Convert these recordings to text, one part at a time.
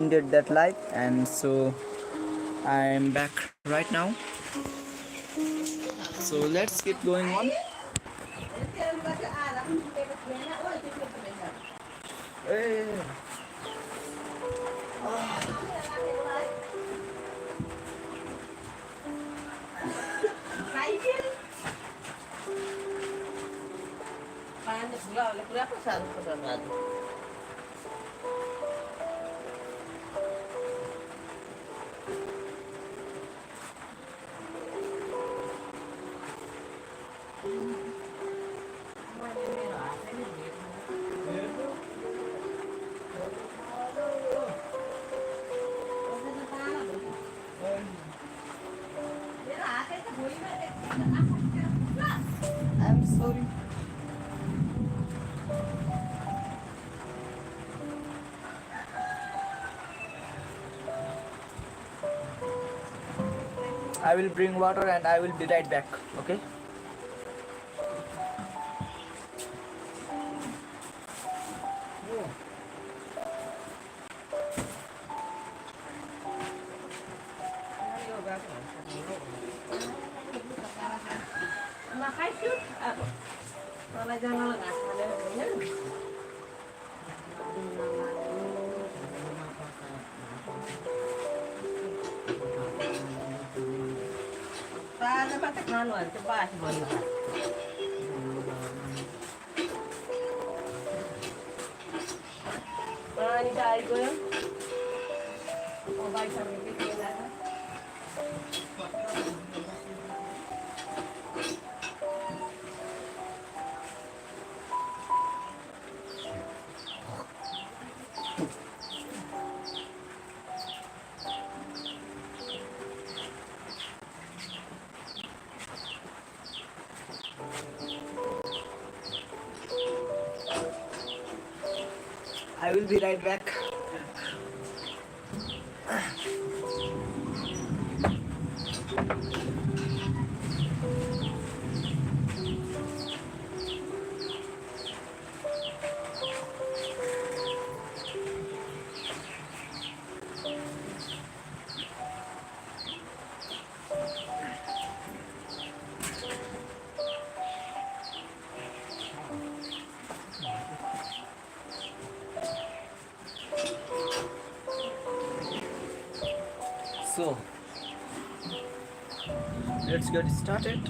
ended that live, and so I'm back right now. So let's keep going on. Hey. I'm sorry. I will bring water and I will be right back. Okay. I will be right back. So let's get started.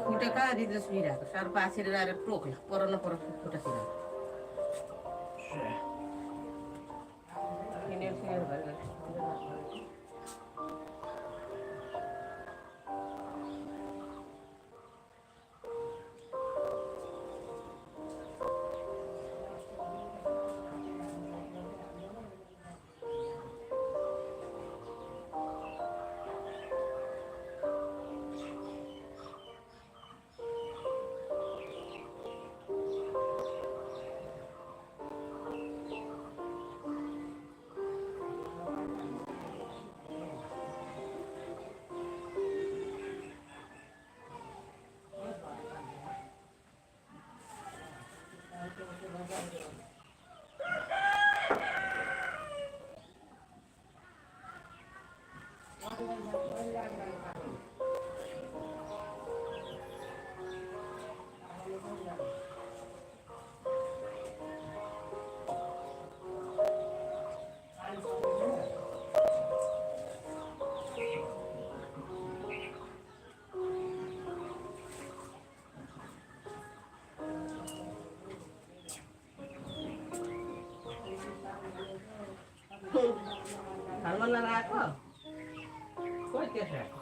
कुठे का आधी विरा सार पासिरा टोकला परत परत कुठे सिरा तल राख खोइ त्यसो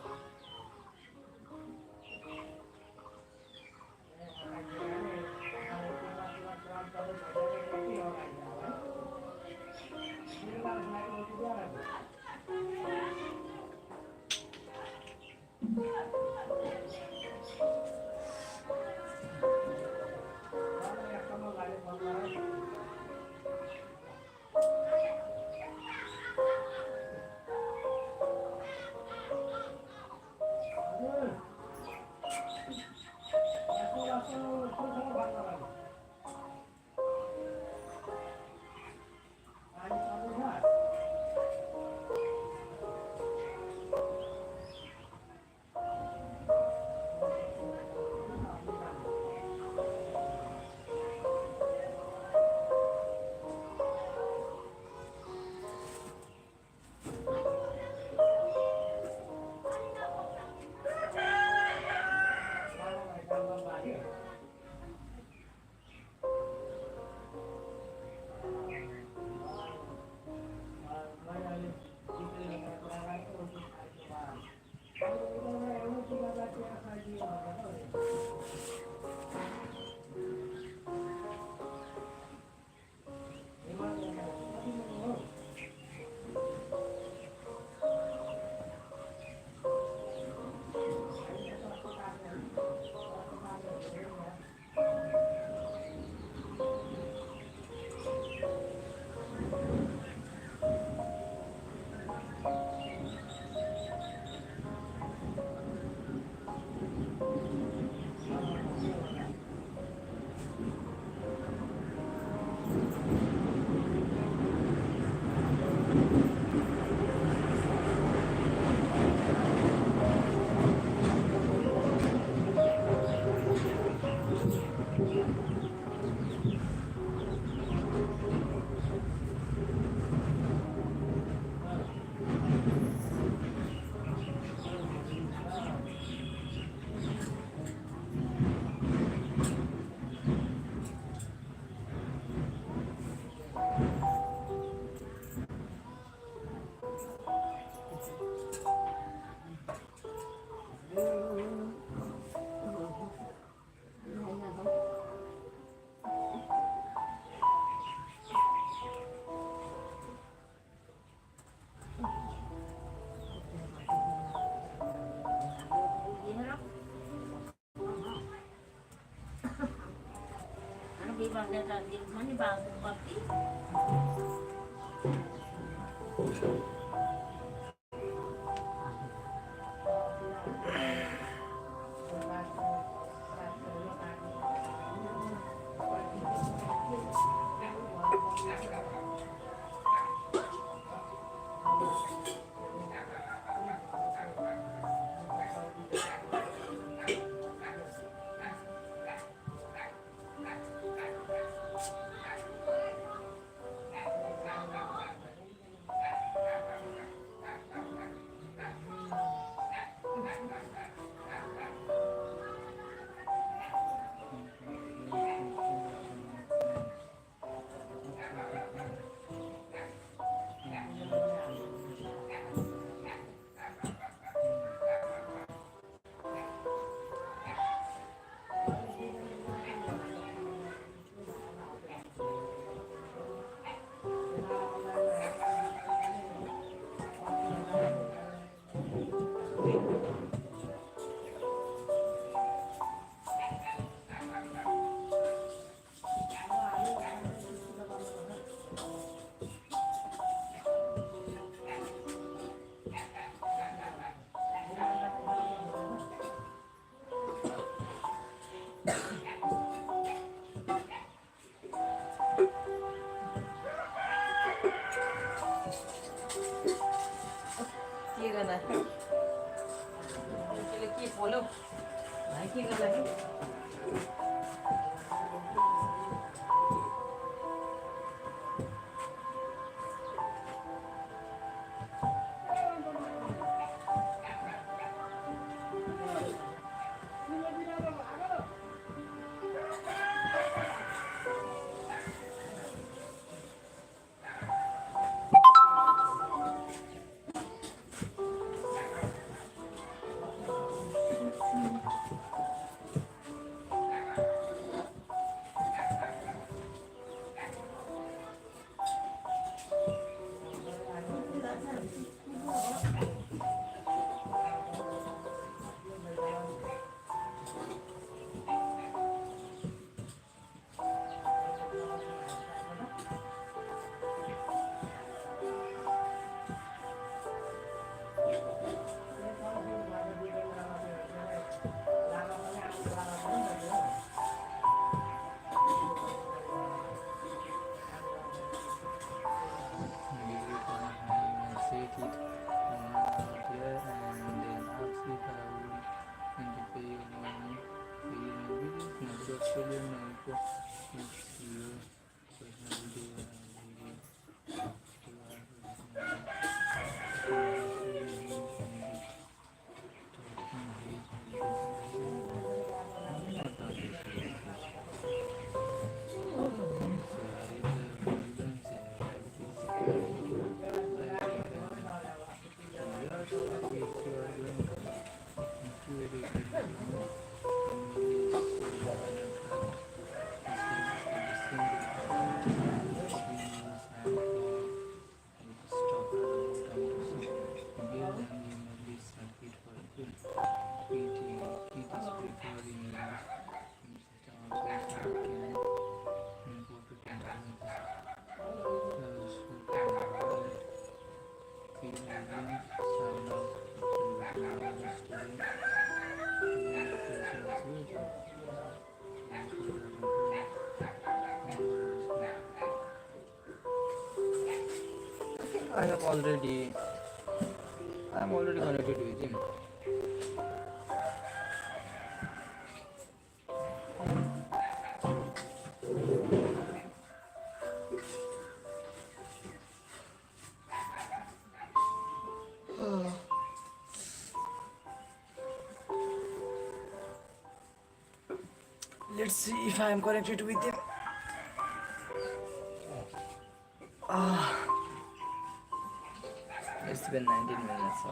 के गर्दा त्यसले के पोल्यो भाइ के गर्दा I have already I am already connected with him. Let's see if I am connected with him. It's been 19 minutes.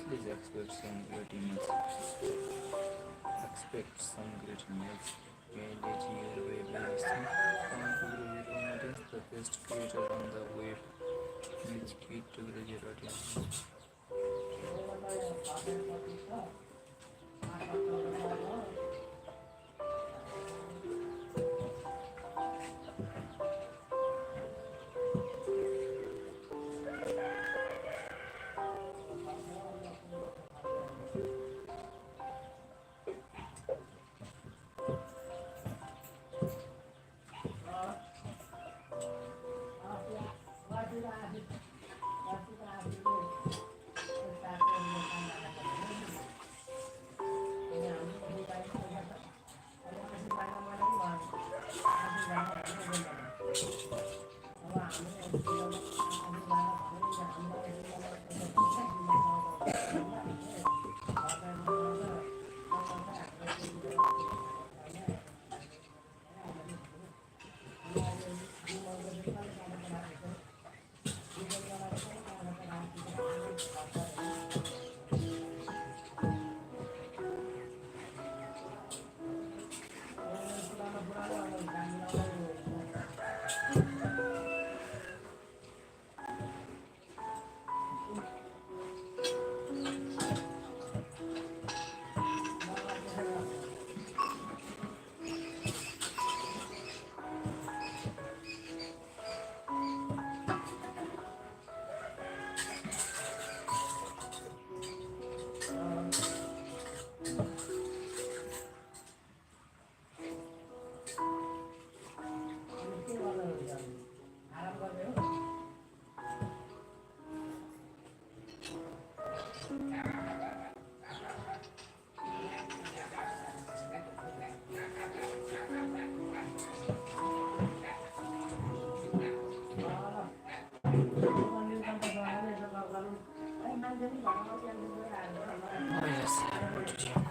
Please expect some great emails. Manage your web listing. Want to grow your own audience? The best creator on the web needs key to grow your audience. Oh yes, I have put it here.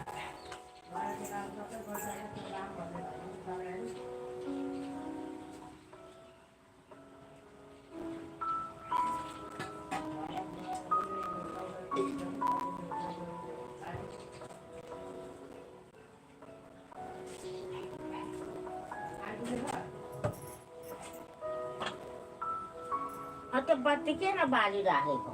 त्यो बत्ती किन बालिराखेको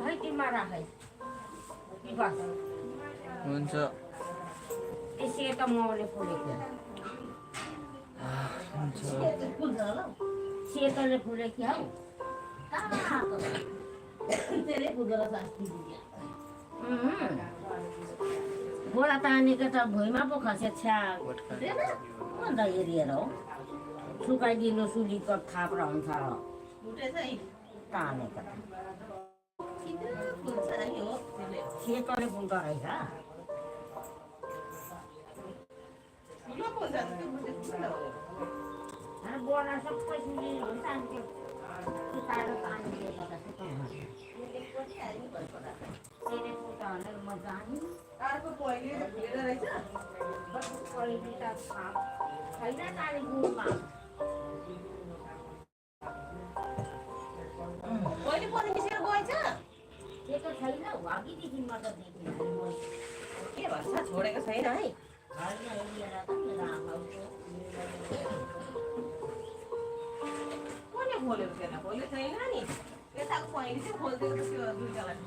है तिमीमा राखै बस हुन्छ यसै त मले फुलेको सेतोले फुलेको हौ गोला तानेको त भुइँमा पो खसे छ्या अन्त हेरिएर हो सुकाइदिनु सुलीको थाप्रो हुन्छ तानेको सेतोले फुल्दो रहेछ बोला सबै सुलिनु तान्थ्यो सुकाएर तानिदिएको त म जाने अर्को पहिले त छैन ताने गुडमा पहिले पनि मिसेर गएछ त्यो त छैन अघिदेखि म त देखेँ के भन्छ छोडेको छैन है कसले खोलेको छैन खोले छैन नि यताको पहिले चाहिँ खोलिदिएको त त्यो दुईजनाले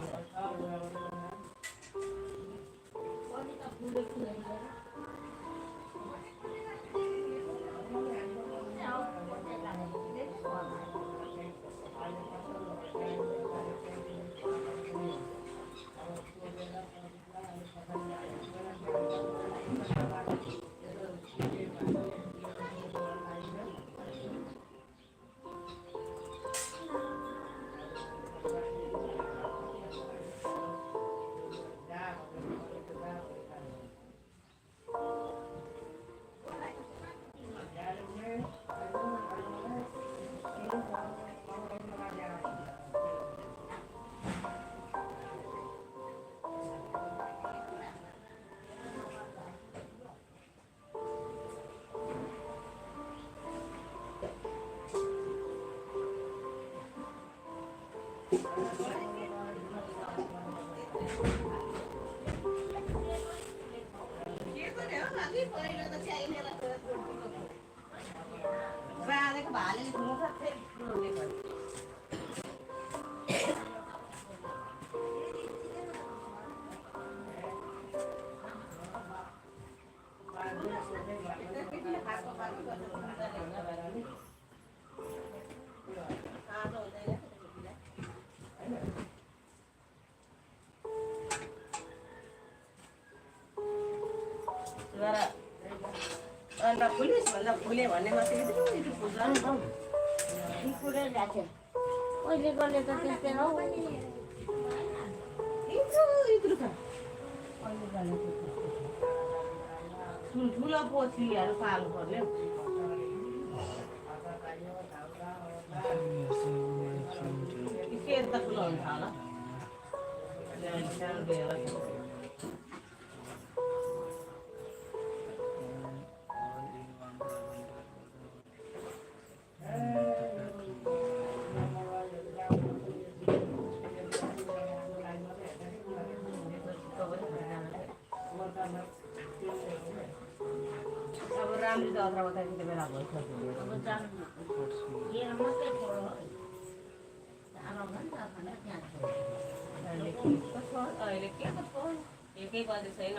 अन्त पुलिस भन्दा फुले भन्ने मात्रै पुरै राख्यो अहिले गर्ने त त्यस्तै हो ठुलो पोथीहरू पाल्नु पर्ने के त ठुलो हुन्छ होला अब राम्ररी दत्रा बताइदिने बेला भइसक्यो अब जानु हेर मात्रै छोडो आमा भन्छ त्यहाँ छोडो अहिले के को छ एकै बजे छैन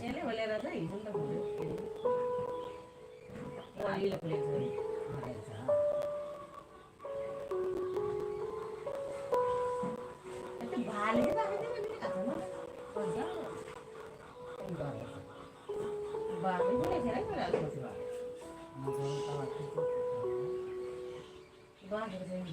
यसले खोलेर चाहिँ हिजो त खोल्यो अहिले खोलेको छ भाले बाबे पनि खेरै गरिरहेको छु बाँधेको छैन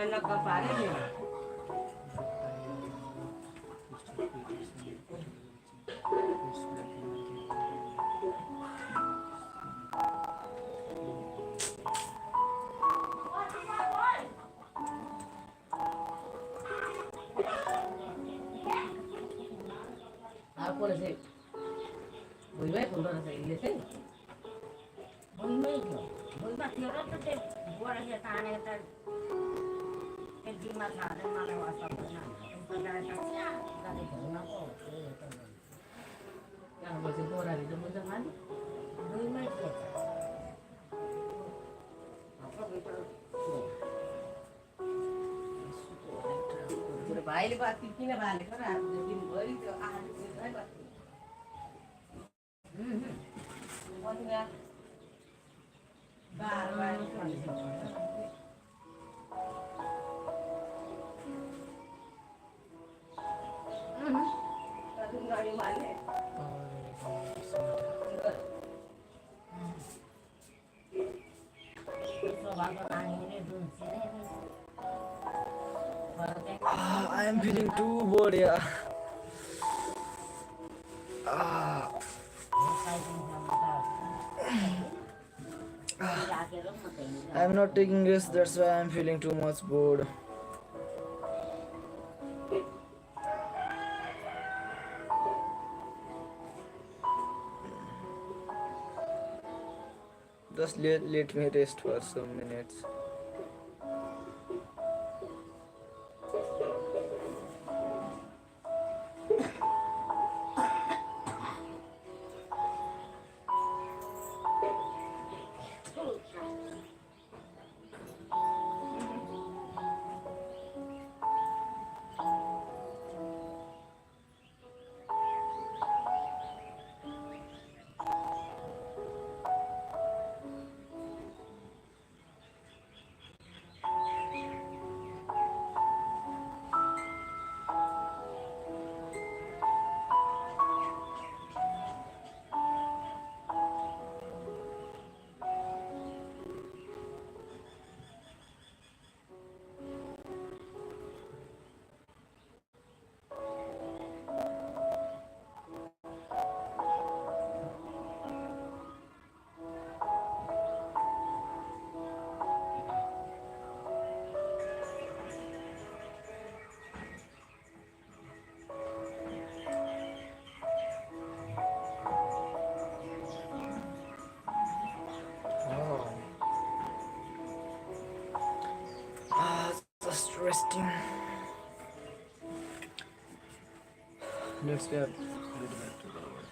नक्का पारे नि आफूले चाहिँ भुइँमै फुल्दो रहेछ यसले चाहिँ भुइँमै थियो भुइँमा थियो र त त्यो गोराले तानेको त त्यो जिम्मा छ अरे मलाई वास्ता भएन भुइँमा पो अब चाहिँ गोराले त बुझ्छ खालि भुइँमै थियो भाइले बात किन बालेको र आज दिनभरि त्यो आहारमै बस्यो स्वभावको नानीले दुन्सिँदै I am feeling too bored, yeah. I am not taking risks, that's why I am feeling too much bored. Just let me rest for some minutes. Just resting. Let's get back to the work.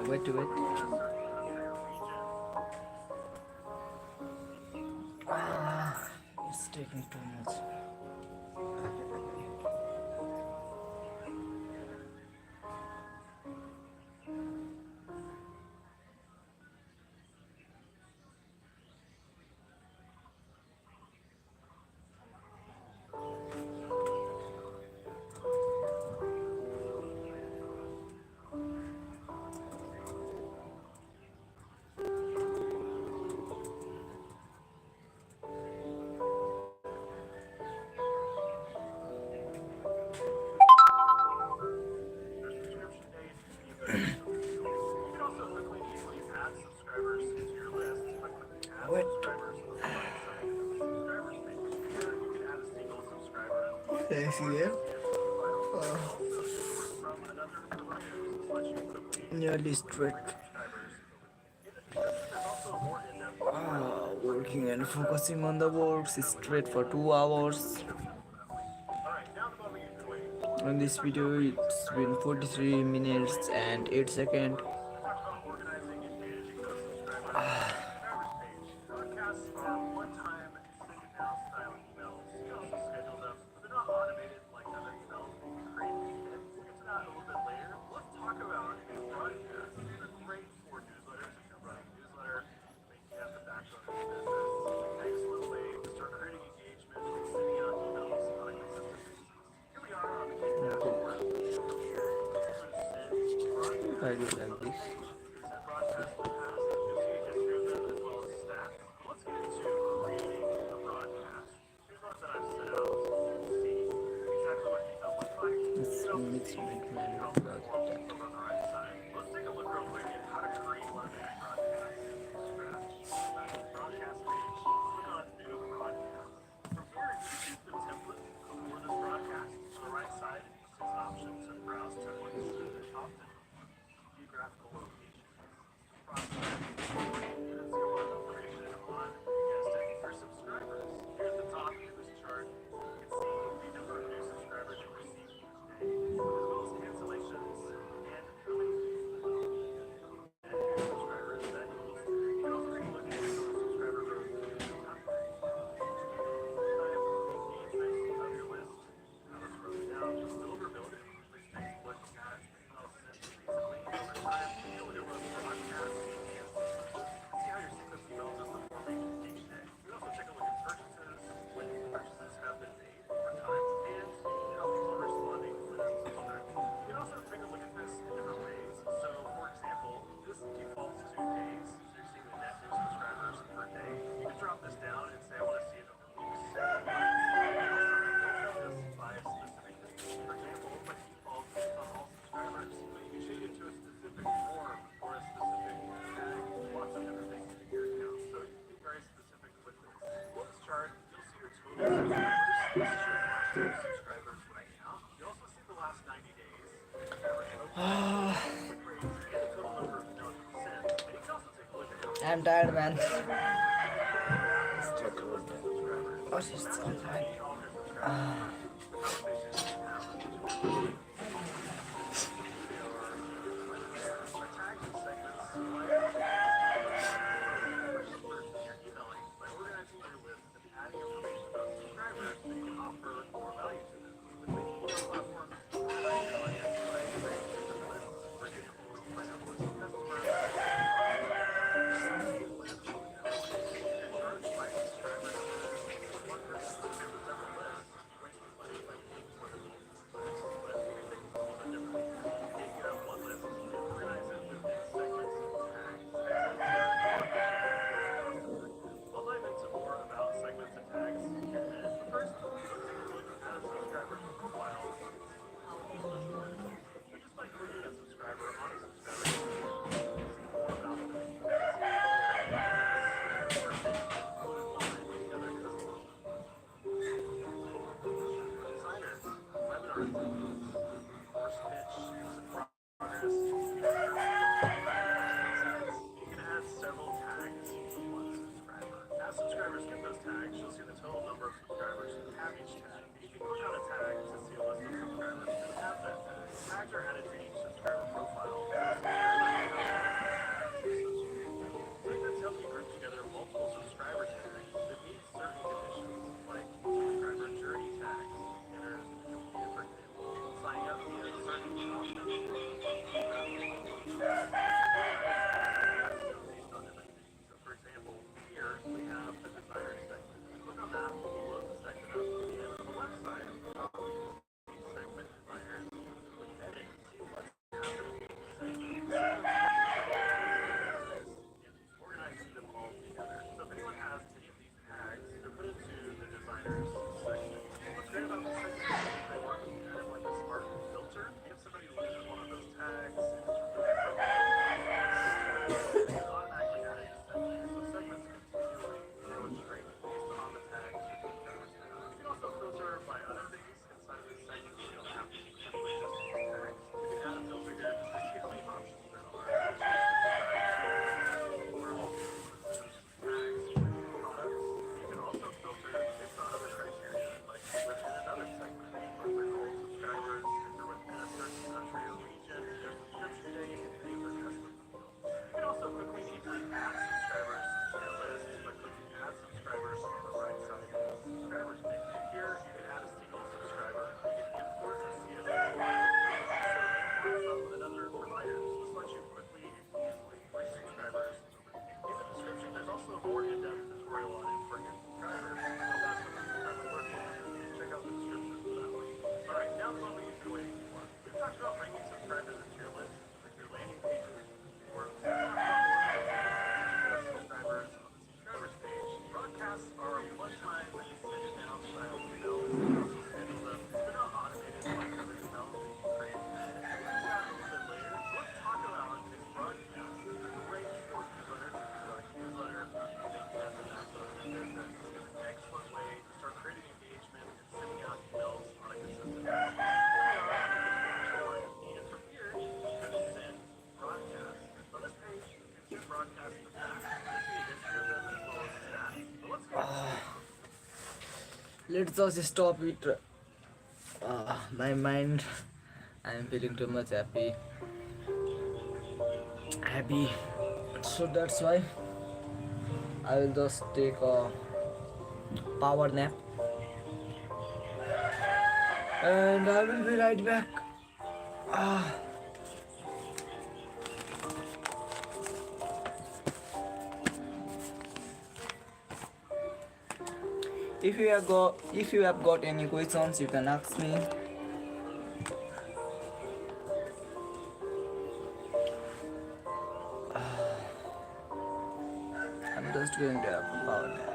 Wait, wait. It's taking too much. I see them. Uh, Nearly straight. Working and focusing on the works straight for 2 hours. In this video, it's been 43 minutes and 8 seconds. I do like this. It's mixed with manual project. I'm tired, man. Oh, she's so tired. let's just stop it. My mind, I am feeling too much happy. So that's why I will just take a power nap, and I will be right back. Ah. If you have got any questions, you can ask me. I'm just going to have a power nap.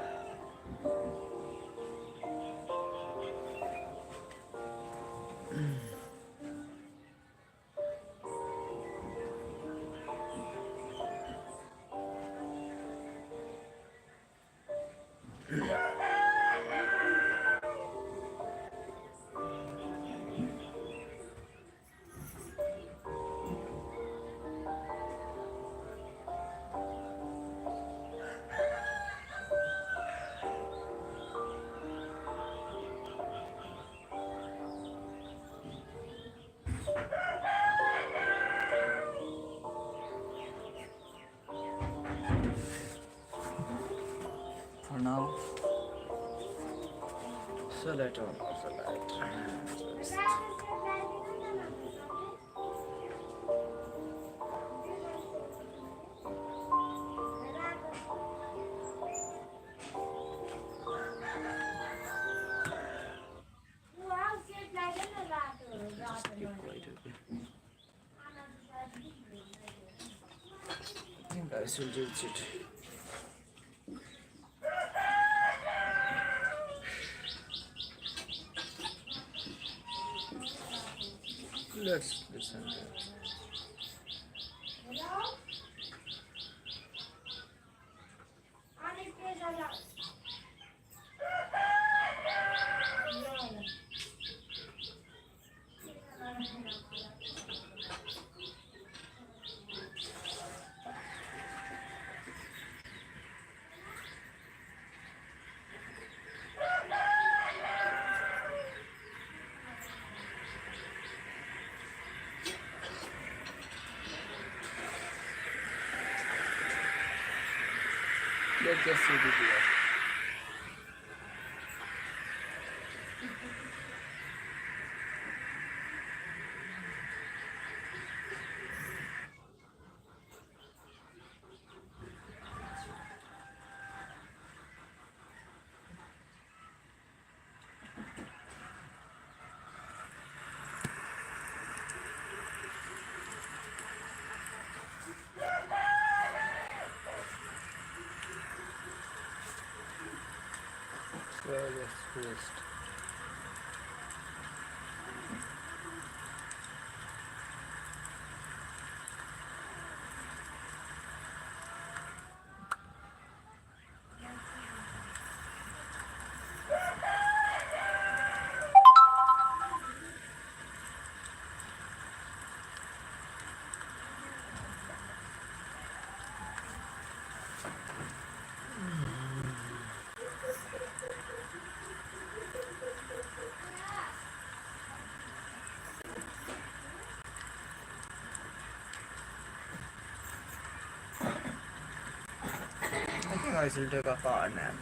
For now, so let on the light. Just keep quiet, okay? I think I should reach it. Let's listen to it. Let's just see the here. So let's rest. I think I should take a power nap.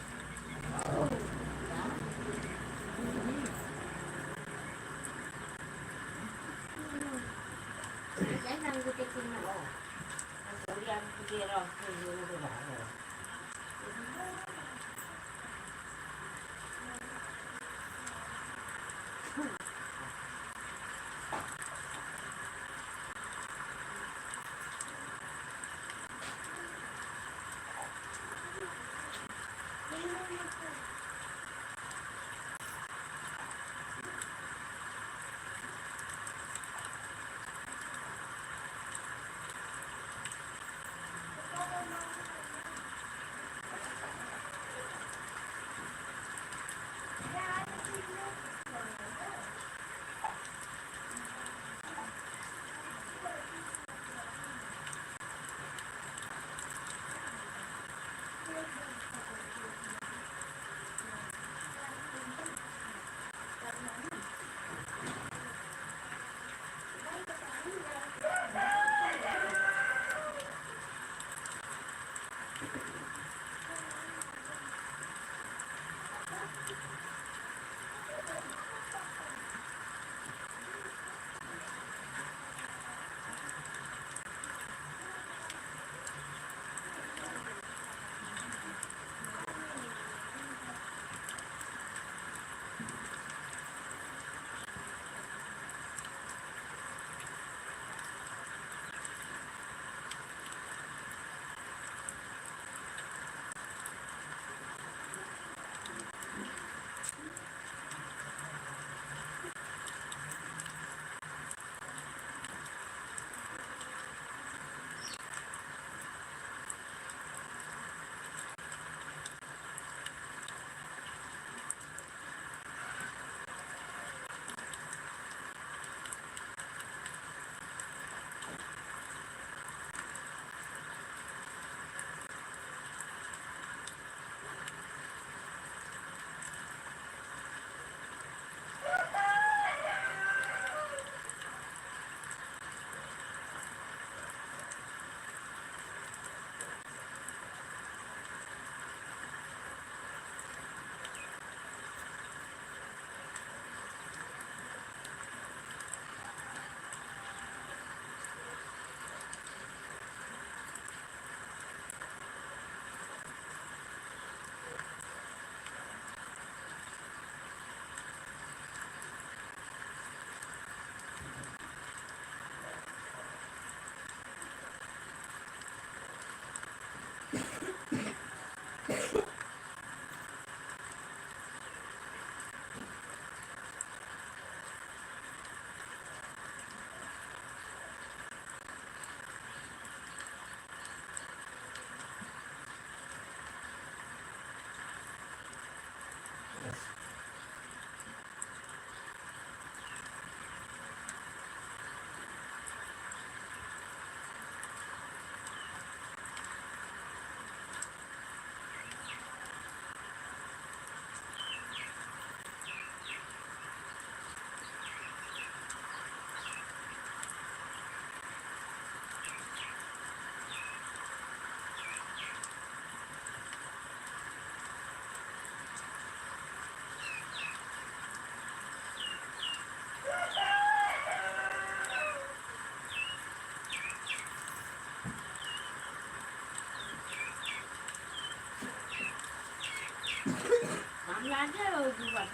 घाम लाग्यो लुगा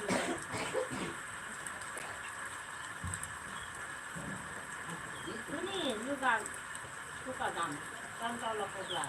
पनि लुगा सुक्खा घाम तल पुग्ला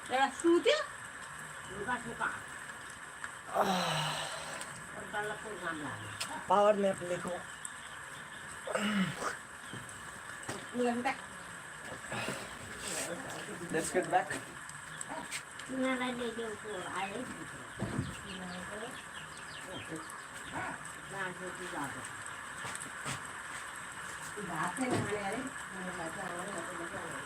एउटा सुत्यो लुगा सुक्खा तलको घाम लाग्यो पावर नैप लेखो लेट्स गेट बैक तिनीहरूलाई ल्याइदेऊ आयो भात चाहिँ नखाने अरे भात चाहिँ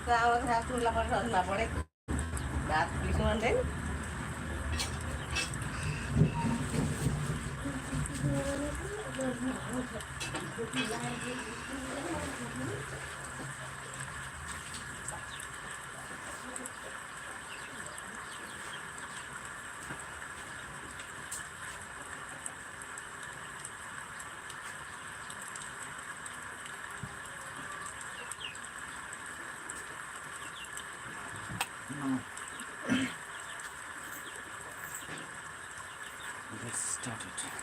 Kalau satu lapan ratus lima puluh, dah bisuan deh. Let's start it.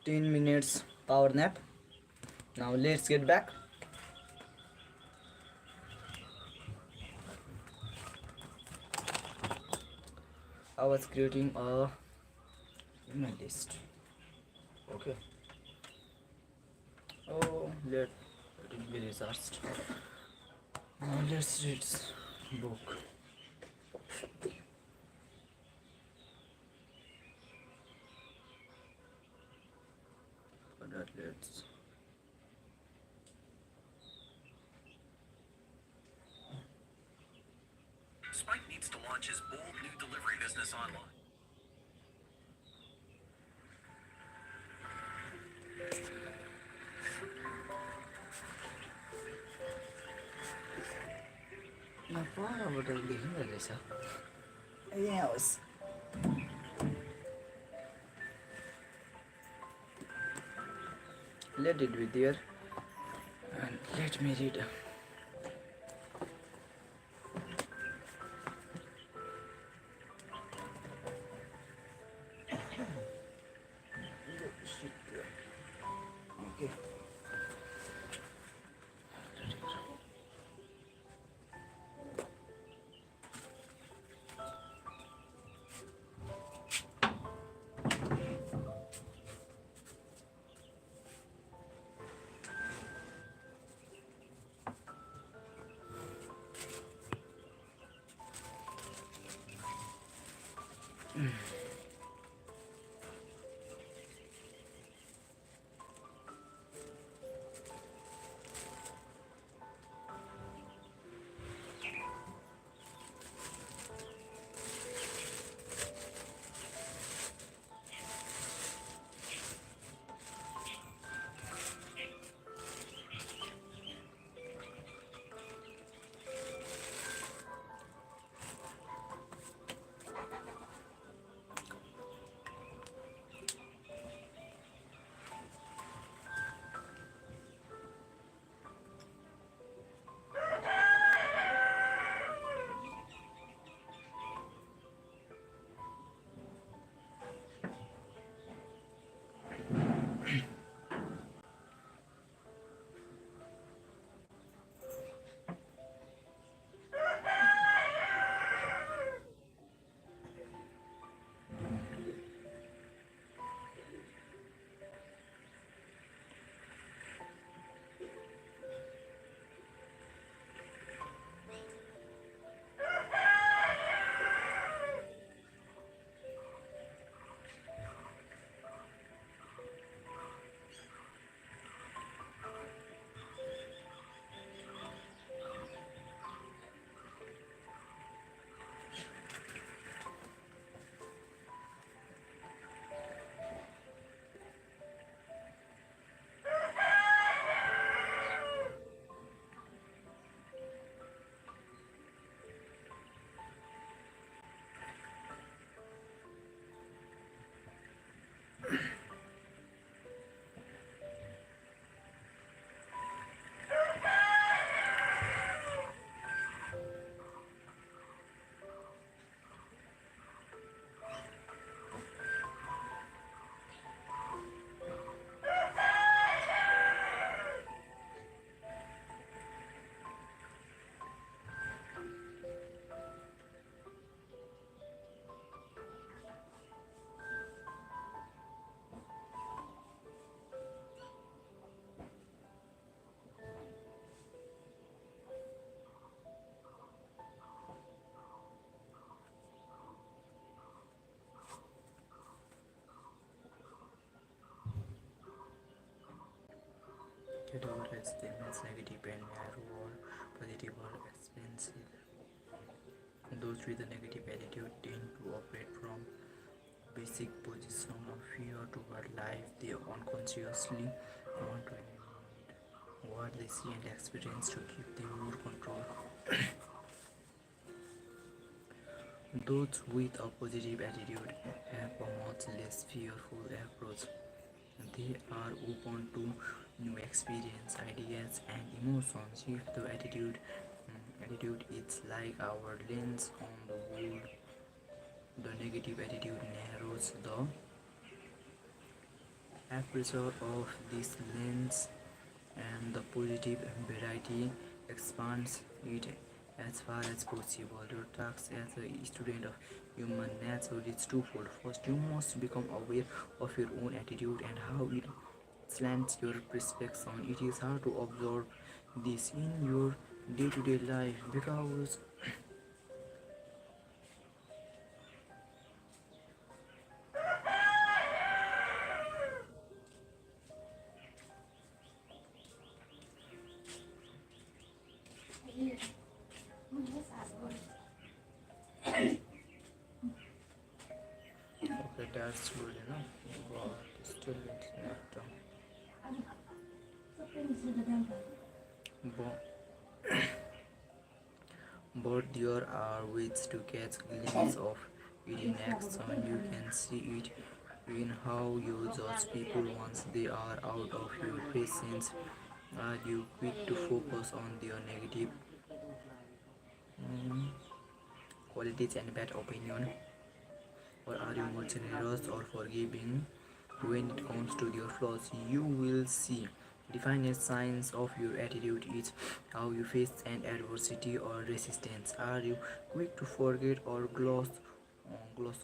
10 minutes power nap. Now let's get back. I was creating a email list. Okay. Oh, let it be researched. Now let's read book. For that, let's. Spike needs to launch his bold new delivery business online. Apa? Udah lehihin gak guys ya? Yes. let it be there and let me read. Okay. Categorize them as negative and narrow or positive or expensive. Those with a negative attitude tend to operate from basic position of fear toward life. They unconsciously want to eliminate what they see and experience to give them more control. Those with a positive attitude have a much less fearful approach. They are open to new experience, ideas, and emotions. If the attitude is like our lens on the world, the negative attitude narrows the aperture of this lens, and the positive variety expands it as far as possible. Your task as a student of human nature is twofold. First, you must become aware of your own attitude and how it slants your perception. It is hard to observe this in your day-to-day life because okay, that's good enough, but still it's not but there are ways to catch glimpse of it in action. You can see it in how you judge people once they are out of your presence. Are you quick to focus on their negative mm, qualities and bad opinion, or are you more generous or forgiving when it comes to their flaws? You will see definite signs of your attitude is how you face an adversity or resistance. Are you quick to forget or gloss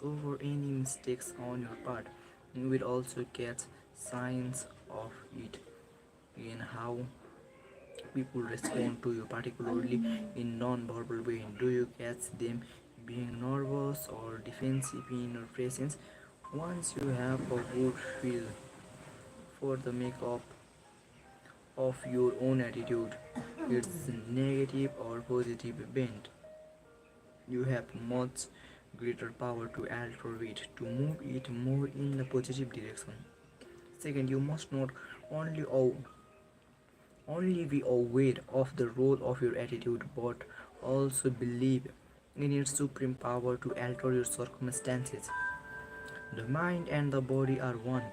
over any mistakes on your part? You will also catch signs of it in how people respond to you, particularly in non-verbal way. Do you catch them being nervous or defensive in your presence? Once you have a good feel for the makeup of your own attitude, its negative or positive bent, you have much greater power to alter it, to move it more in the positive direction. Second, you must not only only be aware of the role of your attitude, but also believe in its supreme power to alter your circumstances. The mind and the body are one,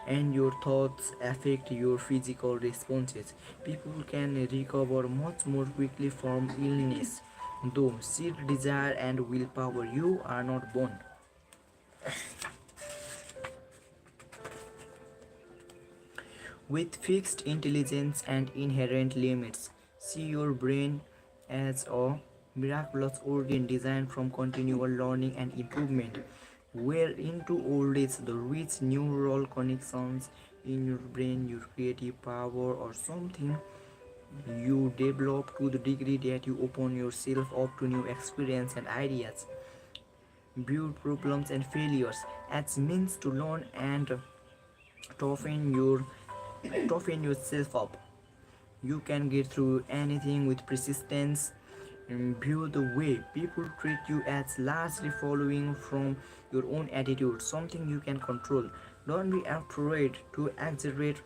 and your thoughts affect your physical responses. People can recover much more quickly from illness, though sheer desire and willpower. You are not born with fixed intelligence and inherent limits. See your brain as a miraculous organ designed from continual learning and improvement, where into old age the rich neural connections in your brain, your creative power, or something you develop to the degree that you open yourself up to new experience and ideas. View problems and failures as means to learn and toughen your toughen yourself up. You can get through anything with persistence. View the way people treat you as largely following from your own attitude, something you can control. Don't be afraid to exaggerate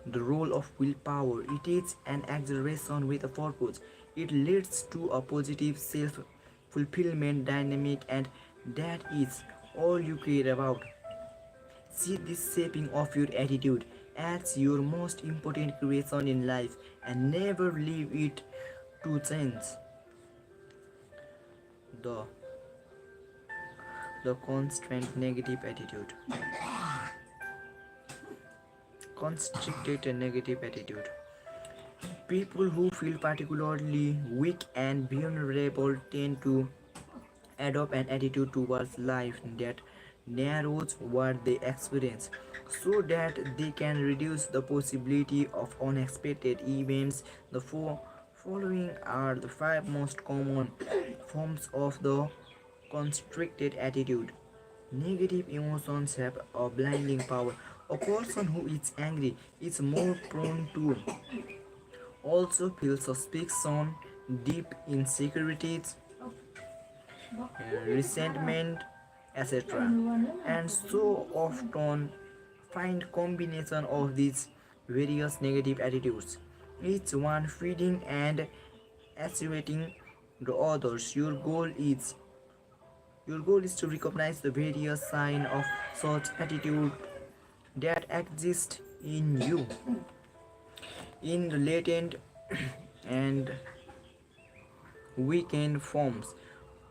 the role of willpower. It is an exaggeration with a purpose. It leads to a positive self fulfillment dynamic, and that is all you care about. See this shaping of your attitude as your most important creation in life and never leave it to chance. The the constant negative attitude. Constricted and negative attitude. People who feel particularly weak and vulnerable tend to adopt an attitude towards life that narrows what they experience so that they can reduce the possibility of unexpected events. The following are the five most common forms of the constricted attitude. Negative emotions have a blinding power. A person who is angry is more prone to also feel suspicion, deep insecurities, resentment, etc. And so often find combination of these various negative attitudes, each one feeding and activating the others. Your goal is to recognize the various signs of such attitude that exist in you, in the latent and weakened forms,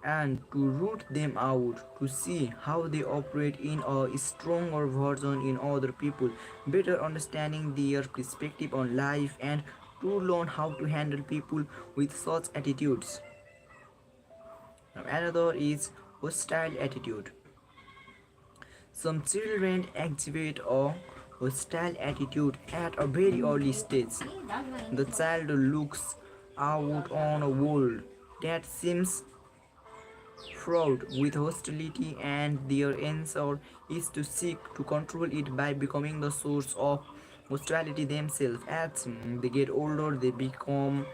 and to root them out, to see how they operate in a stronger version in other people, better understanding their perspective on life, and to learn how to handle people with such attitudes. Now, another is hostile attitude. Some children exhibit a hostile attitude at a very early stage. The child looks out on a world that seems fraught with hostility, and their answer is to seek to control it by becoming the source of hostility themselves. As they get older, they become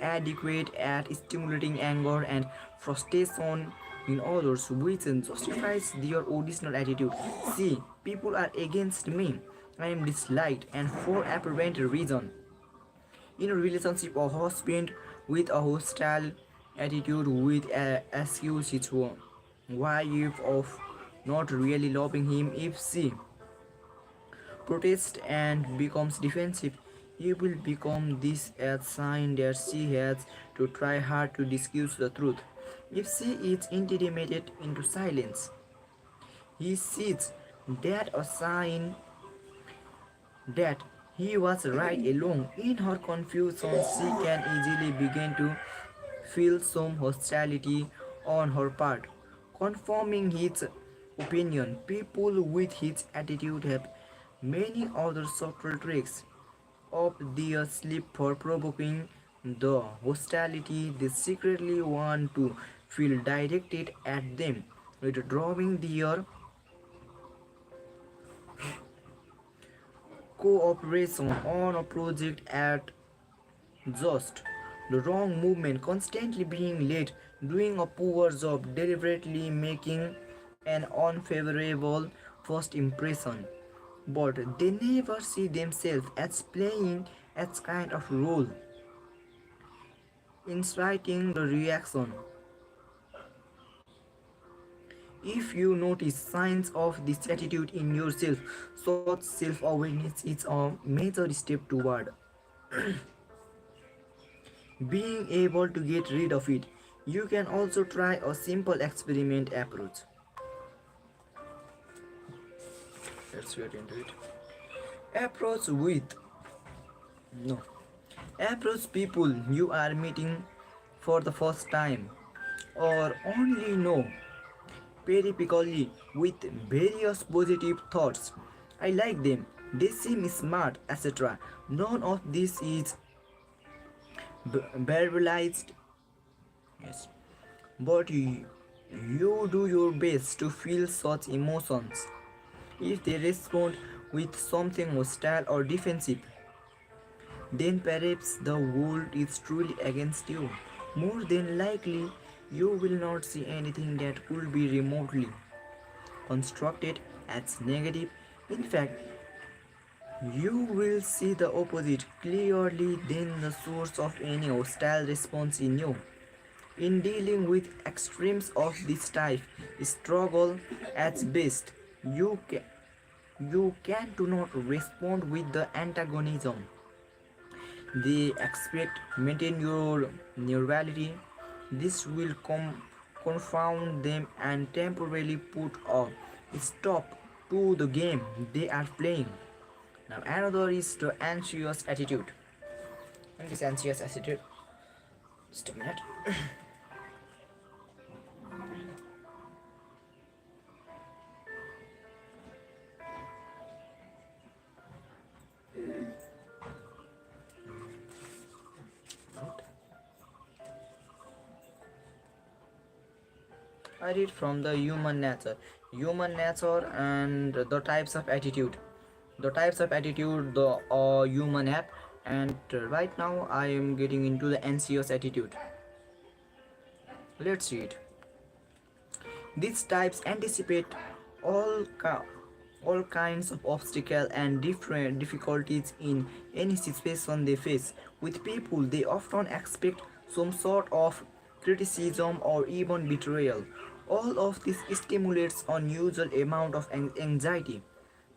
adequate at stimulating anger and frustration in others, which justifies their original attitude. See, people are against me. I am disliked, and for apparent reason. In a relationship, a husband with a hostile attitude with accuse his wife of not really loving him. If she protests and becomes defensive, he will become this as sign that she has to try hard to disguise the truth. If she is intimidated into silence, he sees that a sign that he was right along. In her confusion, she can easily begin to feel some hostility on her part, confirming his opinion. People with his attitude have many other subtle tricks up their sleeve for provoking the hostility. They secretly want to feel directed at them, withdrawing their cooperation on a project at just the wrong movement, constantly being late, doing a poor job, deliberately making an unfavorable first impression. But they never see themselves as playing as kind of role, inciting the reaction. If you notice signs of this attitude in yourself, such self-awareness is a major step toward being able to get rid of it. You can also try a simple experiment approach. Let's get into it. Approach with no. Approach people you are meeting for the first time or only know periodically with various positive thoughts. I like them, they seem smart, etc. None of this is verbalized, yes, but you do your best to feel such emotions. If they respond with something hostile or defensive, then perhaps the world is truly against you. More than likely, you will not see anything that could be remotely constructed as negative. In fact, you will see the opposite clearly than the source of any hostile response in you. In dealing with extremes of this type, struggle at best, you can do not respond with the antagonism. They expect maintain your neutrality. This will confound them and temporarily put a stop to the game they are playing. Now another is the anxious attitude. And this anxious attitude, just a minute. I read from the human nature and the types of attitude. The types of attitude the human have, and right now I am getting into the anxious attitude. Let's see it. These types anticipate all all kinds of obstacles and different difficulties in any situation they face. With people, they often expect some sort of criticism or even betrayal. All of this stimulates unusual amount of anxiety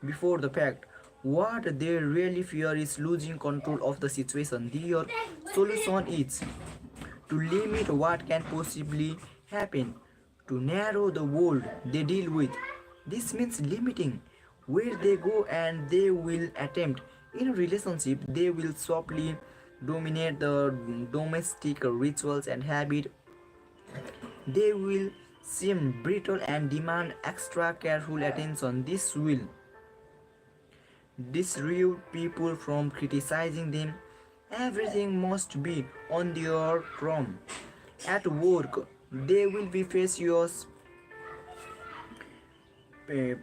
before the fact. What they really fear is losing control of the situation. Their solution is to limit what can possibly happen, to narrow the world they deal with. This means limiting where they go, and they will attempt in a relationship, they will softly dominate the domestic rituals and habit. They will seem brittle and demand extra careful attention. This will dissuade people from criticizing them. Everything must be on their terms. At work, they will be facetious,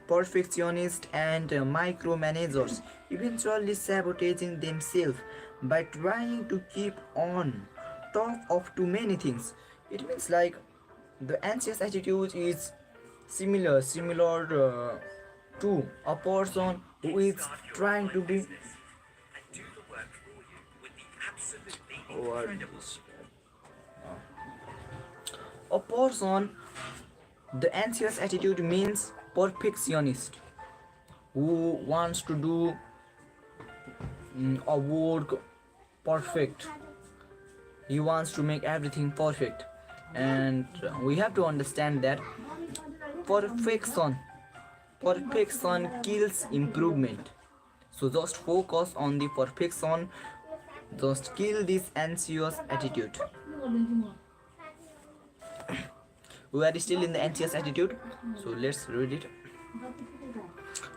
perfectionists, and micromanagers, eventually sabotaging themselves by trying to keep on top of too many things. It means like the anxious attitude is similar to a person who is trying to be what is a person. The anxious attitude means perfectionist who wants to do a work perfect. He wants to make everything perfect, and we have to understand that perfection perfection kills improvement. So just focus on the perfection, just kill this anxious attitude. We are still in the anxious attitude, so let's read it.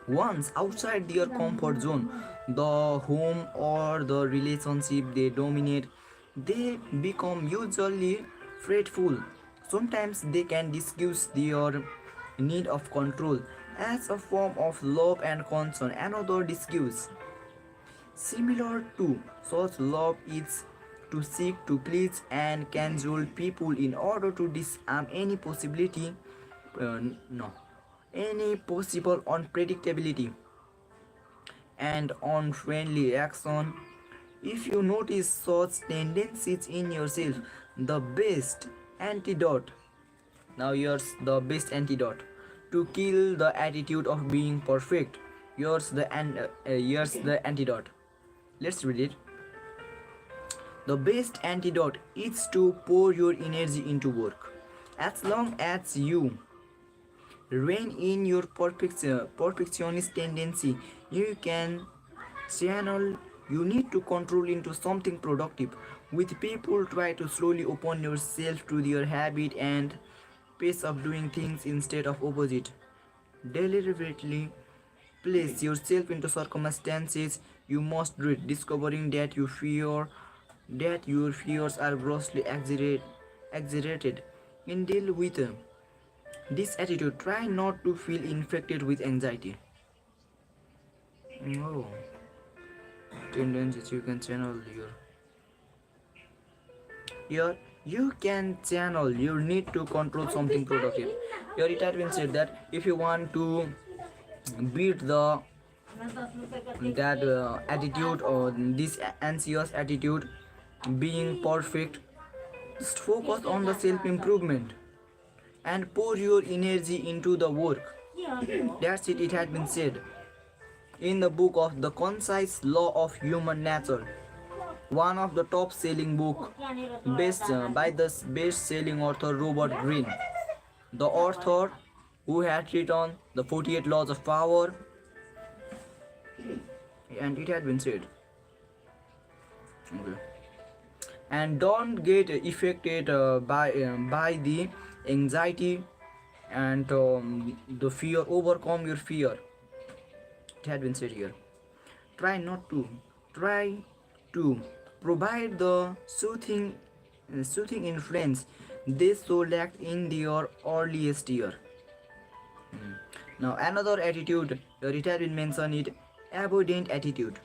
Once outside their comfort zone, the home or the relationship they dominate, they become usually fretful. Sometimes they can disguise their need of control as a form of love and concern. Another disguise similar to such love is to seek to please and cajole people in order to disarm any possibility, no, any possible unpredictability and unfriendly action. If you notice such tendencies in yourself, the best antidote, now here's the best antidote to kill the attitude of being perfect. Here's the antidote. Let's read it. The best antidote is to pour your energy into work. As long as you rein in your perfectionist tendency, you can channel you need to control into something productive. With people, try to slowly open yourself to their habit and pace of doing things instead of opposite. Deliberately place yourself into circumstances you must dread, discovering that your fears are grossly exaggerated. In deal with this attitude, try not to feel infected with anxiety. No. Tendencies you can channel you can channel your need to control something productive. Here it has been said that if you want to beat the that attitude or this anxious attitude being perfect, just focus on the self improvement and pour your energy into the work. That's it. It had been said in the book of The Concise Law of Human Nature, one of the top selling book by the best selling author Robert Greene, the author who had written the 48 Laws of Power. And it had been said, okay, and don't get affected by the anxiety and the fear. Overcome your fear. It had been said here. Try to provide the soothing influence they so lacked in their earliest year. Now another attitude, it has been mentioned, it avoidant attitude.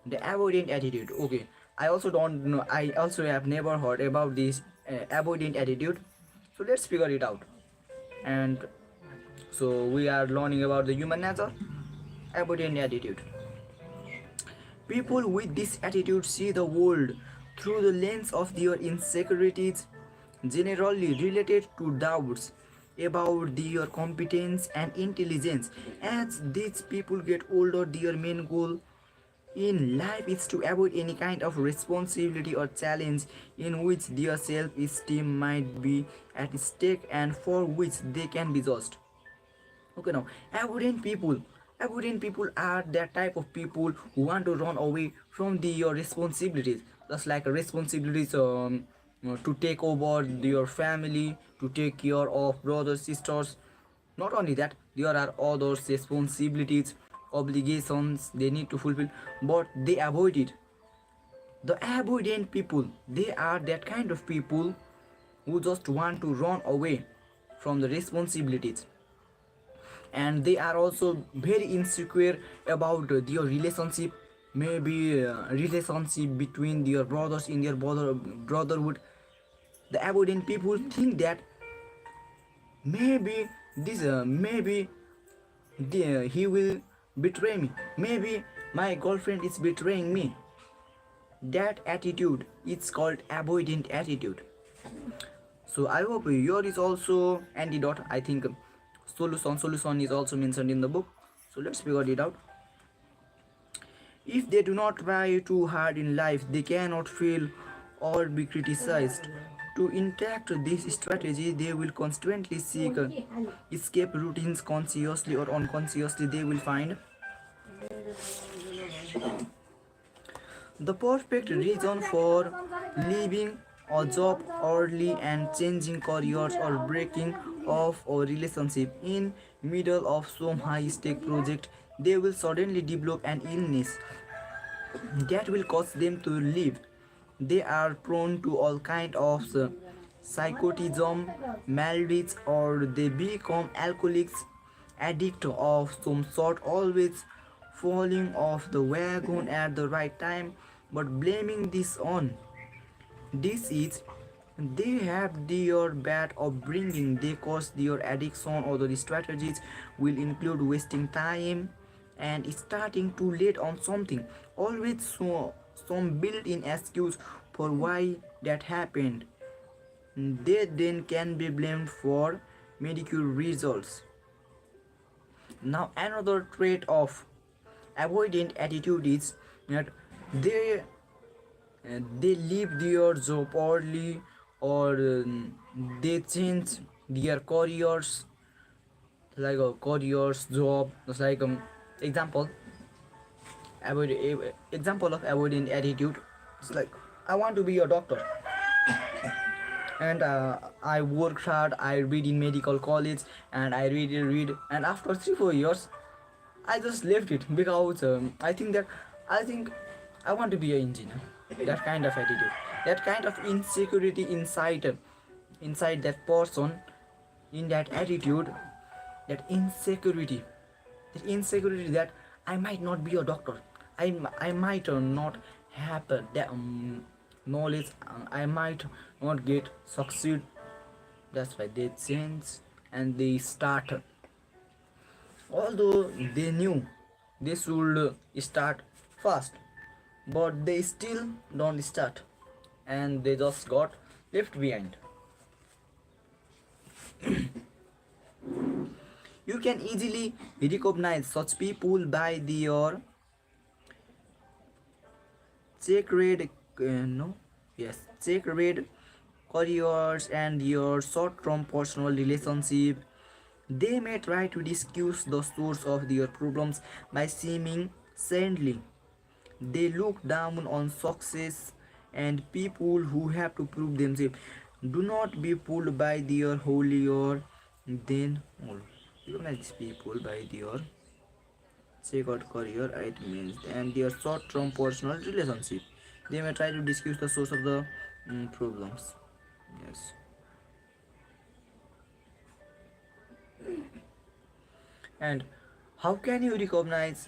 The avoidant attitude. Okay, I also don't know. I also have never heard about this avoidant attitude. So let's figure it out. And so we are learning about the human nature. Avoidant attitude. People with this attitude see the world through the lens of their insecurities, generally related to doubts about their competence and intelligence. As these people get older, their main goal in life is to avoid any kind of responsibility or challenge in which their self-esteem might be at stake and for which they can be judged. Okay, now avoidant people are that type of people who want to run away from their responsibilities, just like responsibilities to take over your family, to take care of brothers, sisters. Not only that, there are other responsibilities, obligations they need to fulfill, but they avoid it. The avoidant people, they are that kind of people who just want to run away from the responsibilities, and they are also very insecure about their relationship, maybe relationship between their brothers in their brotherhood. The avoidant people think that maybe he will betray me, maybe my girlfriend is betraying me. That attitude is called avoidant attitude. So I hope your is also antidote. I think Solution is also mentioned in the book. So let's figure it out. If they do not try too hard in life, they cannot fail or be criticized. To interact this strategy, they will constantly seek escape routines consciously or unconsciously. They will find the perfect reason for leaving a job early and changing careers or breaking off a relationship in middle of some high stake project. They will suddenly develop an illness that will cause them to leave. They are prone to all kind of psychotism, maladies, or they become alcoholics, addict of some sort, always falling off the wagon at the right time, but blaming this on this is they have their bad upbringing. They cause their addiction. Other strategies will include wasting time and starting too late on something. Always some built-in excuse for why that happened. They then can be blamed for mediocre results. Now another trait of avoidant attitude is that they they leave their job early or they change their careers like a careers job just like example example of avoidant attitude. It's like I want to be a doctor and I work hard, I read in medical college and I read and after 3 4 years I just left it because I think I want to be an engineer. That kind of attitude, that kind of insecurity inside that person, in that attitude, that insecurity that I might not be a doctor, I might not have that knowledge, I might not get succeed. That's why they change and they start although they knew they should start fast, but they still don't start and they just got left behind. You can easily recognize such people by their sacred no yes sacred careers and your short-term personal relationship. They may try to discuss the source of their problems by seeming saintly. They look down on success and people who have to prove themselves. Do not be pulled by their holier than all. Recognize people by their checkered career, it means, and their short-term personal relationship. They may try to discuss the source of the problems. Yes. And how can you recognize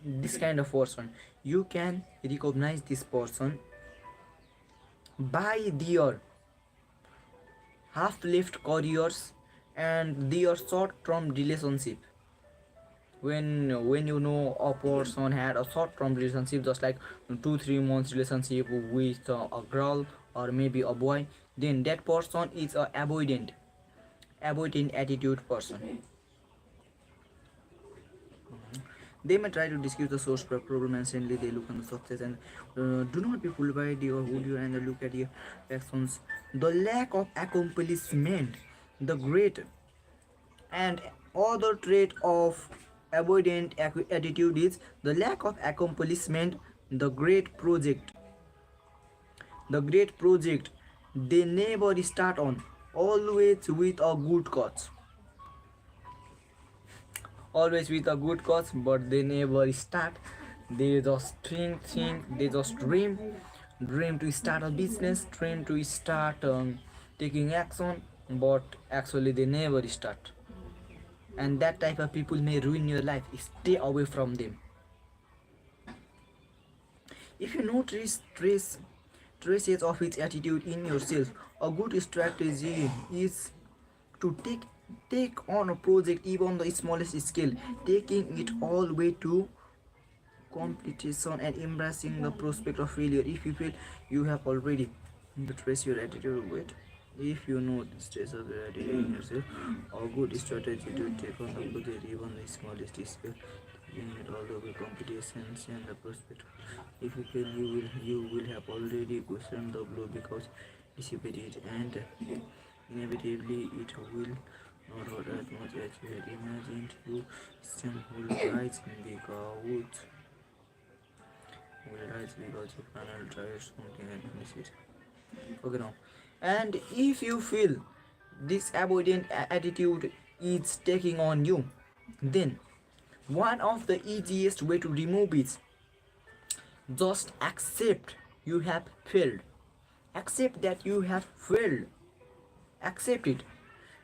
this kind of person? You can recognize this person by their half-lived careers and their short-term relationship. When you know a person had a short-term relationship, just like 2 3 months relationship with a girl or maybe a boy, then that person is a avoidant attitude person. They may try to discuss the source of the problem and suddenly they look on the success and do not be fooled by your video and look at your actions. The lack of accomplishment, the great and other trait of avoidant attitude is the lack of accomplishment. The great project they never start on, always with a good cause, but they never start. They just think, they just dream to start a business, dream to start taking action, but actually they never start. And that type of people may ruin your life. Stay away from them. If you notice traces of its attitude in yourself, a good strategy is to take on a project even the smallest scale, taking it all the way to completion and embracing the prospect of failure. If you fail, you have already to trace your attitude with. If you know the stress of eradicating yourself, a good strategy to take on the project, even the smallest scale, taking it all the way competitions and the perspective. If you fail, you will have already cushioned the blow because dissipate it, and inevitably it will not hurt as much as you had imagined. You still will rise because you finally tried something and finish it. Okay, now, and if you feel this avoidant attitude is taking on you, then one of the easiest way to remove it, just accept you have failed. Accept that you have failed. Accept it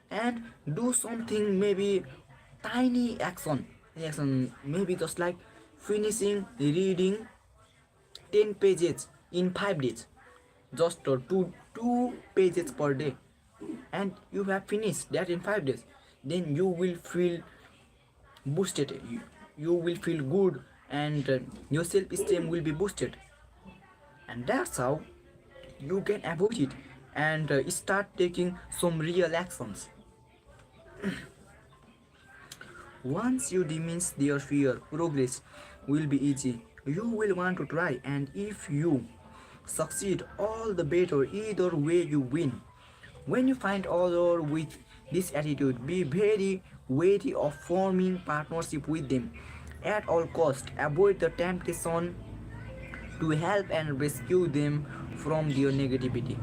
and do something, maybe tiny action, maybe just like finishing reading 10 pages in 5 days, just two pages per day, and you have finished that in 5 days. Then you will feel boosted, you will feel good, and your self-esteem will be boosted, and that's how you can avoid it and start taking some real actions. Once you diminish their fear, progress will be easy. You will want to try, and if you succeed, all the better. Either way, you win. When you find other with this attitude, be very wary of forming partnership with them. At all cost, avoid the temptation to help and rescue them from their negativity.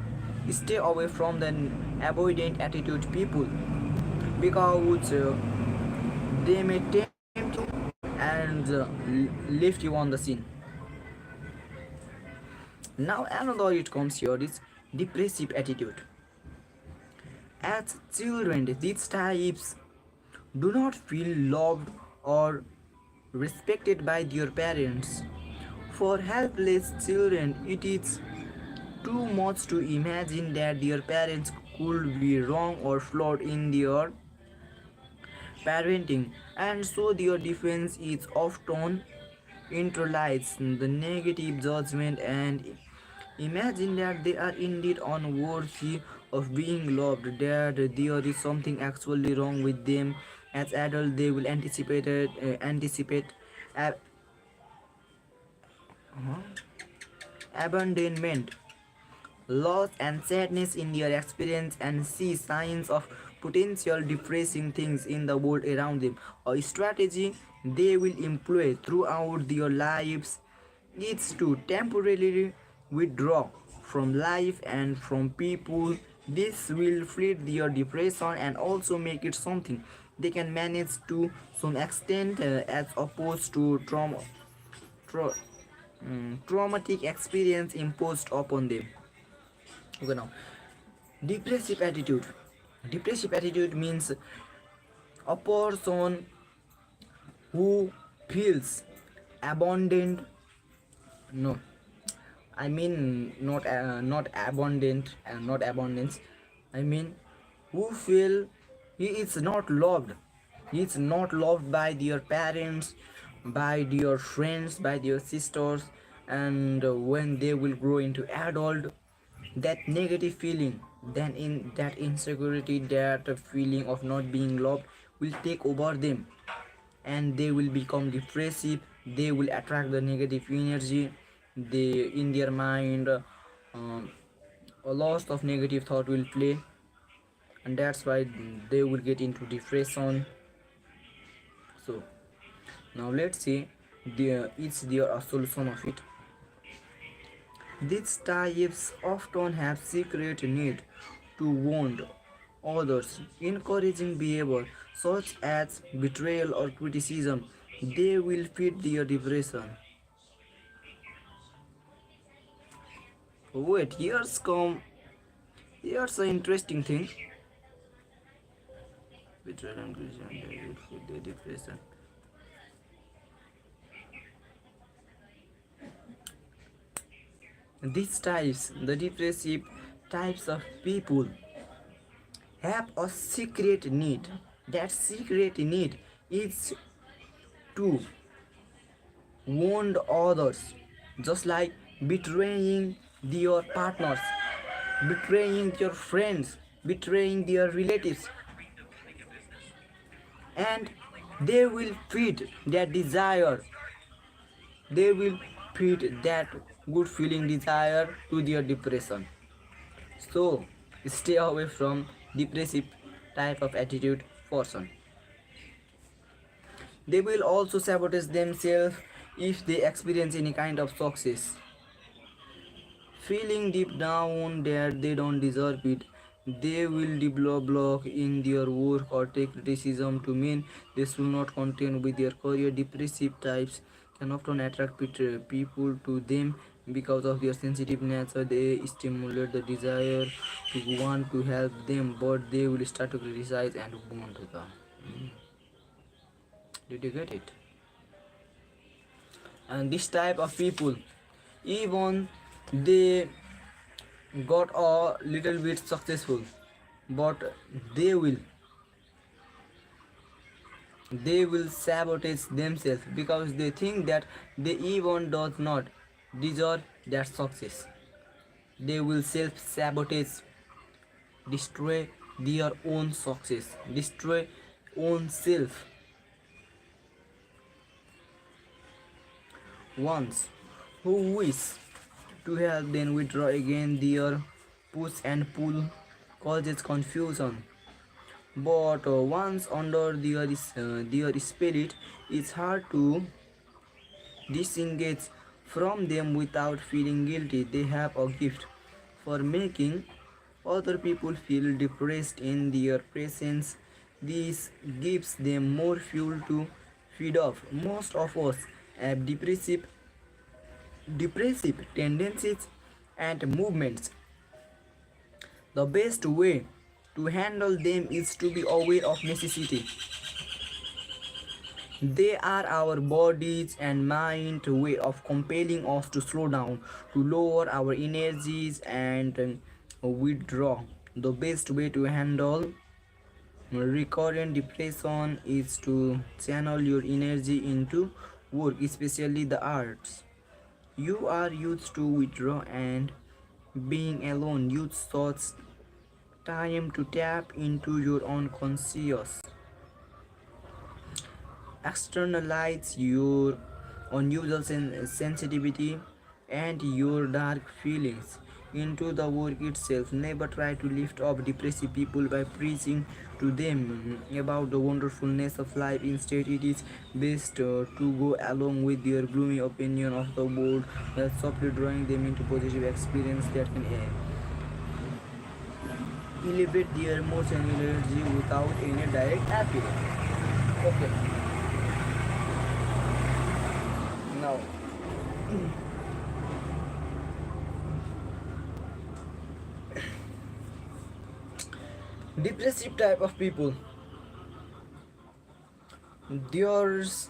Stay away from the avoidant attitude people because they may tempt you and lift you on the scene. Now another it comes here is depressive attitude. As children, these types do not feel loved or respected by their parents. For helpless children, it is too much to imagine that their parents could be wrong or flawed in their parenting, and so their defense is often internalized the negative judgment and imagine that they are indeed unworthy of being loved, that there is something actually wrong with them. As adults, they will anticipate ab- abandonment, loss, and sadness in their experience and see signs of potential depressing things in the world around them. A strategy they will employ throughout their lives is to temporarily withdraw from life and from people. This will fleet their depression and also make it something they can manage to some extent, as opposed to tra- traumatic experience imposed upon them. Okay, now depressive attitude. Depressive attitude means a person who feels abandoned. No, I mean not abundant and not abundance. I mean who feel he is not loved. He is not loved by their parents, by their friends, by their sisters, and when they will grow into adult, that negative feeling, then in that insecurity, that feeling of not being loved will take over them, and they will become depressive. They will attract the negative energy. They in their mind, a lot of negative thought will play, and that's why they will get into depression. So now let's see it's there a solution of it. These types often have secret need to wound others, encouraging behavior such as betrayal or criticism. They will feed their depression. Wait, here's an interesting thing. Betrayal and criticism, they will feed their depression. These types, the depressive types of people, have a secret need. That secret need is to wound others, just like betraying their partners. betraying your friends, betraying their relatives, and they will feed that desire, they will feed that good feeling desire to their depression. So stay away from depressive type of attitude person. They will also sabotage themselves if they experience any kind of success, feeling deep down that they don't deserve it. They will develop block in their work or take criticism to mean they should not continue with their career. Depressive types can often attract people to them because of their sensitive nature. They stimulate the desire to want to help them, but they will start to criticize and want them. Did you get it? And this type of people, even they got a little bit successful, but they will they will sabotage themselves because they think that they even does not deserve that success. They will self sabotage, destroy their own success, destroy own self. Ones who wish to help then withdraw again, their push and pull causes confusion. But once under their spirit, it's hard to disengage from them without feeling guilty. They have a gift for making other people feel depressed in their presence. This gives them more fuel to feed off. Most of us have depressive tendencies and movements. The best way to handle them is to be aware of necessity. They are our bodies and mind way of compelling us to slow down, to lower our energies and withdraw. The best way to handle recurrent depression is to channel your energy into work, especially the arts. You are used to withdraw and being alone. Use such time to tap into your unconscious. Externalize your unusual sensitivity and your dark feelings into the work itself. Never try to lift up depressive people by preaching to them about the wonderfulness of life. Instead, it is best to go along with their gloomy opinion of the world while softly drawing them into positive experience that can elevate their emotional energy without any direct appeal. Okay, now depressive type of people, there's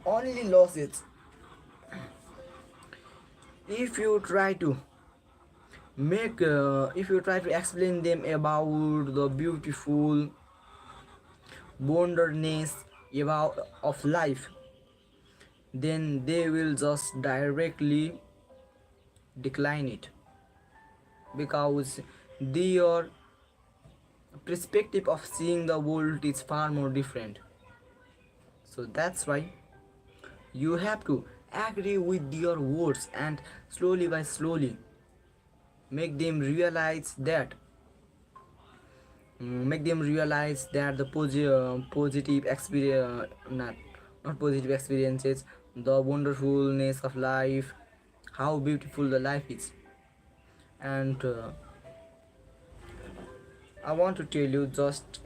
only losses if you try to if you try to explain them about the beautiful wonderness about of life, then they will just directly decline it because their perspective of seeing the world is far more different. So that's why you have to agree with their words and slowly by slowly make them realize that the positive experience, not positive experiences, the wonderfulness of life, how beautiful the life is. And I want to tell you, just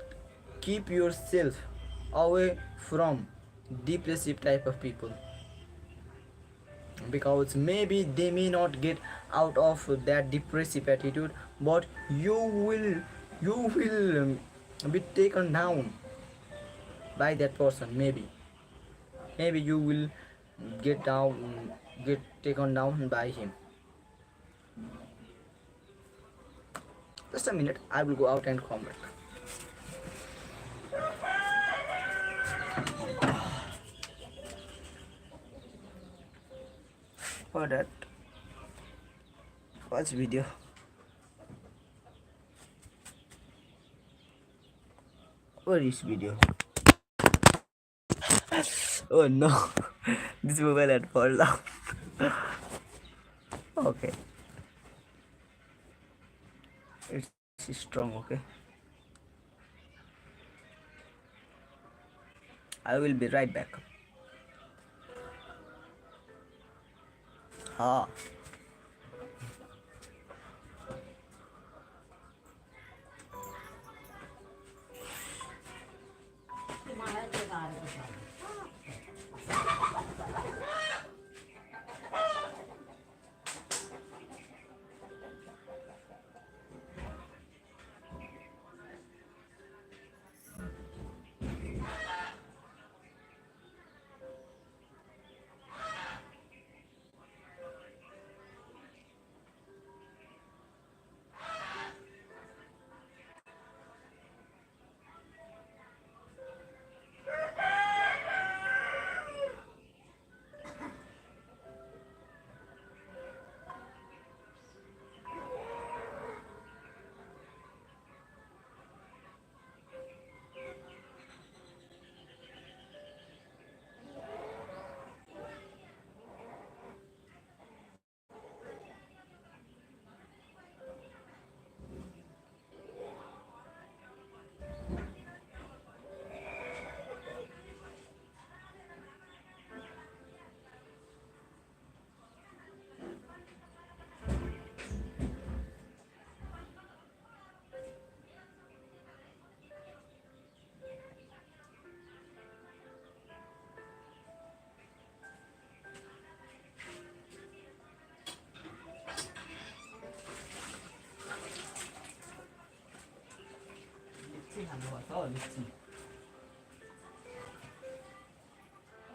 keep yourself away from depressive type of people because maybe they may not get out of that depressive attitude, but you will be taken down by that person. Maybe you will get taken down by him. Just a minute, I will go out and come back. For that, Watch video. Where is video? Oh no, this mobile had fallen down. Okay, it's strong. Okay, I will be right back. Ah. मलाई त्यो गाह्रो छ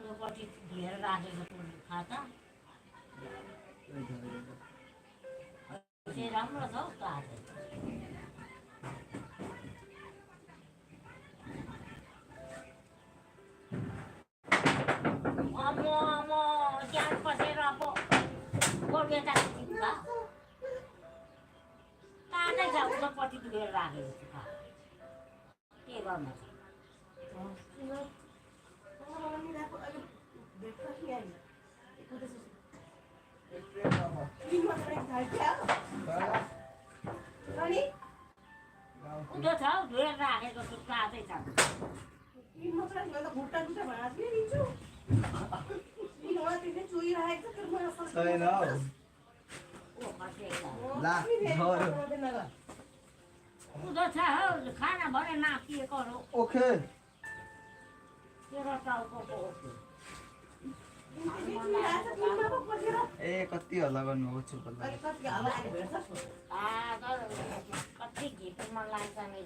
योपट्टि धोएर राखेको छु खाता चाहिँ राम्रो छ हौ तातो म ज्ञान पसेर अब गोर्खेटा चिन्छ तातै छ उतापट्टि धोएर राखेको छु खाता के गर्नु उता छ हौ धोएर राखेको छु तातै छ छैन हौ ला उता छ हौ खाना भने नापिएको हो ओके तेरो टाउको ओके ए कति हल्ला गर्नुभएको छु कति घिप्रो मन लाग्छ नि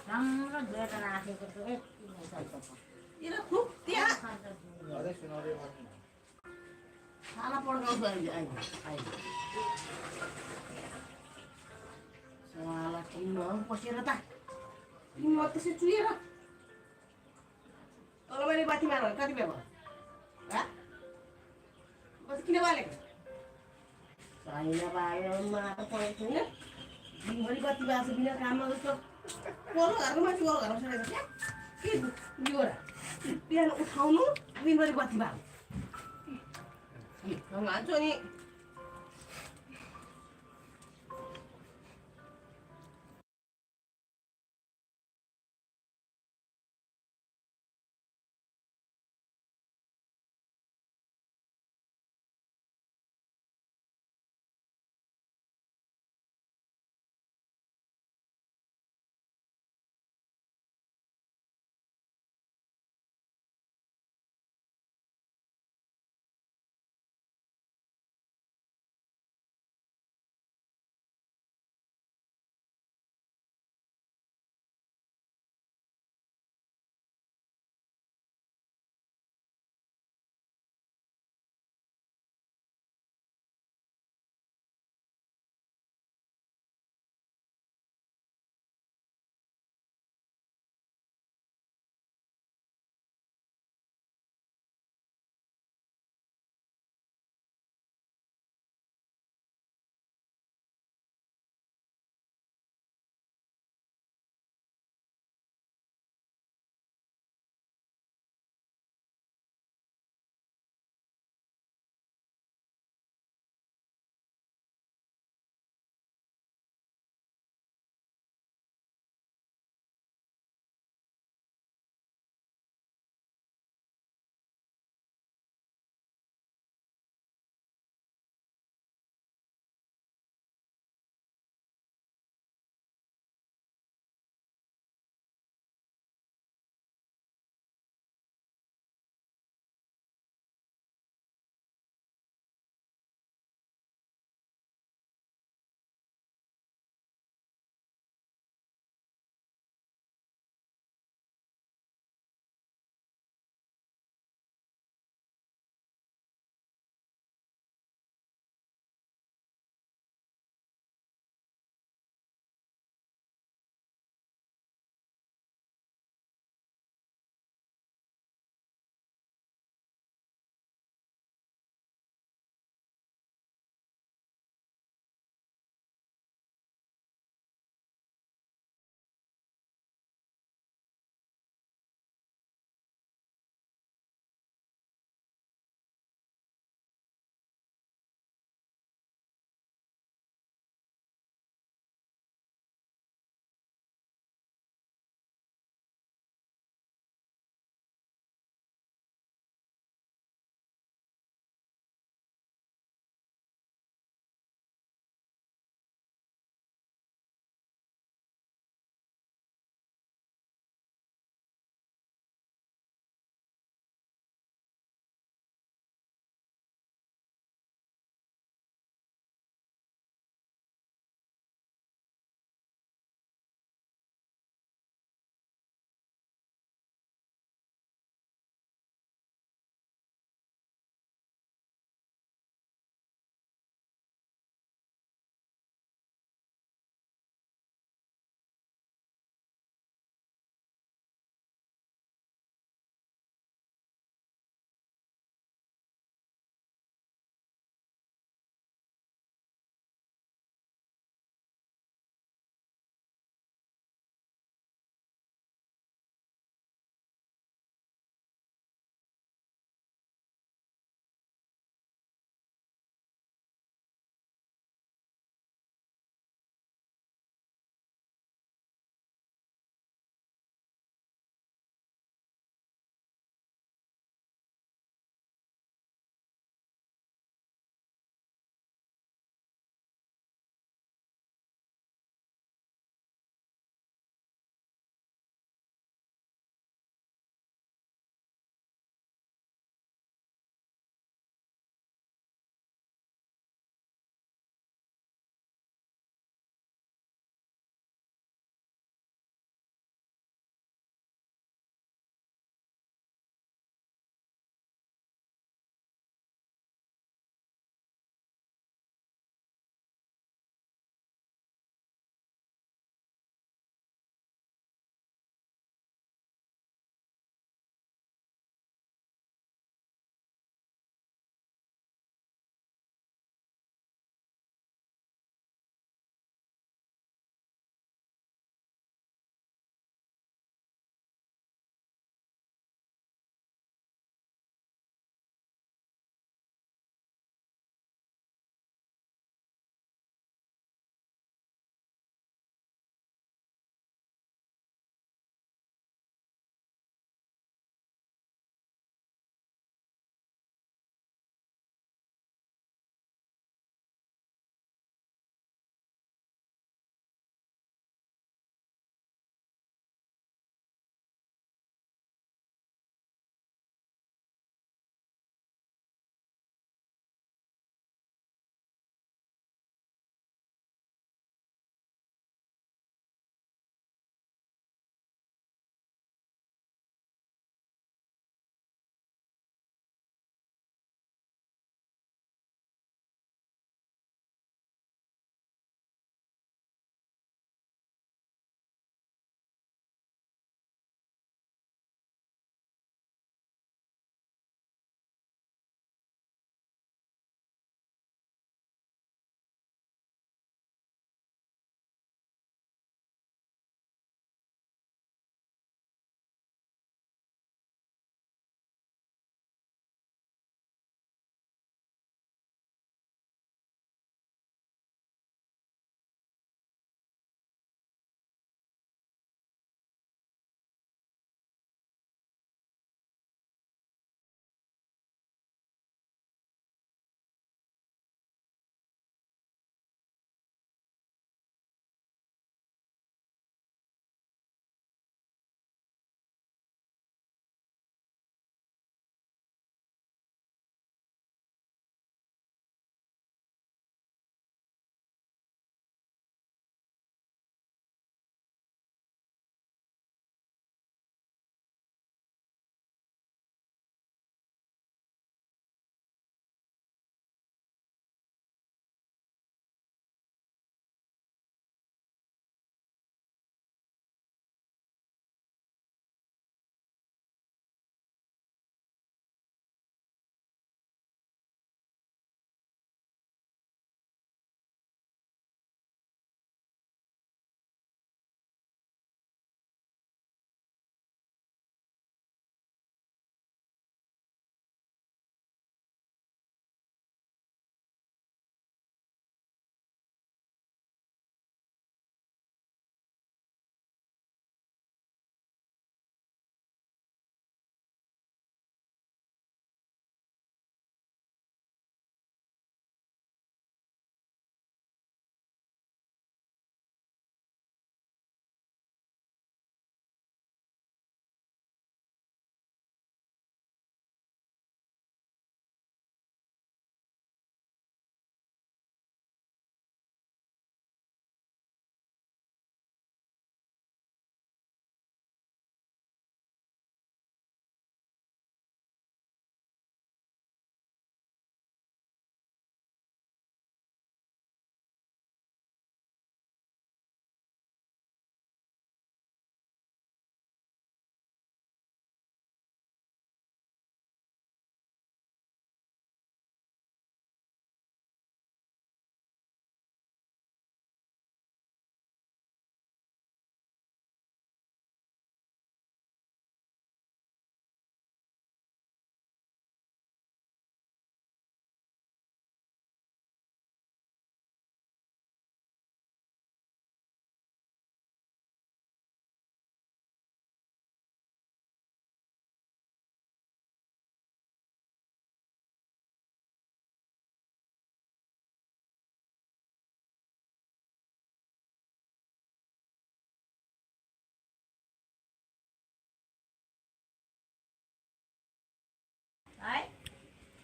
राम्रो धोएर राखेको छु खाना पड्काउँछ अहिले टिनमा पसेर त टिनमा त्यसै चुहेर तल मैले बाती मार्नु कति बेला बस किन बालेको छैन बायोमा त परेको छैन दिनभरि बत्ती बाल्छ बिना काममा जस्तो कोलो घरको मान्छे कोलो घरमा सरेको क्या के यो र बिहान उठाउनु दिनभरि बत्ती बाल्नु लान्छु अनि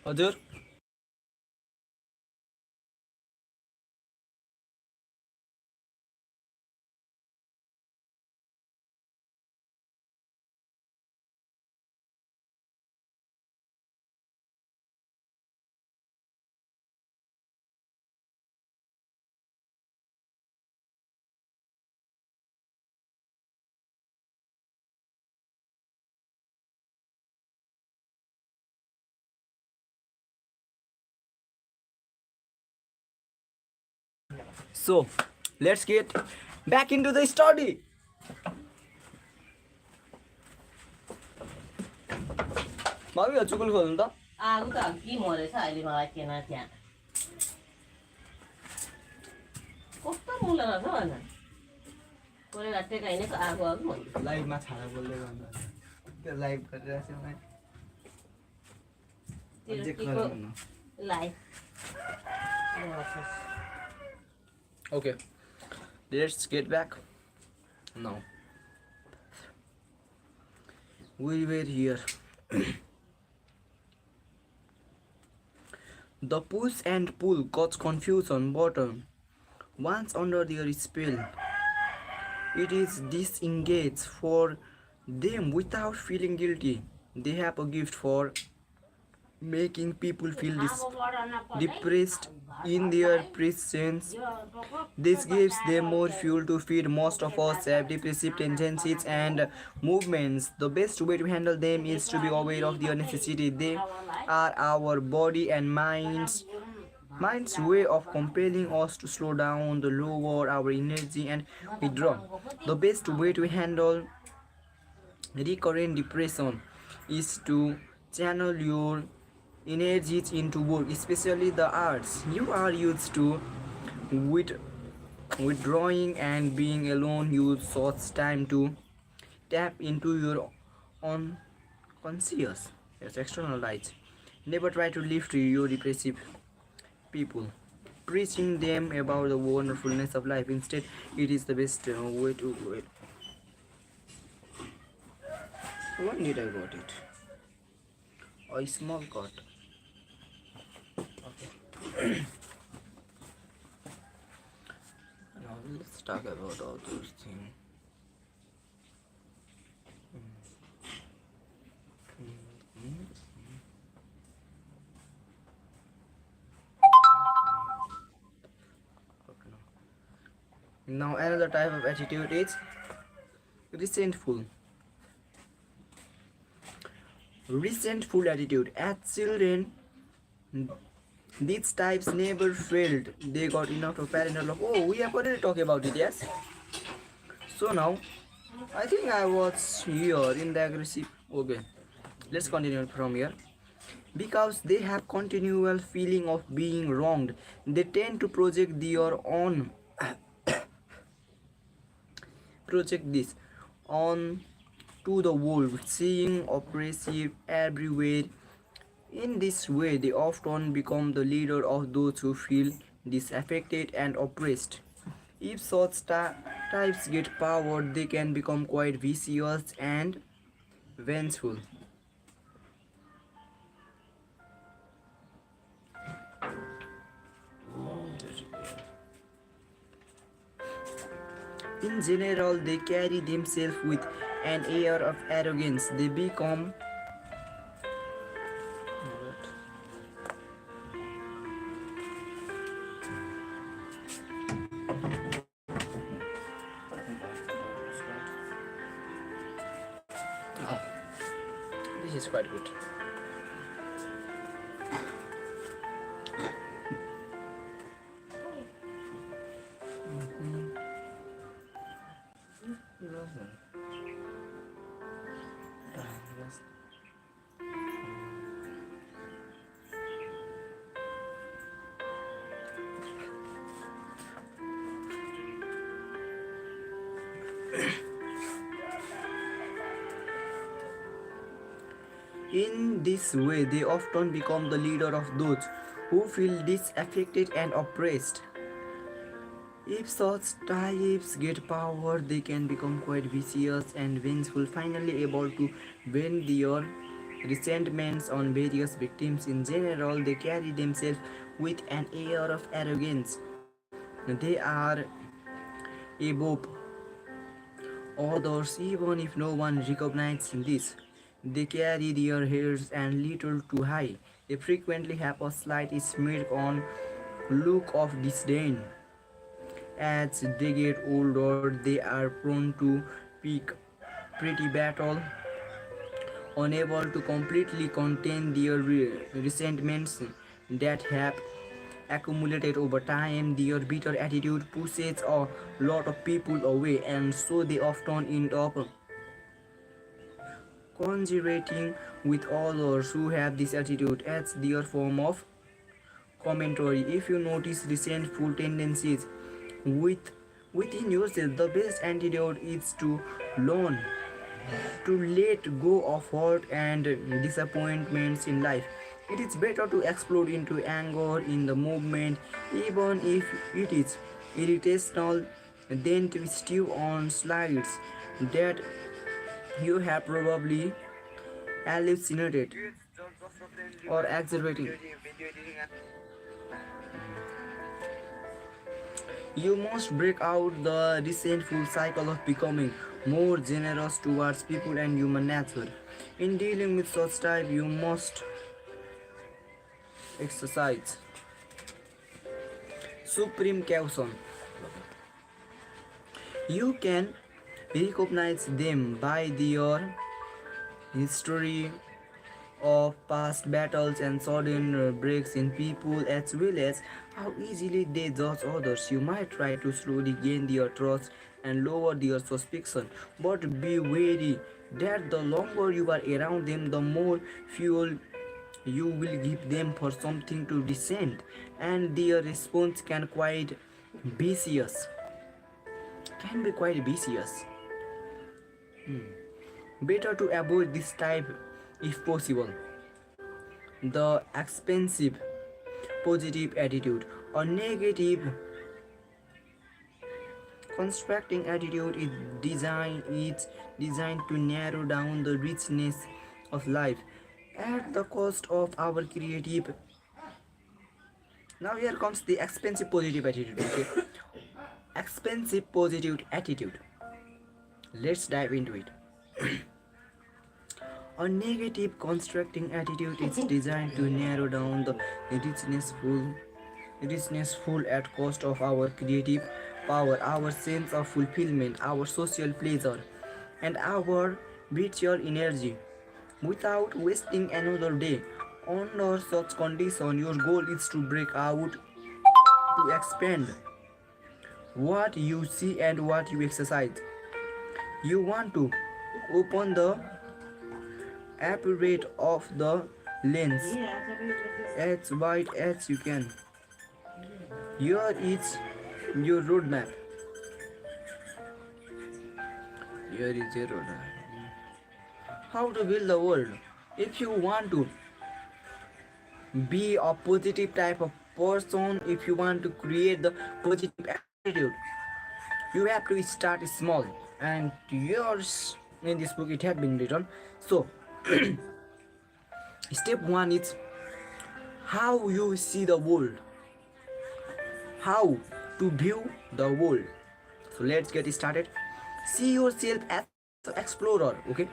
हजुर So, let's get back into the study. भाभी चुकुल खोल्नु त आगो त के मरेछ अहिले मलाई थिएन त्यहाँ कस्तो मुला रहेछ भन कोले टेकाइने आगो आगो लाइभमा छाडा बोल्दै गर्नु त्यो लाइभ गरिरहेको छु म life Okay, let's get back now. We were here. The push and pull caused confusion, but once under their spell, it is disengaged for them without feeling guilty. They have a gift for making people feel depressed in their presence. This gives them more fuel to feed. Most of us have depressive tendencies and movements. The best way to handle them is to be aware of their necessity. They are our body and mind's way of compelling us to slow down, to lower our energy and withdraw. The best way to handle recurrent depression is to channel your energies into work, especially the arts. You are used to withdrawing and being alone. Use such time to tap into your own conscious, yes, external lights. Never try to lift your depressive people, preaching them about the wonderfulness of life. Instead, it is the best way to do it. When did I got it? A small cut. Okay. Now let's talk about all those things. Now another type of attitude is resentful. Resentful attitude. As children, these types never failed. They got enough of parental love. Oh, we have already talked about it, yes? So now, I think I was here in the aggressive. Okay, let's continue from here. Because they have continual feeling of being wronged, they tend to project their own project this on to the world, seeing oppressive everywhere. In this way, they often become the leader of those who feel disaffected and oppressed. If such types get power, they can become quite vicious and vengeful. In general, they carry themselves with an air of arrogance. They become this is quite good. In this way, they often become the leader of those who feel disaffected and oppressed. If such types get power, they can become quite vicious and vengeful, finally able to bend their resentments on various victims. In general, they carry themselves with an air of arrogance. They are above others even if no one recognizes this. They carry their heads and little too high. They frequently have a slight smirk on look of disdain. As they get older, they are prone to pick pretty battle, unable to completely contain their resentments that have accumulated over time. Their bitter attitude pushes a lot of people away, and so they often end up conspirating with others who have this attitude as their form of commentary. If you notice resentful tendencies with within yourself, the best antidote is to learn to let go of hurt and disappointments in life. It is better to explode into anger in the moment, even if it is irritational, than to stew on slides that you have probably hallucinated or exaggerating. You must break out the resentful cycle of becoming more generous towards people and human nature. In dealing with such type, you must exercise supreme caution. You can recognize them by their history of past battles and sudden breaks in people, as well as how easily they judge others. You might try to slowly gain their trust and lower their suspicion, but be wary that the longer you are around them, the more fuel you will give them for something to resent, and their response vicious can be quite vicious. Better to avoid this type if possible. The expensive positive attitude or negative constructing attitude is designed to narrow down the richness of life at the cost of our creative. Now here comes the expensive positive attitude. Okay, expensive positive attitude. Let's dive into it. A negative constructing attitude is designed to narrow down the richnessful at cost of our creative power, our sense of fulfillment, our social pleasure, and our vital energy. Without wasting another day, under such condition, your goal is to break out, to expand what you see and what you exercise. You want to open the aperture of the lens as wide as you can. Here is your roadmap. Here is your roadmap. How to build the world. If you want to be a positive type of person, if you want to create the positive attitude, you have to start small. And yours in this book it have been written. So step one is how you see the world, how to view the world. So let's get started. See yourself as an explorer. Okay,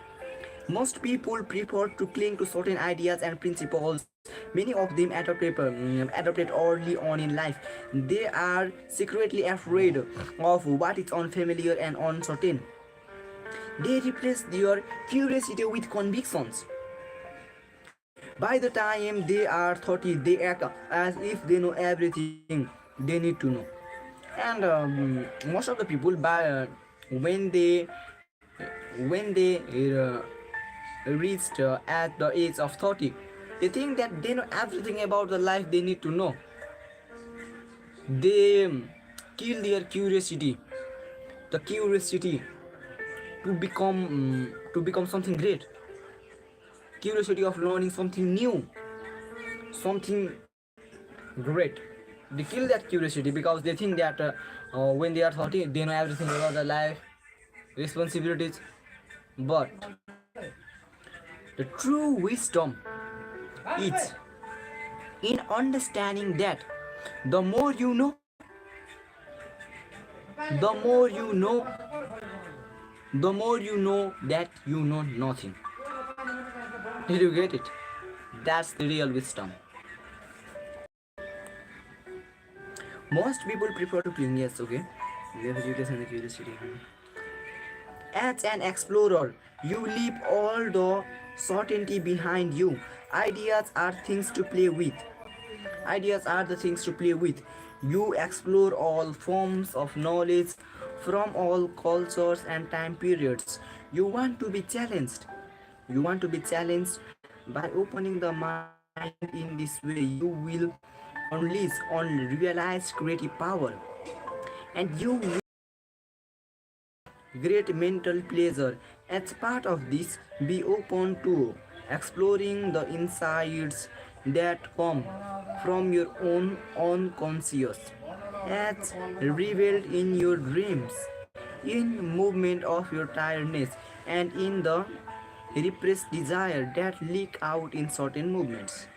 most people prefer to cling to certain ideas and principles. Many of them adopted early on in life. They are secretly afraid of what is unfamiliar and uncertain. They replace their curiosity with convictions. By the time they are 30, they act as if they know everything they need to know. And most of the people, when they when they reached at the age of 30, they think that they know everything about the life they need to know. They kill their curiosity, the curiosity to become something great, curiosity of learning something new, something great. They kill that curiosity because they think that when they are 30 they know everything about the life responsibilities. But The true wisdom is in understanding that the more you know, the more you know, the more you know that you know nothing. Did you get it? That's the real wisdom. Most people prefer to cling, yes, okay. Their education and curiosity. As an explorer, you leave all the certainty behind you. Ideas are things to play with. Ideas are the things to play with. You explore all forms of knowledge from all cultures and time periods. You want to be challenged. You want to be challenged by opening the mind in this way. You will unleash on realized creative power, and you will great mental pleasure. As part of this, be open to exploring the insights that come from your own unconscious, as revealed in your dreams, in movement of your tiredness, and in the repressed desire that leak out in certain movements.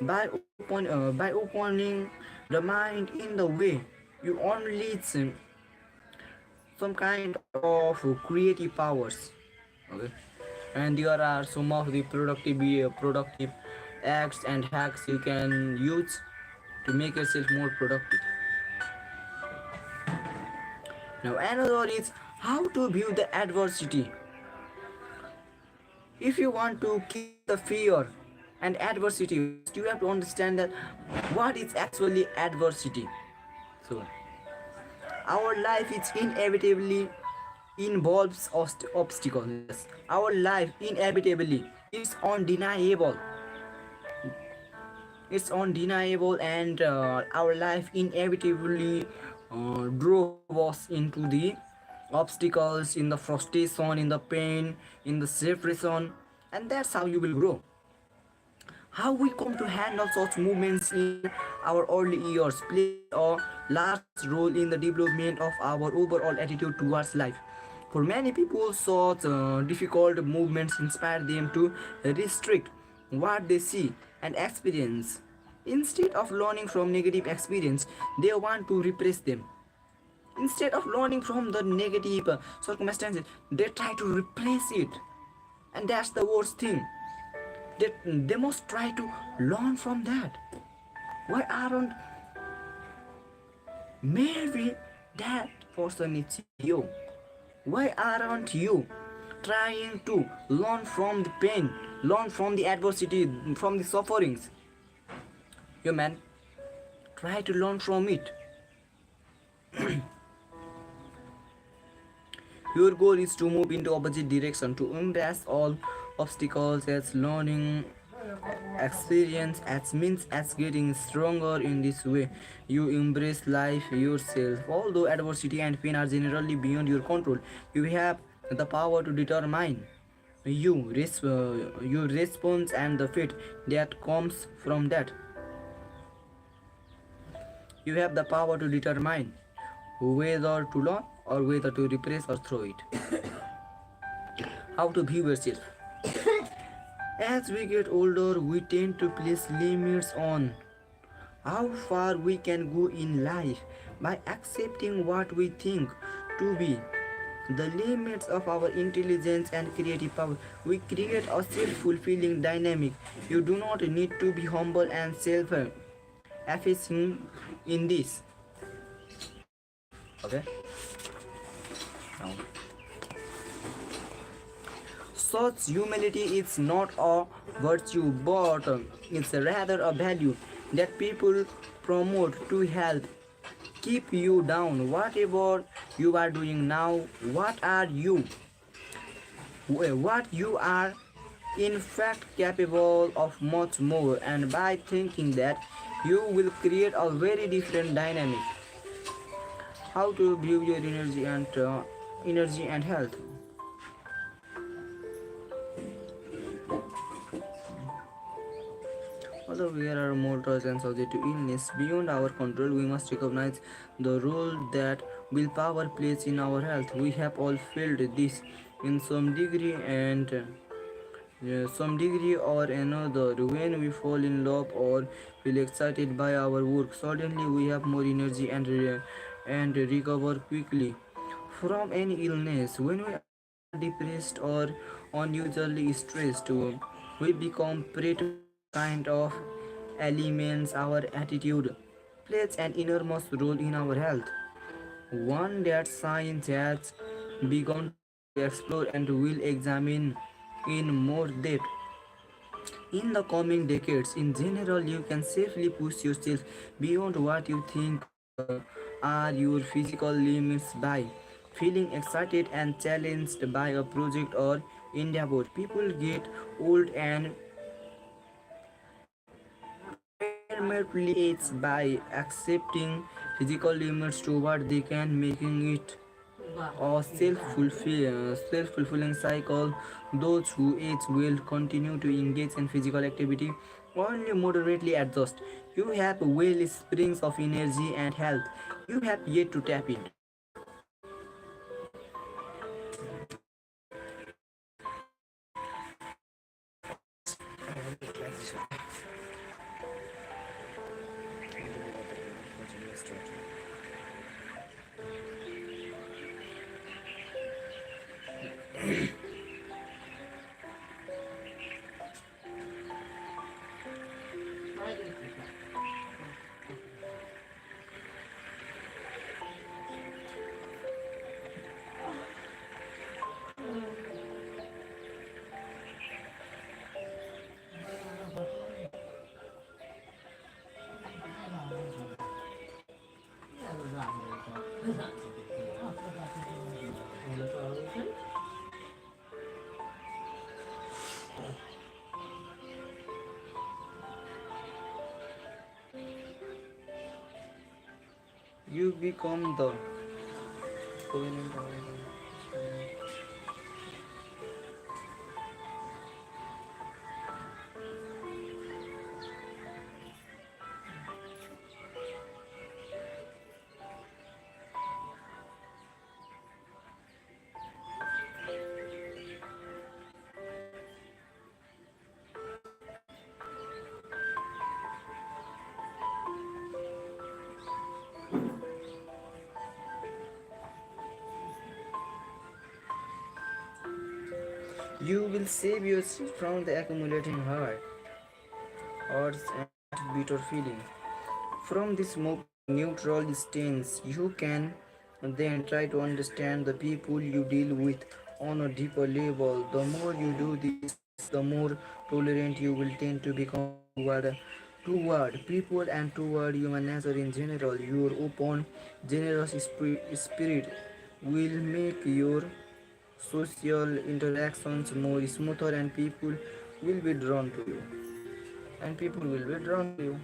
By opening the mind in the way, you unleash some kind of creative powers. Okay, and there are some of the productive acts and hacks you can use to make yourself more productive. Now another is how to view the adversity. If you want to kill the fear and adversity, first you have to understand that what is actually adversity. So our life is inevitably involves obstacles. Yes, our life inevitably is undeniable. It's undeniable, and our life inevitably drove us into the obstacles, in the frustration, in the pain, in the separation, and that's how you will grow. How we come to handle such movements in our early years plays a large role in the development of our overall attitude towards life. For many people, such difficult movements inspire them to restrict what they see and experience. Instead of learning from negative experience, they want to repress them. Instead of learning from the negative circumstances, they try to replace it. And that's the worst thing. They must try to learn from that. Why aren't maybe that person is you? Why aren't you trying to learn from the pain, learn from the adversity, from the sufferings? You man, try to learn from it. Your goal is to move into opposite direction, to embrace all obstacles as learning experience, as means as getting stronger. In this way you embrace life yourself. Although adversity and pain are generally beyond your control, you have the power to determine your response and the fate that comes from that. You have the power to determine whether to learn or whether to repress or throw it. How to view yourself. As we get older, we tend to place limits on how far we can go in life by accepting what we think to be the limits of our intelligence and creative power. We create a self-fulfilling dynamic. You do not need to be humble and self-effacing in this. Okay? Now, such humility is not a virtue, but it's rather a value that people promote to help keep you down. Whatever you are doing now, what you are in fact capable of much more, and by thinking that, you will create a very different dynamic. How to view your energy and health. Although we are mortals and subject to illness beyond our control, we must recognize the role that willpower plays in our health. We have all felt this in some degree, and some degree or another. When we fall in love or feel excited by our work, suddenly we have more energy and recover quickly from any illness. When we are depressed or unusually stressed, we become prey to this kind of elements. Our attitude plays an enormous role in our health, one that science has begun to explore and will examine in more depth in the coming decades. In general, you can safely push yourself beyond what you think are your physical limits by feeling excited and challenged by a project or endeavor. People get old and permanently age by accepting physical limits toward they can, making it a self-fulfilling cycle. Those who age will continue to engage in physical activity only moderately adjust. You have well springs of energy and health you have yet to tap into. You become the you will save yourself from the accumulating heart, hearts and bitter feeling. From this more neutral stance, you can then try to understand the people you deal with on a deeper level. The more you do this, the more tolerant you will tend to become toward people and toward human nature in general. Your open, generous spirit will make your social interactions more smoother, and people will be drawn to you. And people will be drawn to you.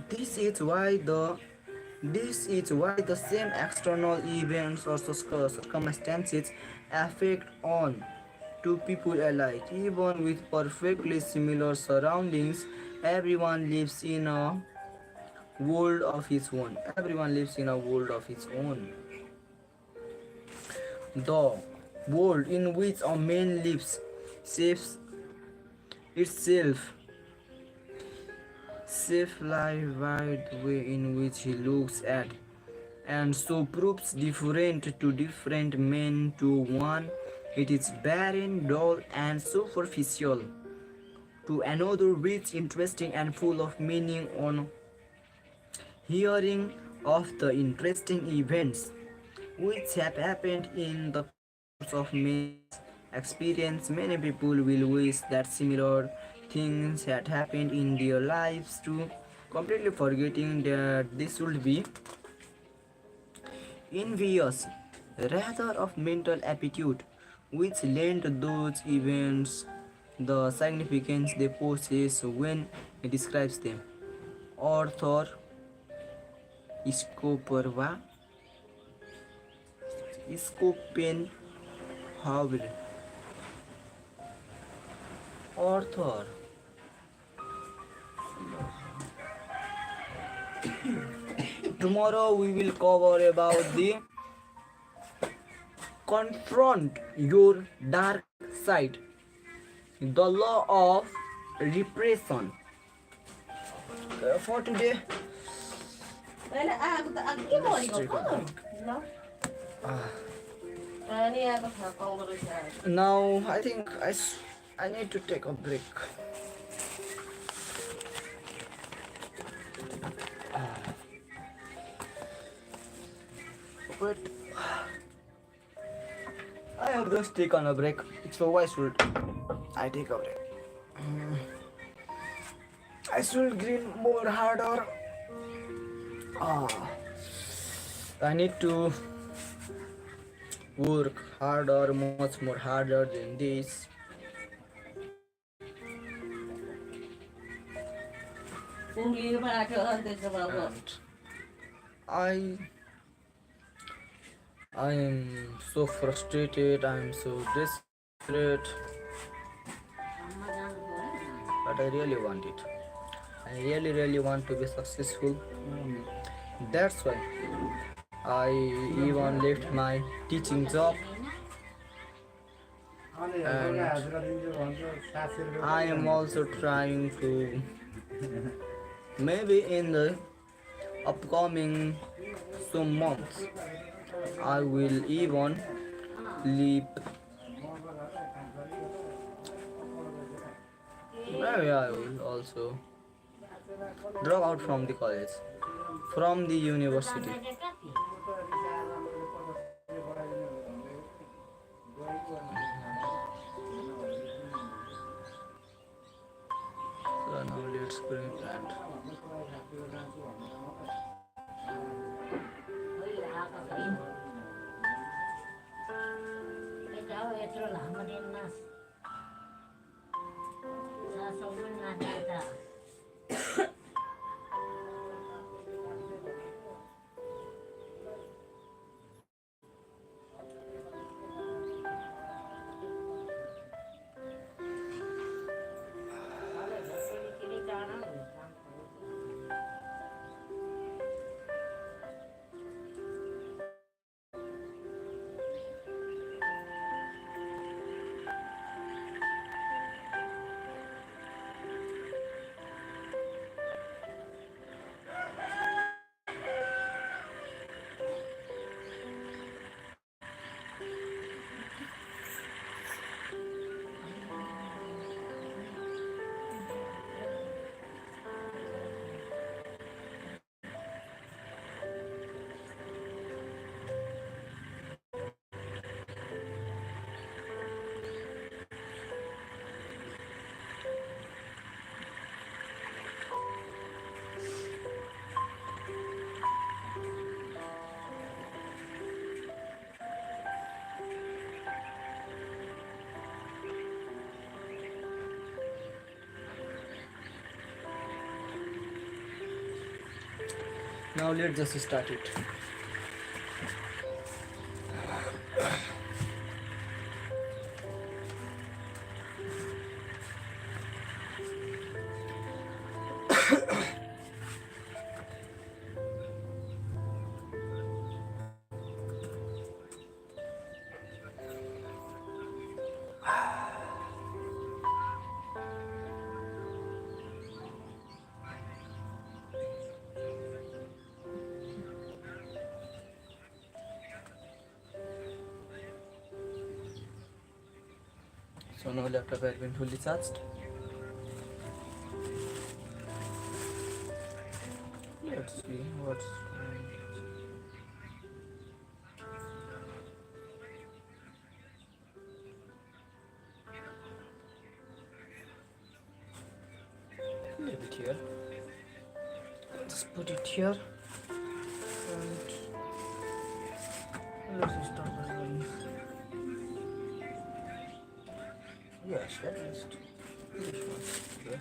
This is why the this is why the same external events or circumstances affect on two people alike. Even with perfectly similar surroundings, everyone lives in a world of his own. Everyone lives in a world of his own. The world in which a man lives shapes itself life by the way in which he looks at, and so proves different to different men. To one it is barren, dull and superficial, to another rich, interesting and full of meaning. On hearing of the interesting events which have happened in the course of man's experience, many people will wish that similar things had happened in their lives too, completely forgetting that this should be envious rather of mental aptitude which lend those events the significance they possess when he describes them. Author Schopenhauer author tomorrow we will cover about the confront your dark side. The law of repression. For today, अहिले आएको त आएको के let's भनेको take पो a break. ल पानी आएको थाहा पाउँदो रहेछ Now I think I need to take a break. But I have just taken a break, so why should I take a break? I should grind more harder. I need to work harder, much more harder than this. उम्लिनु पो आँट्यो अनि त्यसो भए अब And I am so frustrated, I am so desperate, but I really want it. I really want to be successful. That's why I even left my teaching job, and I am also trying to, maybe in the upcoming some months, I will even leave. Maybe I will also drop out from the college, from the university. So now let's print and यत्रो लामो दिनमा सासौमा नाच्दा त now let's just start it. So now laptop has been fully charged. Let's see what's leave it here. Just put it here and let's start recording. Yes, at least this one. Okay.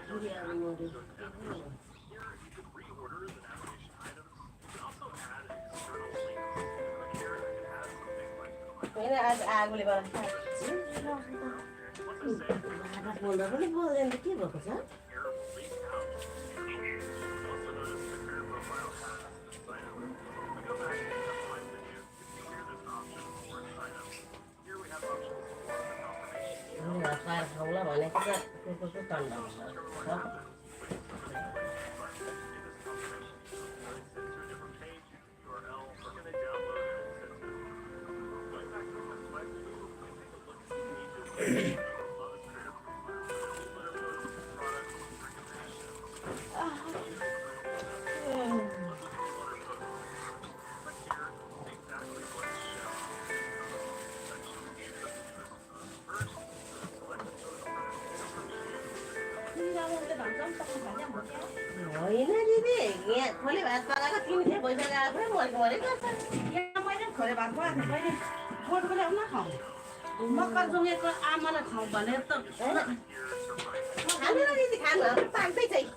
요리하는 거를. Ini aku lebar. Ada bola boleh bola yang kecil bagus kan? Pasar kaulah mana kita itu tanda. Ini खोले भात पकाएको तिमी चाहिँ पैसा गएको मरेको मरेको यहाँ मैले खोले भात पकाएको थिएँ मैले बोटको ल्याउन खाउँ मक्का जुँगेको आमालाई खाउँ भने त खानु न दिदी खानु पाक्दै चाहिँ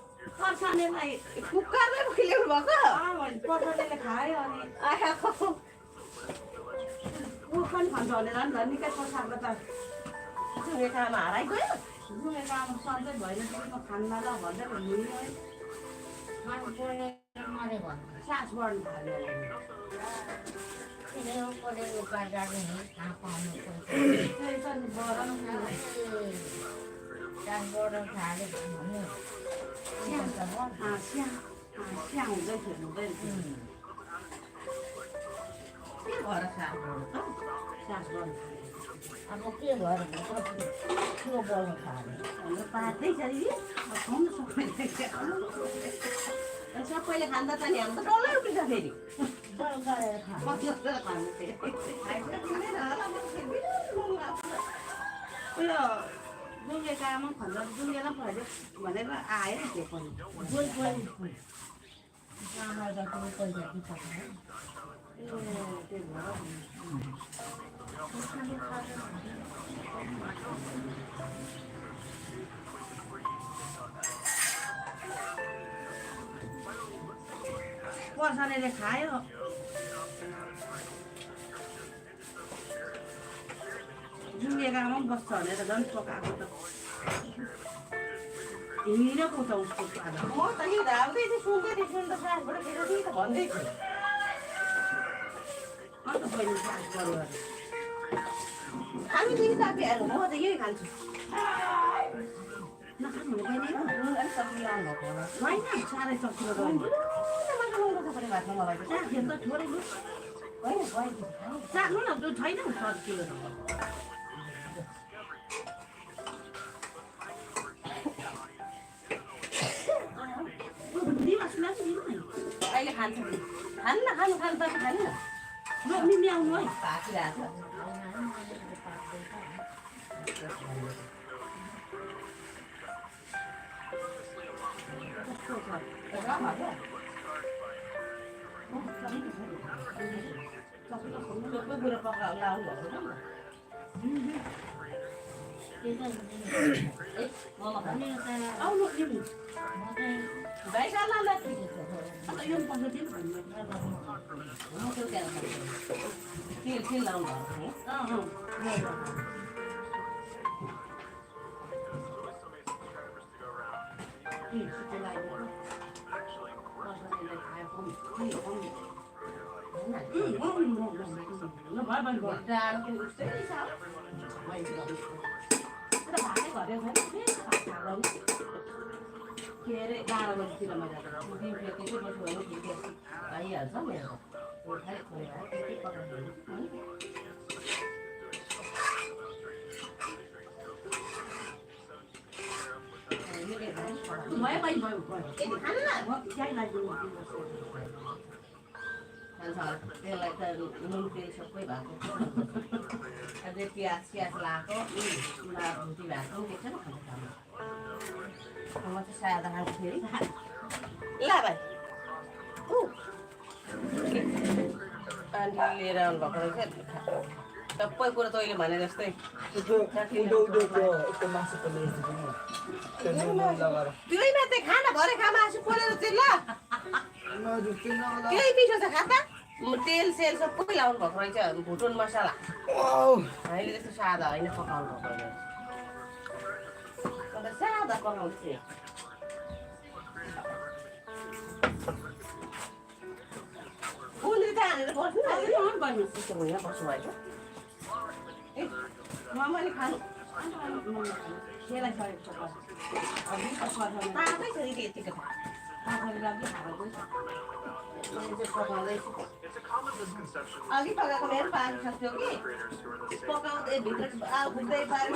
पर्सानेलाई कुकरमै खुल्याउनु भएको पर्सानेले खायो अनि ऊ पनि खान्छ भनेर नि त निकै पर्साको त सुनेकामा हराइगयो सुनेको अब सधैँ भएन म खान्न ल भन्दै भन्नु है मरे भन्नु सास बढ्नु थाल्यो पढेको काँडाले कहाँ पाउनु पर्छ त्यही त नि बढाउनु त्यहाँबाट खाले भन्नु स्या हुँदै थियो हुँदैन के भएर सास बढ्नु त सास बढ्नु थाल्यो अब के भयो त्यो बोल्नु थाल्यो हाम्रो पार्दै छ नि खुवाउनु सबैले खाँदा त नि हामी त डल्लै उठ्छ फेरि बल गरेर खानु मजाले खानु फेरि उयो दुर्गेको आमा भन्दा दुर्गेलाई पऱ्यो भनेर आयो नि त्यो पनि बोल बोल आमा जति पैसा कि पठायो त्यही भएर पर्सानेले खायो जुङ्गेको आमा पनि बस्छ भनेर झन् पकाएको त हिँडेर पुग्छ उसको स्वाद म त नि धाउँदै थिएँ सुन्दै थिएँ सुन्दा सासबाट फेरि नि त भन्दै थिएँ अन्त बहिनी सास गऱ्यो अरे हामी दुई साथीहरू म त यही खान्छु नखानु हुने बहिनी अलिक सब्जी लाउनु भएको होइन साह्रै सब्जीको बहिनी भातमा मलाई त साग त थोरै लु होइन साग्नु न त्यो छैन सब्जीको अहिले खान्छ खानु न खानु खानु तपाईँ खानु न ल मिमी आउनु है पाकिरहेको सबै बुढो पकाएर आउनु आउनु भाइ साला यो पकाउँदै तेल तेल लाउनु के अरे 12 बजीतिर मैले दिउँसो त्यसै बस्यो भने आइहाल्छ मेरो त्यसलाई त नुन तेल सबै भएको अझै प्याज स्याज लगाएको भुटी भएको देख्छ न खाना म चाहिँ सादा खान्छु फेरि ल भाइ आन्टी लिएर आउनुभएको रहेछ सबै कुरो तैँले भने जस्तै त्यही मात्रै खाना भरे खा मासु पोलेर चाहिँ ल त्यही पिठो छ खाता तेल सेल सबै लाउनु भएको रहेछ भुटुन मसला अहिले त्यस्तो सादा होइन पकाउनु भएको रहेछ अन्त सादा पकाउँछु गुन्द्री त हालेर बस्नु यहाँ बस्नु भएको ए मैले खानु त्यसलाई सरेको तातै छ यतिको अघि पकाएको मेरो पाकिसक्यो कि पकाउँदै भित्र भुट्दै पारेर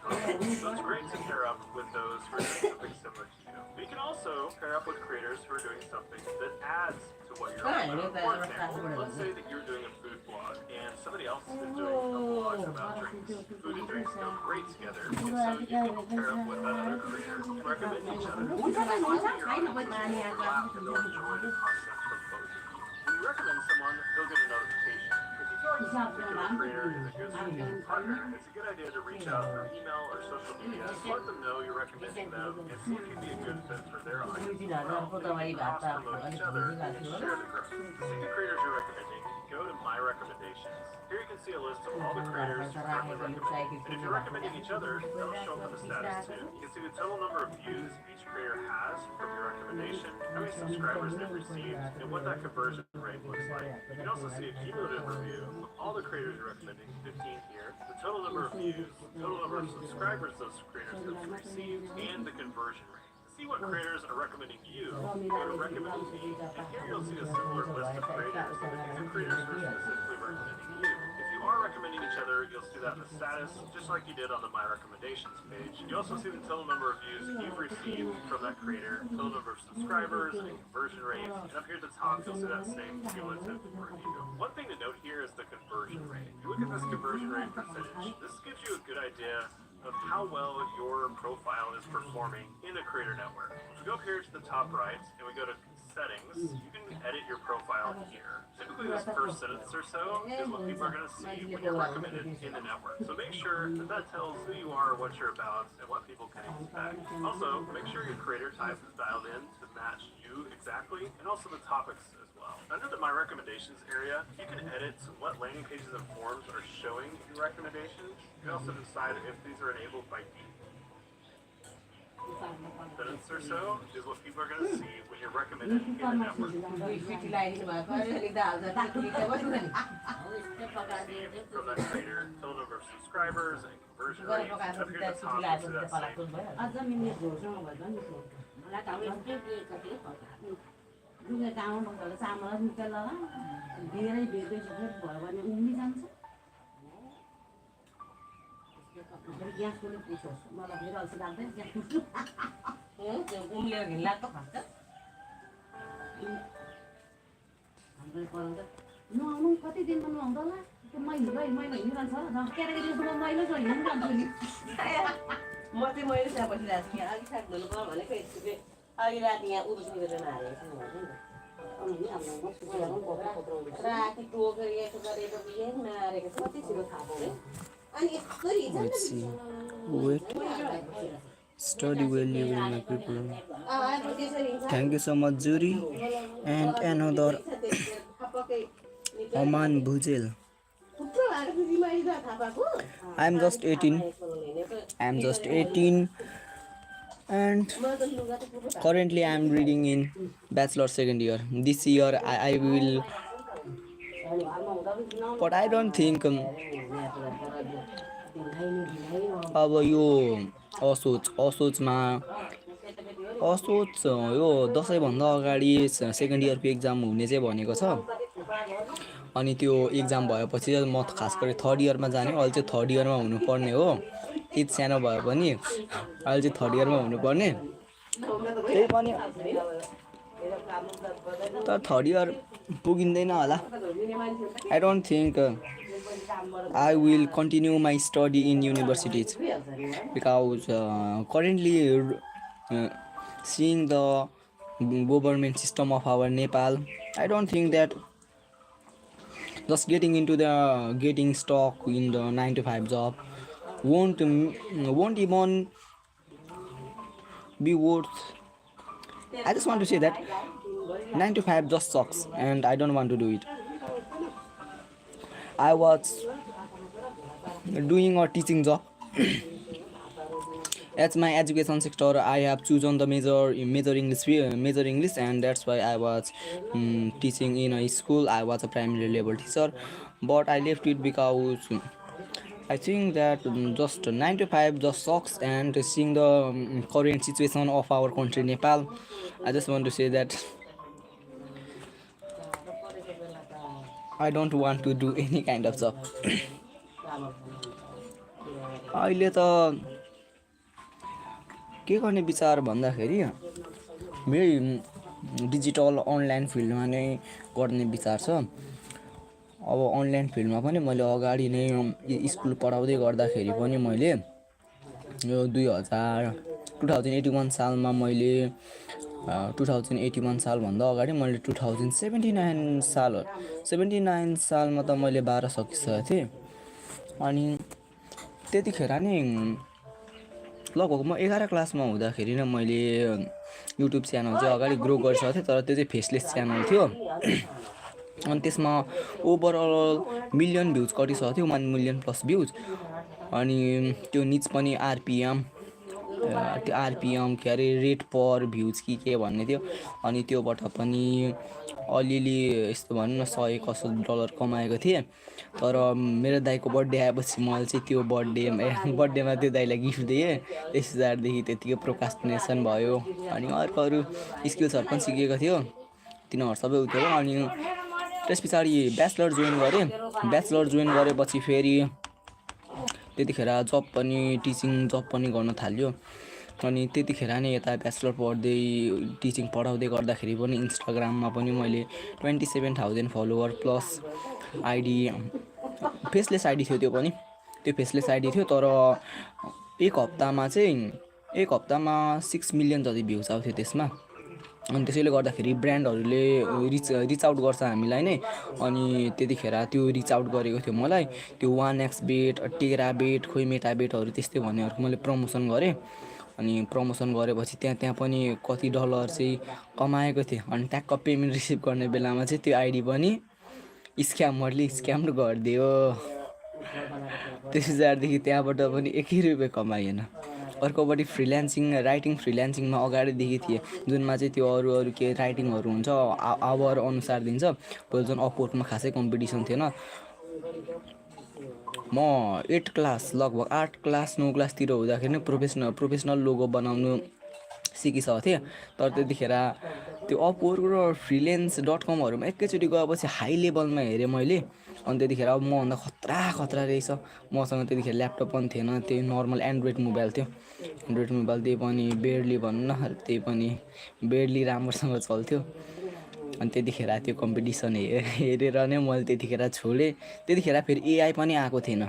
So it's great to pair up with those who are doing something similar to you. But you can also pair up with creators who are doing something that adds to what you're doing. For example, let's say that you're doing a food blog and and somebody else is doing a vlog about drinks. Food and drinks go great together, so you can pair up with that other creator and recommend each other. You can find your audience will overlap and they'll enjoy the content from both of you. When you recommend someone, they'll get a notification. If you feel like this particular creator is a good strategic partner, it's a good idea to reach out through email or social media to let them know you're recommending them and see if you'd be a good fit for their audience as well. You can cross-promote each other and share the growth. To see the creators you're recommending, go to My Recommendations. Here you can see a list of all the creators you're currently recommending. And if you're recommending each other, that'll show up in the status too. You can see the total number of views each creator has from your recommendation, how many subscribers they've received, and what that conversion rate looks like. You can also see a cumulative review of all the creators you're recommending, 15 here, the total number of views, the total number of subscribers those creators have received, and the conversion rate. To see what creators are recommending you, go to Recommend Me, and here you'll see a similar list of creators, but these are creators who are specifically recommending you. If you are recommending each other, you'll see that in the status, just like you did on the My Recommendations page. You also see the total number of views you've received from that creator, total number of subscribers, and conversion rate, and up here at the top, you'll see that same cumulative review. One thing to note here is the conversion rate. If you look at this conversion rate percentage, this gives you a good idea of how well your profile is performing in the creator network. If we go up here to the top right and we go to settings, you can edit your profile here. Typically this first sentence or so is what people are going to see when you're recommended in the network. So make sure that that tells who you are, what you're about, and what people can expect. Also, make sure your creator type is dialed in to match you exactly, and also the topics as well. Under the My Recommendations area, you can edit what landing pages and forms are showing your recommendations. You can also decide if these are enabled by default. Sentence or so is what people are going to see when you're recommended in the network. From that creator, total number of subscribers and conversion rate. Up here at the top, you see that same. दुई गाउँ भएर चामल निकाल धेरै भेट्दैछु फेरि भयो भने उम्लिजान्छ ग्यासकोले पुछोस् मलाई फेरि अल्छी लाग्दैन ग्यास उम्लियो घिनलाग्दो खान्छ हाम्रो पढाउँदा नआउनु कति दिनमा नआउँदा होला त्यो मैले हिँडिरहन्छ होला केटाकेटी जस्तो मैले चाहिँ हिँडिरहन्छु नि म चाहिँ मैले त्यहाँ बसिरहेको छु यहाँ अघि साग धुनु पर्यो भनेको यति अघि राति यहाँ उब्जिने गरेर हालेको छु राति टोकेर यस्तो गरेको बिहे मारेको छ कति छिटो थाहा पाउने अनि यस्तो Study well, you will make people. Thank you so much, Juri. And another Oman Bhuzel. I'm just 18 and currently I'm reading in bachelor second year. This year I will, but I don't think अब यो असोचमा यो दसैँभन्दा अगाडि second इयरको exam हुने चाहिँ भनेको छ अनि त्यो exam भएपछि म खास गरी थर्ड इयरमा जाने अहिले चाहिँ थर्ड इयरमा हुनुपर्ने हो यति सानो भए पनि अहिले चाहिँ थर्ड इयरमा हुनुपर्ने त्यही पनि तर थर्ड इयर पुगिँदैन होला I don't think I will continue my study in universities because currently seeing the government system of our Nepal, I don't think that just getting stuck in the 9 to 5 job won't even be worth. I just want to say that 9 to 5 just sucks and I don't want to do it. I was doing a teaching job. As my education sector, I have chosen the major English, and that's why I was teaching in a school. I was a primary level teacher, but I left it because I think that just 9 to 5 just sucks, and seeing the current situation of our country, Nepal, I just want to say that I don't want to do any kind of job. अहिले त के गर्ने विचार भन्दाखेरि मेरो digital online फिल्डमा नै गर्ने विचार छ अब अनलाइन फिल्डमा पनि मैले अगाडि नै स्कुल पढाउँदै गर्दाखेरि पनि मैले यो 2081 सालमा मैले 2081 सालभन्दा अगाडि मैले 79 सालमा त मैले 12 सकिसकेको थिएँ। अनि त्यतिखेर नै लगभग म 11 क्लासमा हुँदाखेरि नै मैले युट्युब च्यानल चाहिँ अगाडि ग्रो गरिसकेको थिएँ, तर त्यो चाहिँ फेसलेस च्यानल थियो। अनि त्यसमा ओभरअल मिलियन भ्युज कटिसकेको थियो, 1 मिलियन प्लस भ्युज। अनि त्यो निच पनि आरपिएम के अरे रेट पर भ्युज के भन्ने थियो। अनि त्योबाट पनि अलिअलि यस्तो भनौँ न $100 कमाएको थिएँ। तर मेरो दाइको बर्थडे आएपछि मैले चाहिँ त्यो बर्थडेमा त्यो दाइलाई गिफ्ट दिएँ। त्यस पछाडिदेखि त्यतिकै प्रोकास्टिनेसन भयो। अनि अरू स्किल्सहरू पनि सिकेको थियो, तिनीहरू सबै उयो। अनि त्यस पछाडि ब्याचलर जोइन गरेपछि फेरि त्यतिखेर टिचिङ जब पनि गर्न थाल्यो। अनि त्यतिखेर नै यता ब्याचलर पढ्दै टिचिङ पढाउँदै गर्दाखेरि पनि इन्स्टाग्राममा पनि मैले 27,000 follower plus ID, faceless ID थियो। त्यो पनि त्यो फेसलेस आइडी थियो, तर एक हप्तामा 6 मिलियन जति भ्युज आउँथ्यो त्यसमा। अनि त्यसैले गर्दाखेरि ब्रान्डहरूले रिच आउट गर्छ हामीलाई नै। अनि त्यतिखेर त्यो रिच आउट गरेको थियो मलाई। त्यो 1x बेट, टेरा बेट, खोइ मेटा बेटहरू त्यस्तै भन्नेहरूको मैले प्रमोसन गरेँ। अनि प्रमोसन गरेपछि त्यहाँ पनि कति डलर चाहिँ कमाएको थिएँ। अनि ट्याक्क पेमेन्ट रिसिभ गर्ने बेलामा चाहिँ त्यो आइडी पनि स्क्यामरले स्क्याम गरिदियो। त्यस पछाडिदेखि त्यहाँबाट पनि 1 रुपियाँ कमाइएन। अर्कोपट्टि राइटिङ फ्रिल्यान्सिङमा अगाडिदेखि थिएँ, जुनमा चाहिँ त्यो अरू के राइटिङहरू हुन्छ आवर अनुसार दिन्छ। पहिला जुन अपवर्कमा खासै कम्पिटिसन थिएन। म 8 क्लास, लगभग 8 क्लास 9 क्लासतिर हुँदाखेरि नै प्रोफेसनल लोगो बनाउनु सिकिसकेको थिएँ। तर त्यतिखेर त्यो अपवर्क र freelance.comहरूमा एकैचोटि गएपछि हाई लेभलमा हेरेँ मैले। अनि त्यतिखेर अब मभन्दा खतरा रहेछ। मसँग त्यतिखेर ल्यापटप पनि थिएन, त्यही नर्मल एन्ड्रोइड मोबाइल थियो। त्यही पनि बेयरली भनौँ न, त्यही पनि बेयरली राम्रोसँग चल्थ्यो। अनि त्यतिखेर त्यो कम्पिटिसन हेरेर नै मैले त्यतिखेर छोडेँ। त्यतिखेर फेरि एआई पनि आएको थिएन,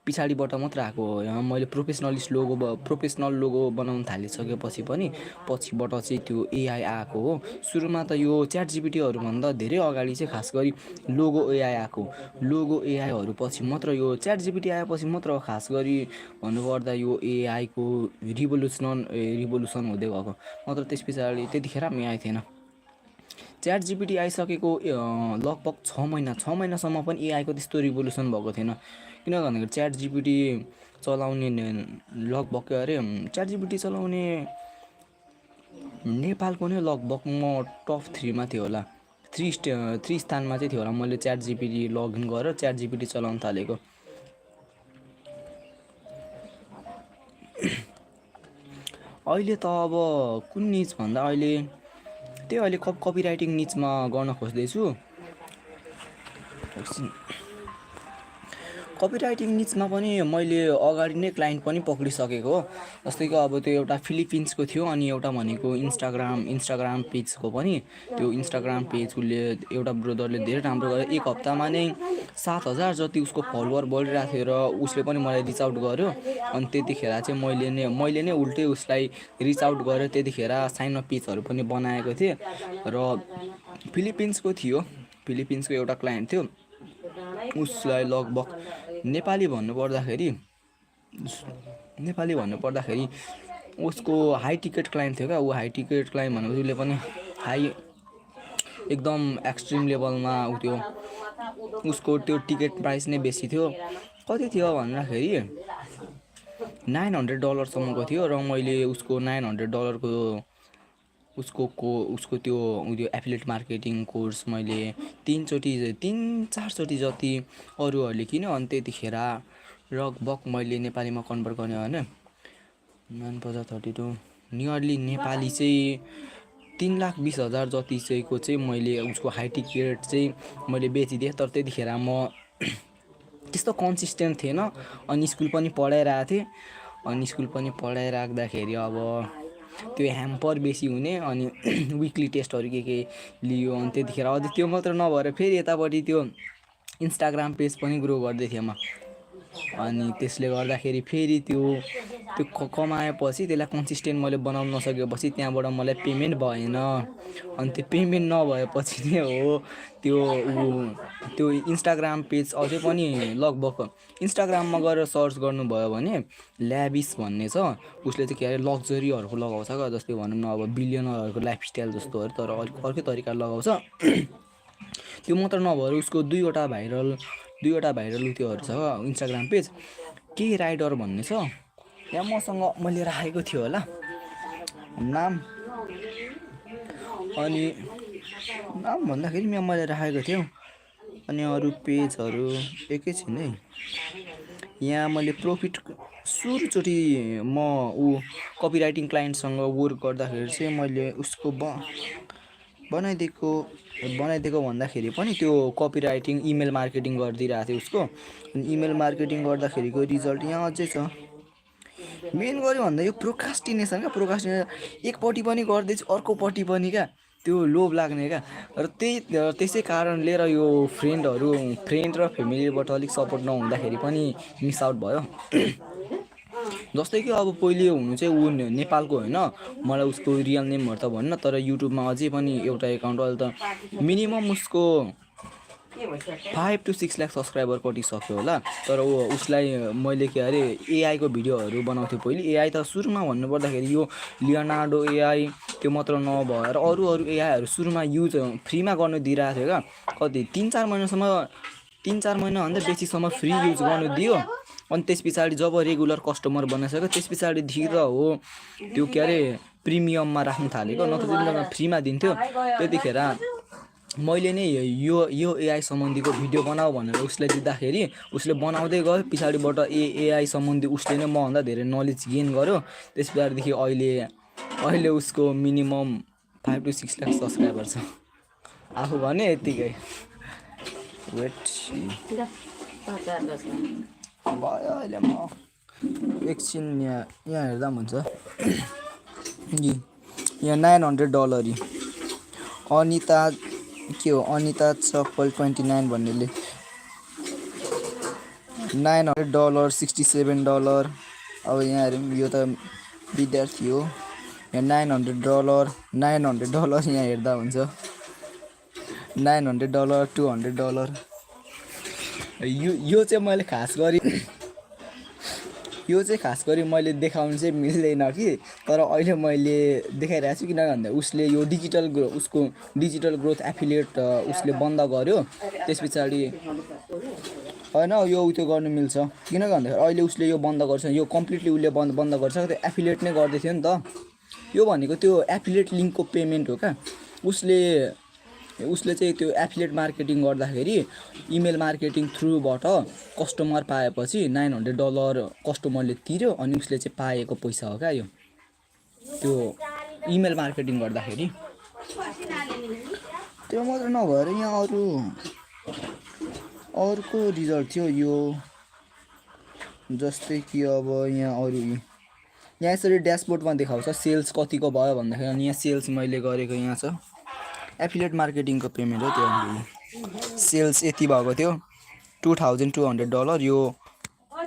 पछाडिबाट मात्र आएको हो। मैले प्रोफेसनल लोगो बनाउन थालिसकेपछि पनि पछिबाट चाहिँ त्यो एआई आएको हो। सुरुमा त यो च्याट जिपिटीहरूभन्दा धेरै अगाडि चाहिँ खास गरी लोगो एआई आएको। लोगो एआईहरू पछि मात्र यो च्याट जिपिटी आएपछि मात्र खास गरी भन्नुपर्दा यो एआईको रिभोल्युसन हुँदै गएको। नत्र त्यस पछाडि त्यतिखेर पनि एआई थिएन। च्याट जिपिटी आइसकेको लगभग 6 महिनासम्म पनि एआईको त्यस्तो रिभोल्युसन भएको थिएन। किन भन्दाखेरि च्याट जिपिटी चलाउने नेपालको नै लगभग म टप 3 मा थियो होला। 3 स्थानमा चाहिँ थियो होला। मैले च्याट जिपिटी लगइन गरेर च्याट जिपिटी चलाउन थालेको। अहिले त अब कुन निच भन्दा अहिले कपी राइटिङ निचमा गर्न खोज्दैछु। कपी राइटिङ निचमा पनि मैले अगाडि नै क्लाइन्ट पनि पक्रिसकेको हो। जस्तै कि अब त्यो एउटा फिलिपिन्सको थियो, अनि एउटा भनेको इन्स्टाग्राम पेजको पनि। त्यो इन्स्टाग्राम पेज उसले एउटा ब्रदरले धेरै राम्रो गर्यो। 1 हप्तामा नै 7,000 जति उसको फलोवर बढिरहेको थियो र उसले पनि मलाई रिच आउट गर्यो। अनि त्यतिखेर चाहिँ मैले नै उल्टै उसलाई रिच आउट गरेर त्यतिखेर साइन अप पेजहरू पनि बनाएको थिएँ। र फिलिपिन्सको एउटा क्लाइन्ट थियो। उसलाई लगभग नेपाली भन्नुपर्दाखेरि उसको हाई टिकट क्लाइन्ट थियो क्या। ऊ हाई टिकट क्लाइन्ट भनेपछि उसले पनि एकदम एक्सट्रिम लेभलमा थियो। उसको त्यो टिकट प्राइस नै बेसी थियो। कति थियो भन्दाखेरि $900 थियो। र मैले उसको $900 को उसको त्यो एफिलिएट मार्केटिङ कोर्स मैले 3-4 चोटि जति अरूहरूले किन्यो। अनि त्यतिखेर लगभग मैले नेपालीमा कन्भर्ट गर्ने भने 932 नियरली नेपाली चाहिँ 3,20,000 जति चाहिँको चाहिँ मैले उसको हाई टिकट चाहिँ मैले बेचिदिएँ। तर त्यतिखेर म त्यस्तो कन्सिस्टेन्ट थिएन। अनि स्कुल पनि पढाइरहेको थिएँ। अनि स्कुल पनि पढाइराख्दाखेरि अब त्यो ह्याम्पर बेसी हुने। अनि विकली टेस्टहरू के लियो। अनि त्यतिखेर अझै त्यो मात्र नभएर फेरि यतापट्टि त्यो इन्स्टाग्राम पेज पनि ग्रो गर्दै थिएँ म। अनि त्यसले गर्दाखेरि फेरि त्यो कमाएपछि त्यसलाई कन्सिस्टेन्ट मैले बनाउन नसकेपछि त्यहाँबाट मलाई पेमेन्ट भएन। अनि त्यो पेमेन्ट नभएपछि नै हो त्यो इन्स्टाग्राम पेज अझै पनि लगभग इन्स्टाग्राममा गएर सर्च गर्नुभयो भने ल्याभिस भन्ने छ, उसले चाहिँ के अरे लग्जरीहरूको लगाउँछ क्या, जस्तै भनौँ न अब बिलियनरहरूको लाइफस्टाइल जस्तोहरू, तर अलिक अर्कै तरिकाले लगाउँछ। त्यो मात्र नभएर उसको दुईवटा भाइरल त्योहरू छ इन्स्टाग्राम पेज। के राइडर भन्ने छ, यहाँ मसँग मैले राखेको थियो होला नाम, अनि नाम भन्दाखेरि यहाँ मैले राखेको थियो। अनि अरू पेजहरू एकैछिन है, यहाँ मैले प्रफिट सुरुचोटि म कपिराइटिङ क्लाइन्टसँग वर्क गर्दाखेरि चाहिँ मैले उसको बनाइदिएको भन्दाखेरि पनि त्यो कपिराइटिङ इमेल मार्केटिङ गरिदिइरहेको थियो उसको। अनि इमेल मार्केटिङ गर्दाखेरिको रिजल्ट यहाँ अझै छ। मेन गऱ्यो भन्दा यो प्रोक्रास्टिनेसन एकपट्टि पनि गर्दैछु अर्कोपट्टि पनि क्या त्यो लोभ लाग्ने क्या। र त्यसै कारणले र यो फ्रेन्ड र फ्यामिलीबाट अलिक सपोर्ट नहुँदाखेरि पनि मिस आउट भयो। जस्तै कि अब पहिले हुनु चाहिँ ऊ नेपालको होइन, मलाई उसको रियल नेमहरू त भन्न, तर युट्युबमा अझै पनि एउटा एकाउन्ट अहिले त मिनिमम उसको 5 to 6 लाख सब्सक्राइबर कटिसक्यो होला। तर उसलाई मैले के अरे एआईको भिडियोहरू बनाउँथेँ पहिले। एआई त सुरुमा भन्नुपर्दाखेरि यो लियोनार्डो एआई त्यो मात्र नभएर अरू एआईहरू सुरुमा युज फ्रीमा गर्नु दिइरहेको थियो क्या। कति 3-4 महिना भन्दा बेसीसम्म फ्री युज गर्नु दियो। अनि त्यस पछाडि जब रेगुलर कस्टमर बनाइसक्यो त्यस पछाडिदेखि हो त्यो के अरे प्रिमियममा राख्नु थालेको, नत्र चाहिँ फ्रीमा दिन्थ्यो। त्यतिखेर मैले नै यो एआई सम्बन्धीको भिडियो बनाऊ भनेर उसलाई दिँदाखेरि उसले बनाउँदै गयो। पछाडिबाट एआई सम्बन्धी उसले नै मभन्दा धेरै नलेज गेन गर्यो। त्यस पछाडिदेखि अहिले उसको मिनिमम 5 to 6 लाख सब्सक्राइबर छ। आफू भने यतिकै वेट भयो। अहिले म एकछिन यहाँ हेर्दा पनि हुन्छ। यहाँ $900 अनिता के हो, अनिता चप्पल 29 भन्नेले $900 $67। अब यहाँ हेरौँ, यो त विद्यार्थी हो। यहाँ $900 यहाँ हेर्दा हुन्छ $900 $200। यो चाहिँ मैले खास गरी मैले देखाउनु चाहिँ मिल्दैन कि, तर अहिले मैले देखाइरहेको छु। किनभने भन्दा उसले यो उसको डिजिटल ग्रोथ एफिलिएट उसले बन्द गर्यो। त्यस पछाडि होइन यो त्यो गर्नु मिल्छ। किनभने भन्दाखेरि अहिले उसले यो बन्द गर्छ, यो कम्प्लिटली उसले बन्द गर्छ। त्यो एफिलिएट नै गर्दै थियो नि त। यो भनेको त्यो एफिलिएट लिङ्कको पेमेन्ट हो क्या। उसले चाहिँ त्यो एफिलिएट मार्केटिङ गर्दाखेरि इमेल मार्केटिङ थ्रुबाट कस्टमर पाएपछि $900 कस्टमरले तिर्यो। अनि उसले चाहिँ पाएको पैसा हो क्या यो, त्यो इमेल मार्केटिङ गर्दाखेरि। त्यो मात्र नभएर यहाँ अर्को रिजल्ट थियो यो, जस्तै कि अब यहाँ यसरी ड्यासबोर्डमा देखाउँछ सेल्स कतिको भयो भन्दाखेरि। अनि यहाँ सेल्स मैले गरेको यहाँ छ, एफिलिएट मार्केटिङको पेमेन्ट हो त्यो। सेल्स यति भएको थियो $2200। यो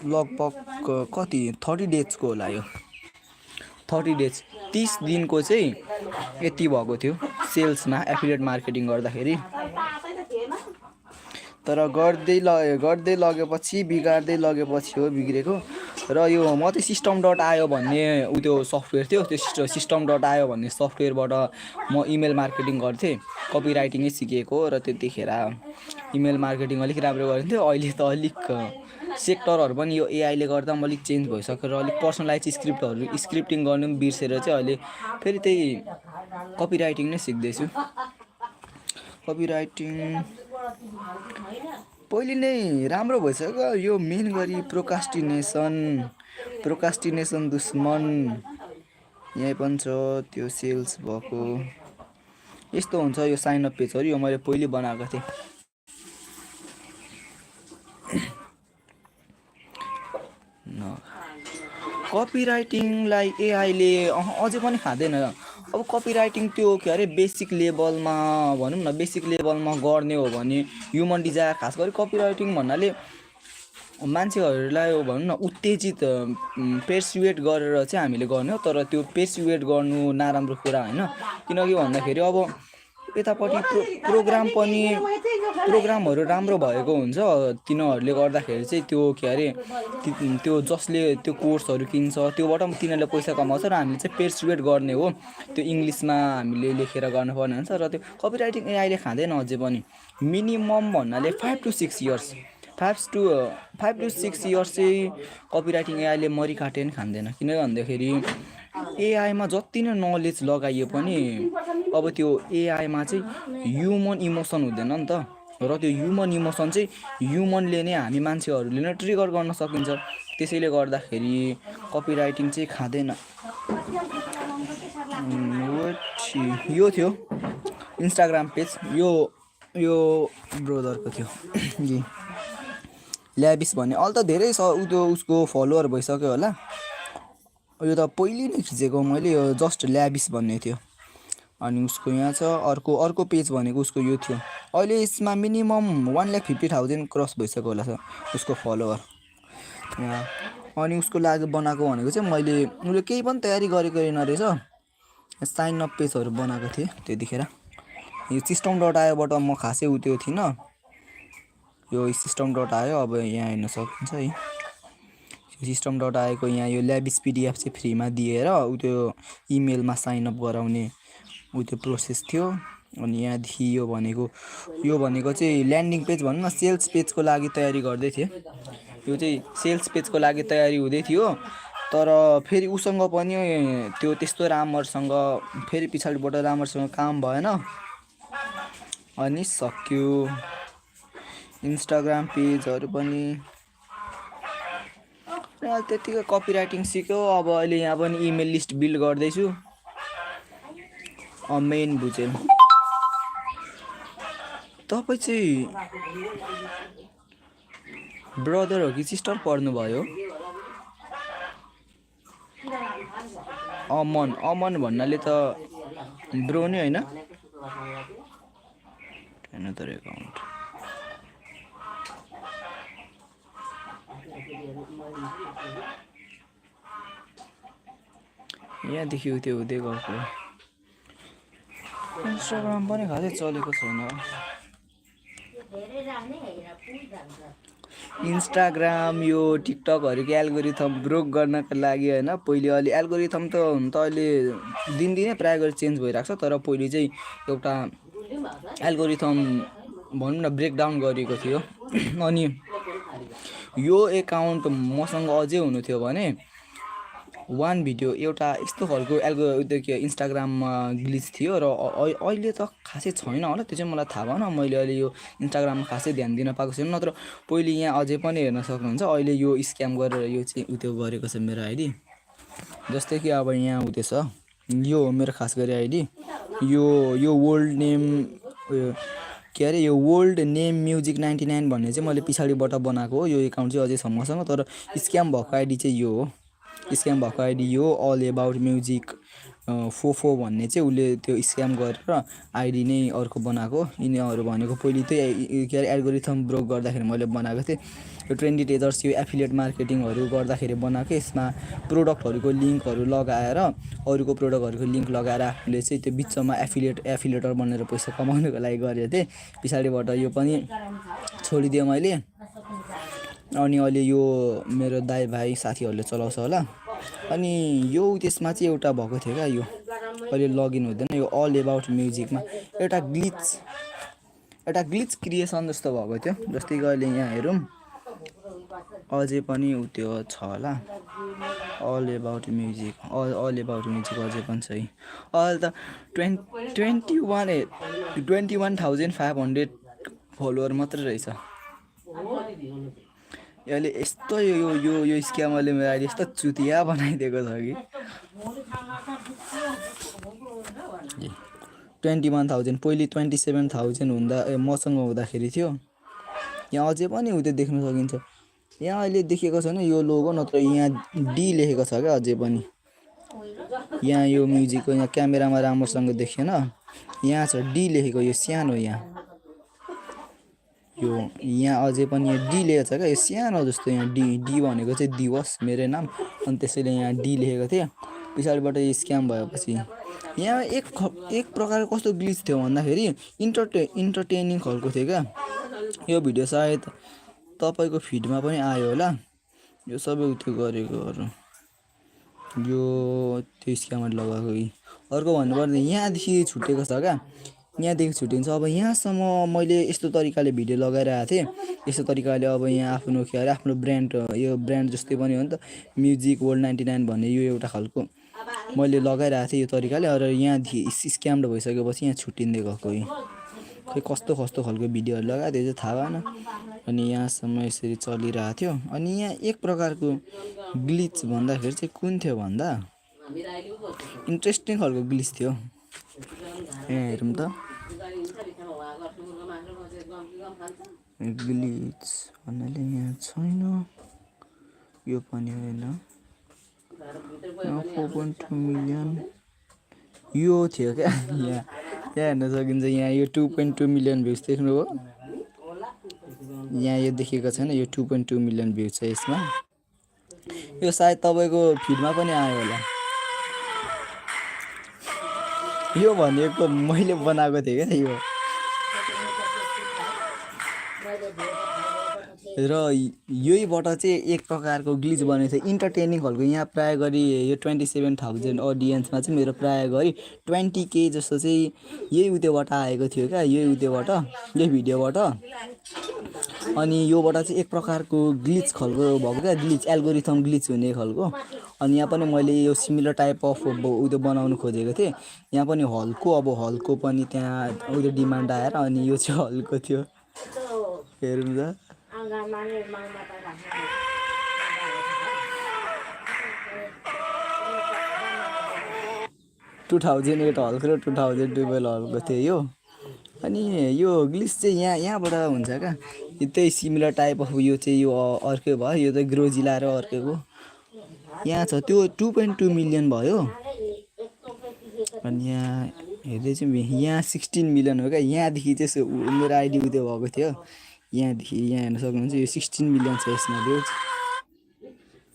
लगभग कति 30 डेजको होला। यो 30 डेज 30 दिनको चाहिँ यति भएको थियो सेल्समा एफिलिएट मार्केटिङ गर्दाखेरि। तर गर्दै लगेपछि बिगार्दै लगेपछि हो बिग्रेको। र यो म चाहिँ system.io भन्ने त्यो सफ्टवेयर थियो, त्यो system.io भन्ने सफ्टवेयरबाट म इमेल मार्केटिङ गर्थेँ। कपिराइटिङै सिकेको र त्यतिखेर इमेल मार्केटिङ अलिक राम्रो गरिन्थ्यो। अहिले त अलिक सेक्टरहरू पनि यो एआईले गर्दा पनि अलिक चेन्ज भइसक्यो र अलिक पर्सनलाइज स्क्रिप्टिङ गर्नु पनि बिर्सेर चाहिँ अहिले फेरि त्यही कपिराइटिङ नै सिक्दैछु। कपिराइटिङ पहिले नै राम्रो भइसक्यो। यो मेन गरी प्रोक्रास्टिनेसन दुश्मन यहीँ पनि छ। त्यो सेल्स भएको यस्तो हुन्छ यो साइन अप पेजहरू। यो मैले पहिले बनाएको थिएँ। कपिराइटिङलाई एआईले अझै पनि खाँदैन। अब कपिराइटिङ त्यो के अरे बेसिक लेभलमा भनौँ न बेसिक लेभलमा गर्ने हो भने ह्युमन डिजायर खास गरी कपिराइटिङ भन्नाले मान्छेहरूलाई भनौँ न उत्तेजित पेर्सुएट गरेर चाहिँ हामीले गर्ने हो। तर त्यो पेर्सुएट गर्नु नराम्रो कुरा होइन, किनकि भन्दाखेरि अब यतापट्टि प्रोग्रामहरू राम्रो भएको हुन्छ, तिनीहरूले गर्दाखेरि चाहिँ त्यो के अरे त्यो जसले त्यो कोर्सहरू किन्छ त्योबाट पनि तिनीहरूले पैसा कमाउँछ र हामीले चाहिँ पेर्सुएट गर्ने हो, त्यो इङ्ग्लिसमा हामीले लेखेर गर्नुपर्ने हुन्छ। र त्यो कपिराइटिङ अहिले खाँदैन अझै पनि। मिनिमम भन्नाले 5 to 6 इयर्स 5 to 6 इयर्स चाहिँ कपिराइटिङ एआईले मरिकाटे नि खाँदैन, किनकि भन्दाखेरि एआईमा जति नै नलेज लगाइए पनि अब त्यो एआईमा चाहिँ ह्युमन इमोसन हुँदैन नि त, र त्यो ह्युमन इमोसन चाहिँ ह्युमनले नै हामी मान्छेहरूले नै ट्रिगर गर्न सकिन्छ। त्यसैले गर्दाखेरि कपिराइटिङ चाहिँ खाँदैन। यो थियो इन्स्टाग्राम पेज, यो ब्रोदरको थियो कि ल्याबिस भन्ने। अहिले त धेरै छ उसको फलोवर भइसक्यो होला। यो त पहिले नै खिचेको मैले, यो जस्ट ल्याबिस भन्ने थियो। अनि उसको यहाँ छ अर्को पेज भनेको उसको यो थियो। अहिले यसमा मिनिमम 1,50,000 क्रस भइसक्यो होला उसको फलोवर यहाँ। अनि उसको लागि बनाएको भनेको चाहिँ मैले उसले केही पनि तयारी गरेको रहेन रहेछ, साइन अप पेजहरू बनाएको थिएँ त्यतिखेर। यो system.ioबाट म खासै त्यो थिइनँ, यो system.io अब यहाँ हेर्न सकिन्छ है। system.io को यहाँ यो ल्याबिस पिडिएफ चाहिँ फ्रीमा दिएर त्यो इमेलमा साइन अप गराउने त्यो प्रोसेस थियो। अनि यहाँदेखि यो भनेको चाहिँ ल्यान्डिङ पेज भनौँ न, सेल्स पेजको लागि तयारी गर्दै थिएँ। यो चाहिँ सेल्स पेजको लागि तयारी हुँदै थियो, तर फेरि उसँग पनि त्यो त्यस्तो राम्रोसँग फेरि पछाडिबाट राम्रोसँग काम भएन अनि सक्यो। इन्स्टाग्राम पेजहरू पनि त्यतिकै कपिराइटिङ सिक्यो। अब अहिले यहाँ पनि इमेल लिस्ट बिल्ड गर्दैछु। मेन बुझेन। तपाईँ चाहिँ ब्रदर हो कि सिस्टर पढ्नुभयो? अमन भन्नाले त ब्रो नै होइन? अनदर अकाउन्ट यहाँदेखि त्यो हुँदै गएको। इन्स्टाग्राम पनि खासै चलेको छैन। इन्स्टाग्राम यो टिकटकहरूको एल्गोरिथम ब्रोक गर्नको लागि होइन, पहिले अलि एल्गोरिथम त हुन त अहिले दिनदिनै प्रायः गरी चेन्ज भइरहेको छ, तर पहिले चाहिँ एउटा एल्गोरिथम भनौँ न ब्रेकडाउन गरिएको थियो। अनि यो एकाउन्ट मसँग अझै हुनु थियो भने वान भिडियो एउटा यस्तो खालको इन्स्टाग्राममा ग्लिच थियो, र अहिले त खासै छैन होला, त्यो चाहिँ मलाई थाहा भएन। मैले अहिले यो इन्स्टाग्राममा खासै ध्यान दिन पाएको छैन, नत्र पहिले यहाँ अझै पनि हेर्न सक्नुहुन्छ। अहिले यो स्क्याम गरेर यो चाहिँ त्यो गरेको छ मेरो आइडी। जस्तै कि अब यहाँ हुँदैछ, यो हो मेरो खास गरी आइडी। यो वर्ल्ड नेम के अरे यो वर्ल्ड नेम म्युजिक 99 भन्ने चाहिँ मैले पछाडिबाट बनाएको हो। यो एकाउन्ट चाहिँ अझै छ मसँग, तर स्क्याम भएको आइडी चाहिँ यो हो। स्क्याम भएको ID yo all about music 44 भन्ने चाहिँ उसले त्यो स्क्याम गरेर आइडी नै अर्को बनाएको। यिनीहरू भनेको पहिले त्यही के अरे एल्गोरिथम ब्रोक गर्दाखेरि मैले बनाएको थिएँ। यो ट्रेन्डी टेजर्स यो एफिलिएट मार्केटिङहरू गर्दाखेरि बनाएको। यसमा प्रोडक्टहरूको लिङ्कहरू लगाएर अरूको प्रोडक्टहरूको लिङ्क लगाएर आफूले चाहिँ त्यो बिचमा एफिलिएटर बनेर पैसा कमाउनुको लागि गरेको थिएँ। पछाडिबाट यो पनि छोडिदिएँ मैले। अनि अहिले यो मेरो दाइ भाइ साथीहरूले चलाउँछ होला। अनि यो त्यसमा चाहिँ एउटा भएको थियो क्या, यो अहिले लगइन हुँदैन। यो अल एबाउट म्युजिकमा एउटा ग्लिच क्रिएसन जस्तो भएको थियो। जस्तै कि अहिले यहाँ हेरौँ अझै पनि त्यो छ होला, अल एबाउट म्युजिक अझै पनि छ है। अहिले त 21,500 फलोवर मात्रै रहेछ। यसले यस्तो यो स्क्यामरले मेरो आइडी यस्तो चुतिया बनाइदिएको छ कि 21,000 पहिले 27,000 हुँदा मसँग हुँदाखेरि थियो। यहाँ अझै पनि त्यो देख्न सकिन्छ। यहाँ अहिले देखेको छैन यो लोगो, नत्र यहाँ डी लेखेको छ क्या अझै पनि। यहाँ यो म्युजिकको यहाँ क्यामेरामा राम्रोसँग देखिएन, यहाँ छ डी लेखेको, यो सानो यहाँ यो यहाँ अझै पनि यहाँ डी लेखेको छ क्या, यो सानो जस्तो यहाँ डी डी भनेको चाहिँ दिवस मेरै नाम, अनि त्यसैले यहाँ डी लेखेको थिएँ। पछाडिबाट यो स्क्याम भएपछि यहाँ एक प्रकारको कस्तो ग्लिच थियो भन्दाखेरि इन्टरटेनिङ खालको थियो क्या यो भिडियो। सायद तपाईँको फिडमा पनि आयो होला यो सबै उत्यो गरेकोहरू, यो त्यो स्क्यामर लगाएको। अर्को भन्नुपर्दा यहाँदेखि छुटेको छ क्या, यहाँदेखि छुटिन्छ। अब यहाँसम्म मैले यस्तो तरिकाले भिडियो लगाइरहेको थिएँ, यस्तो तरिकाले अब यहाँ आफ्नो के अरे आफ्नो ब्रान्ड, यो ब्रान्ड जस्तै पनि हो नि त, म्युजिक वर्ल्ड 99 भन्ने यो एउटा खालको मैले लगाइरहेको थिएँ यो तरिकाले। र यहाँदेखि स्क्याम्ड भइसकेपछि यहाँ छुट्टिँदै गएको, खै कस्तो कस्तो खालको भिडियोहरू लगाएको थियो चाहिँ थाहा भएन। अनि यहाँसम्म यसरी चलिरहेको थियो। अनि यहाँ एक प्रकारको ग्लिच भन्दाखेरि चाहिँ कुन थियो भन्दा इन्ट्रेस्टिङ खालको ग्लिच थियो। यहाँ हेरौँ त, ग्लिच भन्नाले यहाँ छैन, यो पनि होइन, 4.2 मिलियन यो थियो क्या। यहाँ हेर्न सकिन्छ, यहाँ यो 2.2 मिलियन भ्युज देख्नुभयो, यहाँ यो देखेको छैन, यो 2.2 मिलियन भ्युज छ यसमा। यो सायद तपाईँको फिडमा पनि आयो होला। यो भनेको मैले बनाएको थिएँ क्या यो, र यहीबाट चाहिँ एक प्रकारको ग्लिच बनेको थियो इन्टरटेनिङ खालको। यहाँ प्राय गरी यो 27,000 अडियन्समा चाहिँ मेरो प्राय गरी 20K जस्तो चाहिँ यही उत्योबाट आएको थियो क्या, यही उत्योबाट, यही भिडियोबाट। अनि योबाट चाहिँ एक प्रकारको ग्लिच खालको भएको क्या, ग्लिच एल्गोरिथम ग्लिच हुने खालको। अनि यहाँ पनि मैले यो सिमिलर टाइप अफ उयो बनाउनु खोजेको थिएँ। यहाँ पनि हलको, अब हलको पनि त्यहाँ उयो डिमान्ड आएर अनि यो चाहिँ हलको थियो। हेरौँ त, 2008 हलको र 2012 हलको थियो यो। अनि यो ग्लिच चाहिँ यहाँबाट हुन्छ क्या, त्यही सिमिलर टाइप अफ यो चाहिँ यो अर्कै भयो, यो चाहिँ ग्रोजिला र अर्कैको यहाँ छ, त्यो 2.2 मिलियन भयो। अनि यहाँ हेर्दै चाहिँ यहाँ 16 मिलियन हो क्या। यहाँदेखि चाहिँ मेरो आइडी उयो भएको थियो, यहाँदेखि यहाँ हेर्न सक्नुहुन्छ यो 16 मिलियन छ यसमा भ्युज।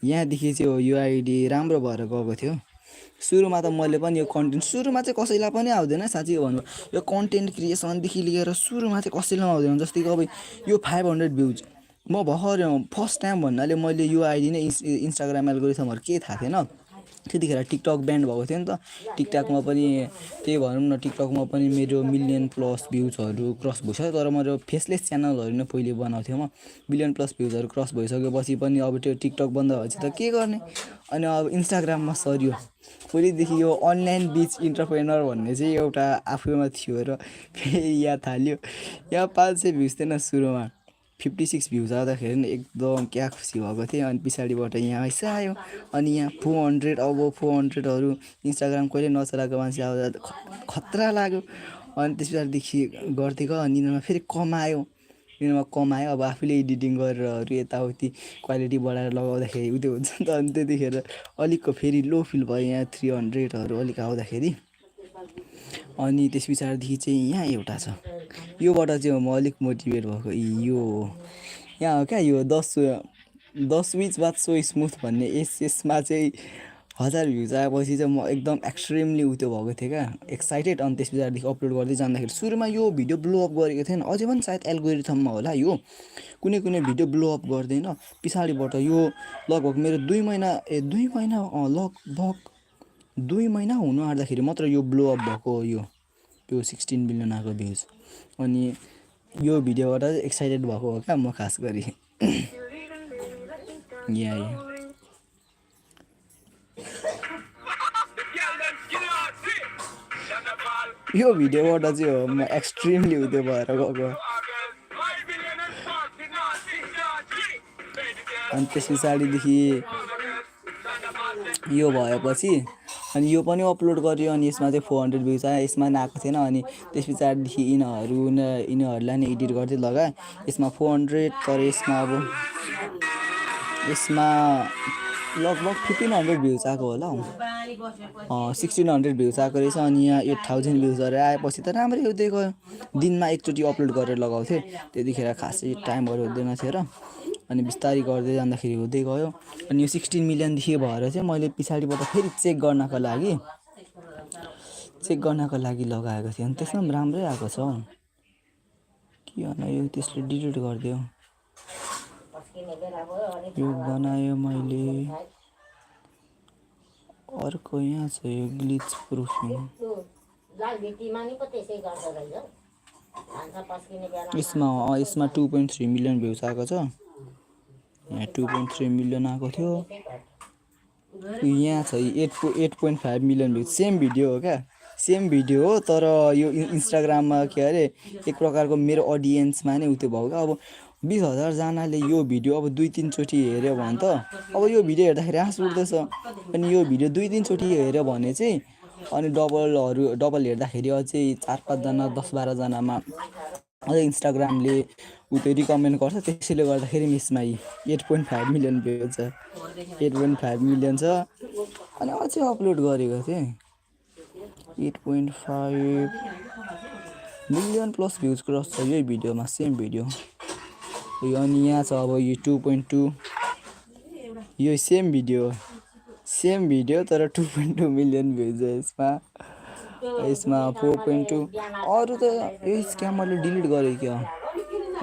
यहाँदेखि चाहिँ यो आइडी राम्रो भएर गएको थियो। सुरुमा त मैले पनि यो कन्टेन्ट, सुरुमा चाहिँ कसैलाई पनि आउँदैन साँच्चै भन्नु, यो कन्टेन्ट क्रिएसनदेखि लिएर सुरुमा चाहिँ कसैलाई आउँदैन। जस्तै कि अब यो 500 भ्युज म भर्खर फर्स्ट टाइम भन्नाले मैले यो आइडी नै इन्स्टाग्राम एल्गोरिथमहरू केही थाहा थिएन त्यतिखेर। टिकटक ब्यान्ड भएको थियो नि त, टिकटकमा पनि त्यही भनौँ न, टिकटकमा पनि मेरो मिलियन प्लस भ्युजहरू क्रस भइसक्यो। तर मेरो फेसलेस च्यानलहरू नै पहिले बनाउँथेँ म, मिलियन प्लस भ्युजहरू क्रस भइसकेपछि पनि अब त्यो टिकटक बन्द भएपछि त के गर्ने, अनि अब इन्स्टाग्राममा सरियो। पहिलेदेखि यो अनलाइन बिच इन्टरप्रेनर भन्ने चाहिँ एउटा आफैमा थियो र फेरि यहाँ थाल्यो। यहाँ 500 भ्युज थिएन सुरुमा, 56 भ्युज आउँदाखेरि नि एकदम क्या खुसी भएको थिएँ। अनि पछाडिबाट यहाँ यसो आयो, अनि यहाँ 400, अब 400हरू इन्स्टाग्राम कहिले नचलाएको मान्छे आउँदा खतरा लाग्यो। अनि त्यस पछाडिदेखि गर्दै गयो, अनि यिनीहरूमा फेरि कमायो, अब आफूले एडिटिङ गरेर यताउति क्वालिटी बढाएर लगाउँदाखेरि उयो हुन्छ नि त। अनि त्यतिखेर अलिकको फेरि लो फिल भयो यहाँ 300हरू अलिक आउँदाखेरि। अनि त्यस पछाडिदेखि चाहिँ यहाँ एउटा छ, योबाट चाहिँ म अलिक मोटिभेट भएको। यो यहाँ हो क्या, यो 10 विच बात सो स्मुथ भन्ने यसमा चाहिँ 1000 भ्युज आएपछि चाहिँ म एकदम एक्सट्रिमली उत्यो भएको थिएँ क्या, एक्साइटेड। अनि त्यस पछाडिदेखि अपलोड गर्दै जाँदाखेरि सुरुमा यो भिडियो ब्लो अप गरेको थिएन, अझै पनि सायद एल्गोरिथममा होला यो, कुनै भिडियो ब्लो अप गर्दैन। पछाडिबाट यो लगभग मेरो 2 महिना हुनु आँट्दाखेरि मात्र यो ब्लो अप भएको, यो 16 मिलियन आएको भ्युज। अनि यो भिडियोबाट एक्साइटेड भएको हो क्या म खास गरी। यहाँ यो भिडियोबाट चाहिँ हो म एक्सट्रिमली उयो भएर गएको। अनि त्यस पछाडिदेखि यो भएपछि अनि यो पनि अपलोड गर्यो, अनि यसमा चाहिँ 400 भ्युज आयो, यसमा पनि आएको थिएन। अनि त्यस पछाडिदेखि यिनीहरूलाई नै एडिट गर्दै लगाएँ, यसमा 400, तर यसमा लगभग 1500 भ्युज आएको होला हौ। 1600 भ्युज आएको रहेछ अनि यहाँ 8000 भ्युजहरू आएपछि त राम्रै हुँदै गयो दिनमा एकचोटि अपलोड गरेर लगाउँथेँ त्यतिखेर खासै टाइमहरू हुँदैन थियो र अनि बिस्तारै गर्दै जाँदाखेरि हुँदै गयो अनि यो 16 मिलियनदेखि भएर चाहिँ मैले पछाडिबाट फेरि चेक गर्नको लागि लगाएको थिएँ अनि त्यसमा पनि राम्रै आएको छ के भन यो त्यसले डिलिट गरिदियो यो बनायो मैले अर्को यहाँ छ यो ग्लिच प्रुफिङ यसमा 2.3 मिलियन भ्युज आएको छ यहाँ 2.3 मिलियन आएको थियो यहाँ छ 8.5 मिलियन भ्युज सेम भिडियो हो क्या सेम भिडियो हो तर यो इन्स्टाग्राममा के अरे एक प्रकारको मेरो अडियन्समा नै उयो भयो क्या अब 20,000 जनाले यो भिडियो अब 2-3 चोटि हेऱ्यो भने त अब यो भिडियो हेर्दाखेरि हाँस उठ्दैछ अनि यो भिडियो 2-3 चोटि हेऱ्यो भने चाहिँ अनि डबल हेर्दाखेरि अझै 4-5 जना 10-12 जनामा अझै इन्स्टाग्रामले उयो रिकमेन्ड गर्छ त्यसैले गर्दाखेरि यसमा 8.5 मिलियन भ्युज छ 8.5 मिलियन छ अनि अझै अपलोड गरेको थिएँ 8.5 मिलियन प्लस भ्युज क्रस छ यही भिडियोमा सेम भिडियो अनि यहाँ छ अब यो 2.2 यो सेम भिडियो तर 2.2 मिलियन भ्युज यसमा 4.2 अरू त यो स्क्यामरले डिलिट गरेको क्या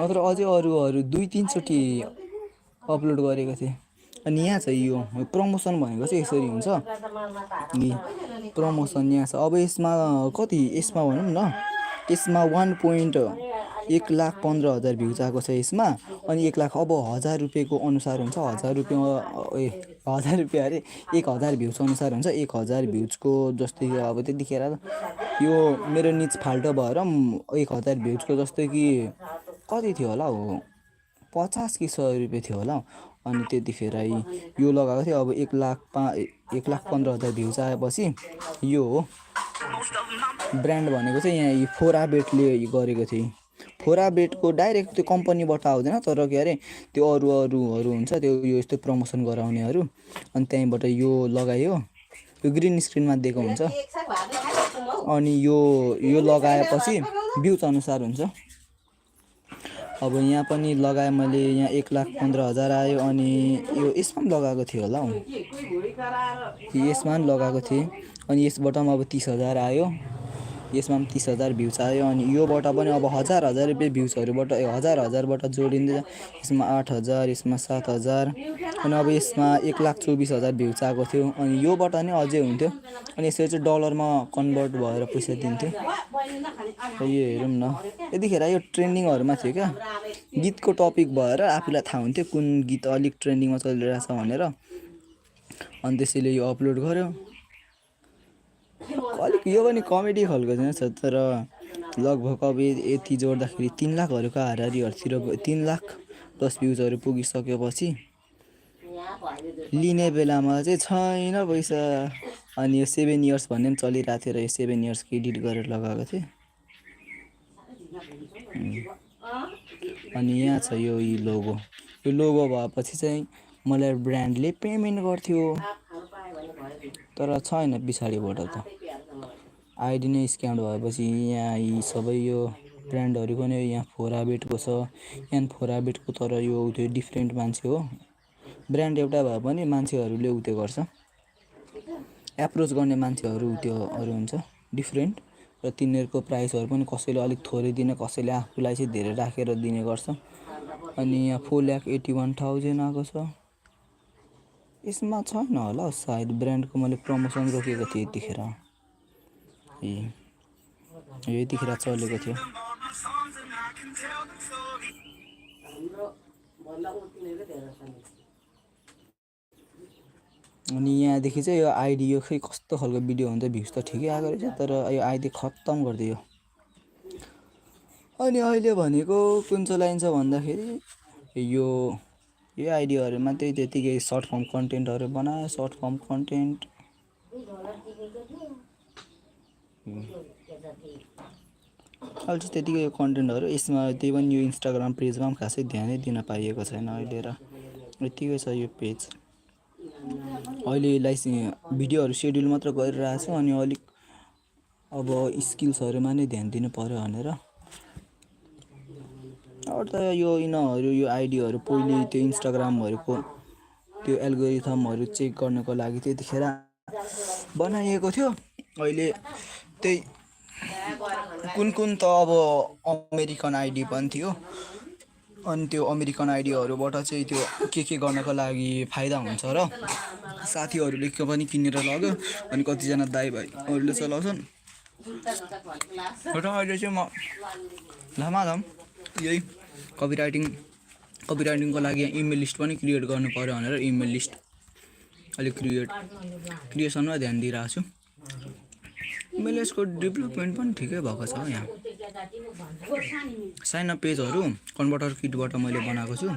नत्र अझै अरू 2-3 चोटि अपलोड गरेको थिएँ अनि यहाँ छ यो प्रमोसन भनेको चाहिँ यसरी हुन्छ नि प्रमोसन यहाँ छ अब यसमा कति यसमा भनौँ न यसमा 1,15,000 भ्युज आएको छ यसमा अनि 1 लाख अब 1000 रुपियाँको अनुसार हुन्छ 1000 रुपियाँ 1000 रुपियाँ अरे 1000 भ्युज अनुसार हुन्छ 1000 भ्युजको जस्तै अब त्यतिखेर यो मेरो निज फाल्टो भएर 1000 भ्युजको जस्तै कि कति थियो होला हौ 50 कि 100 रुपियाँ थियो होला अनि त्यतिखेर यो लगाएको थियो अब 1,15,000 भ्युज आएपछि यो हो ब्रान्ड भनेको चाहिँ यहाँ फोराबेटले गरेको थियो फोराबेटको डाइरेक्ट त्यो कम्पनीबाट आउँदैन तर के अरे त्यो अरूहरू हुन्छ त्यो यो यस्तो प्रमोसन गराउनेहरू अनि त्यहीँबाट यो लगायो यो ग्रिन स्क्रिनमा दिएको हुन्छ अनि यो लगाएपछि भ्युज अनुसार हुन्छ अब यहाँ पनि लगाएँ मैले यहाँ 1,15,000 आयो अनि यो यसमा पनि लगाएको थियो होला हौ यसमा पनि लगाएको थिएँ अनि यसबाट पनि अब 30,000 आयो यसमा पनि 30,000 भ्युज आयो अनि योबाट पनि अब 1000 रुपियाँ भ्युजहरूबाट 1000बाट जोडिँदै यसमा 8,000 यसमा 7,000 अनि अब यसमा 1,24,000 भ्युज आएको थियो अनि योबाट नि अझै हुन्थ्यो अनि यसरी चाहिँ डलरमा कन्भर्ट भएर पैसा दिन्थ्यो यो हेरौँ न यतिखेर यो ट्रेन्डिङहरूमा थियो क्या गीतको टपिक भएर आफूलाई थाहा हुन्थ्यो कुन गीत अलिक ट्रेन्डिङमा चलिरहेछ भनेर अनि त्यसैले यो अपलोड गर्यो अलिक यो पनि कमेडी खालको चाहिँ छ तर लगभग अब यति जोड्दाखेरि 3 लाखहरूको हाराहारीहरूतिर 3 लाख प्लस भ्युजहरू पुगिसकेपछि लिने बेलामा चाहिँ छैन पैसा अनि यो 7 इयर्स भन्ने पनि चलिरहेको थियो र यो 7 इयर्सको एडिट गरेर लगाएको थिएँ अनि यहाँ छ यो लोगो भएपछि चाहिँ मलाई ब्रान्डले पेमेन्ट गर्थ्यो तर छैन पछाडिबाट त आइडी नै स्क्याम भएपछि यहाँ यी सबै यो ब्रान्डहरूको नै यहाँ फोराबेटको छ यहाँ फोराबेटको तर यो त्यो डिफ्रेन्ट मान्छे हो ब्रान्ड एउटा भए पनि मान्छेहरूले उयो गर्छ एप्रोच गर्ने मान्छेहरू त्यो अरू हुन्छ डिफ्रेन्ट र तिनीहरूको प्राइसहरू पनि कसैले अलिक थोरै दिने कसैले आफूलाई चाहिँ धेरै राखेर दिने गर्छ अनि यहाँ 4,81,000 आएको छ यसमा छैन होला सायद ब्रान्डको मैले प्रमोसन रोकेको थिएँ यतिखेर यतिखेर चलेको थियो अनि यहाँदेखि चाहिँ यो आइडी यो खै कस्तो खालको भिडियो हुन्छ भ्युज त ठिकै आएको रहेछ तर यो आइडी खत्तम गरिदियो अनि अहिले भनेको कुन चाहिँ लाइन छ भन्दाखेरि यो आइडियाहरूमा त्यतिकै सर्ट फर्म कन्टेन्टहरू बनायो सर्ट फर्म कन्टेन्ट अहिले चाहिँ त्यतिकै यो कन्टेन्टहरू यसमा त्यही पनि यो इन्स्टाग्राम पेजमा पनि खासै ध्यानै दिन पाइएको छैन अहिले र यतिकै छ यो पेज अहिले भिडियोहरू सेड्युल मात्र गरिरहेको छु अनि अलिक अब स्किल्सहरूमा नै ध्यान दिनु पर्यो भनेर। अरू त यो यिनीहरू यो आइडीहरू पहिले त्यो इन्स्टाग्रामहरूको त्यो एल्गोरिथमहरू चेक गर्नको लागि त्यतिखेर बनाइएको थियो। अहिले त्यही कुन त अब अमेरिकन आइडी पनि थियो अनि त्यो अमेरिकन आइडीहरूबाट चाहिँ त्यो के गर्नको लागि फाइदा हुन्छ र साथीहरूले पनि किनेर लग्यो अनि कतिजना दाइ भाइहरूले चलाउँछन् र अहिले चाहिँ म लामालाम यही कपिराइटिङको लागि इमेल लिस्ट पनि क्रिएट गर्नु पर्यो भनेर इमेल लिस्ट अलिक क्रिएसनमा ध्यान दिइरहेको छु। इमेल लिस्टको डेभलपमेन्ट पनि ठिकै भएको छ यहाँ। साइन अप पेजहरू कन्भर्टर किटबाट मैले बनाएको छु।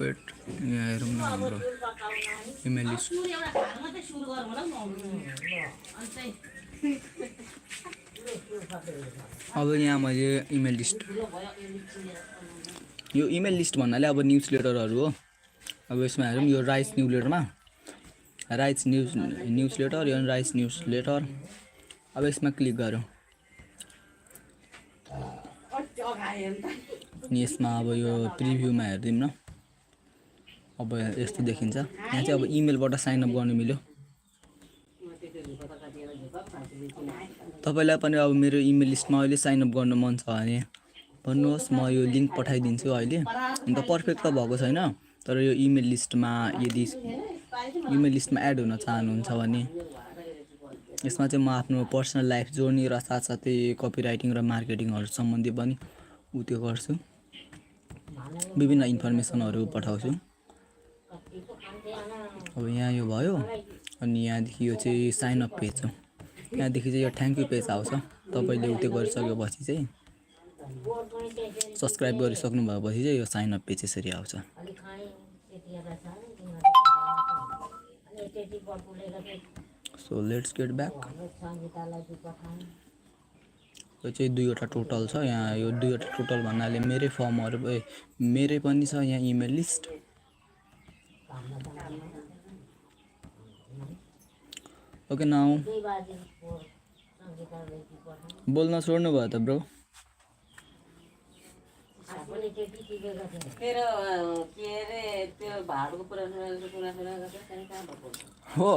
वेट यहाँ हेरौँ न हाम्रो इमेल लिस्ट। अब यहाँ मैले इमेल लिस्ट यो इमेल लिस्ट भन्नाले अब न्युज लेटरहरू हो। अब यसमा हेरौँ यो राइस न्युज लेटर यो राइस न्युज लेटर। अब यसमा क्लिक गरौँ अनि यसमा अब यो प्रिभ्यूमा हेरिदिउँ न। अब यस्तो देखिन्छ। यहाँ चाहिँ अब इमेलबाट साइन अप गर्नु मिल्यो। तपाईँलाई पनि अब मेरो इमेल लिस्टमा अहिले साइन अप गर्नु मन छ भने भन्नुहोस्, म यो लिङ्क पठाइदिन्छु अहिले। अन्त पर्फेक्ट त भएको छैन तर यो इमेल लिस्टमा यदि इमेल लिस्टमा एड हुन चाहनुहुन्छ भने यसमा चाहिँ म आफ्नो पर्सनल लाइफ जोर्नी र साथसाथै कपिराइटिङ र मार्केटिङहरू सम्बन्धी पनि त्यो गर्छु, विभिन्न इन्फर्मेसनहरू पठाउँछु। अब यहाँ यो भयो अनि यहाँदेखि यो चाहिँ साइन अप पेज हो। यहाँदेखि चाहिँ यो थ्याङ्क यू पेज आउँछ। तपाईँले त्यो गरिसकेपछि चाहिँ सब्सक्राइब गरिसक्नु भएपछि चाहिँ यो साइन अप पेज यसरी आउँछ। So let's get back. यो चाहिँ 2वटा टोटल छ। यहाँ यो 2वटा टोटल भन्नाले मेरै फर्महरू मेरै पनि छ यहाँ इमेल लिस्ट। ओके नाउ बोल्न छोड्नु भयो त ब्रो। हो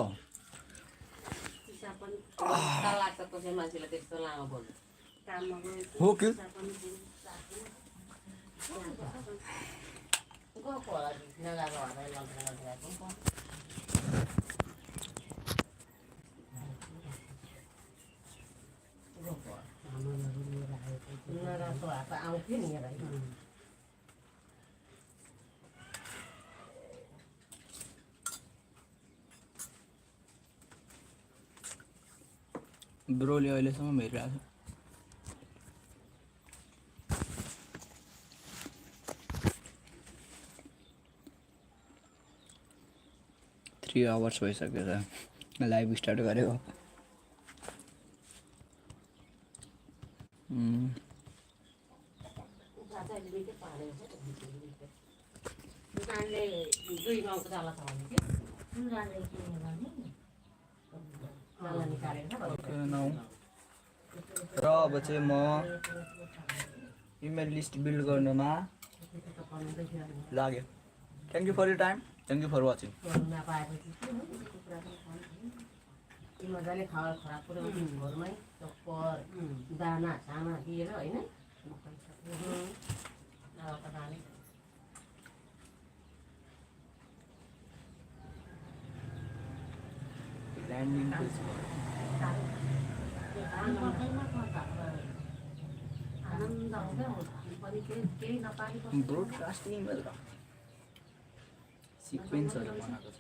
हो कि ब्रोले अहिलेसम्म हेरिरहेको छ। 3 आवर्स भइसक्यो त लाइभ स्टार्ट गरेको। र अब चाहिँ म इमेल लिस्ट बिल्ड गर्नुमा लाग्यो। Thank you for your time, thank you for watching. मजाले खुराक पुऱ्याउँछु घरमै चक्कर दाना साना दिएर होइन। ल्यान्डिङ ब्रोडकास्ट इमेल र सिक्वेन्सहरू बनाएको छ।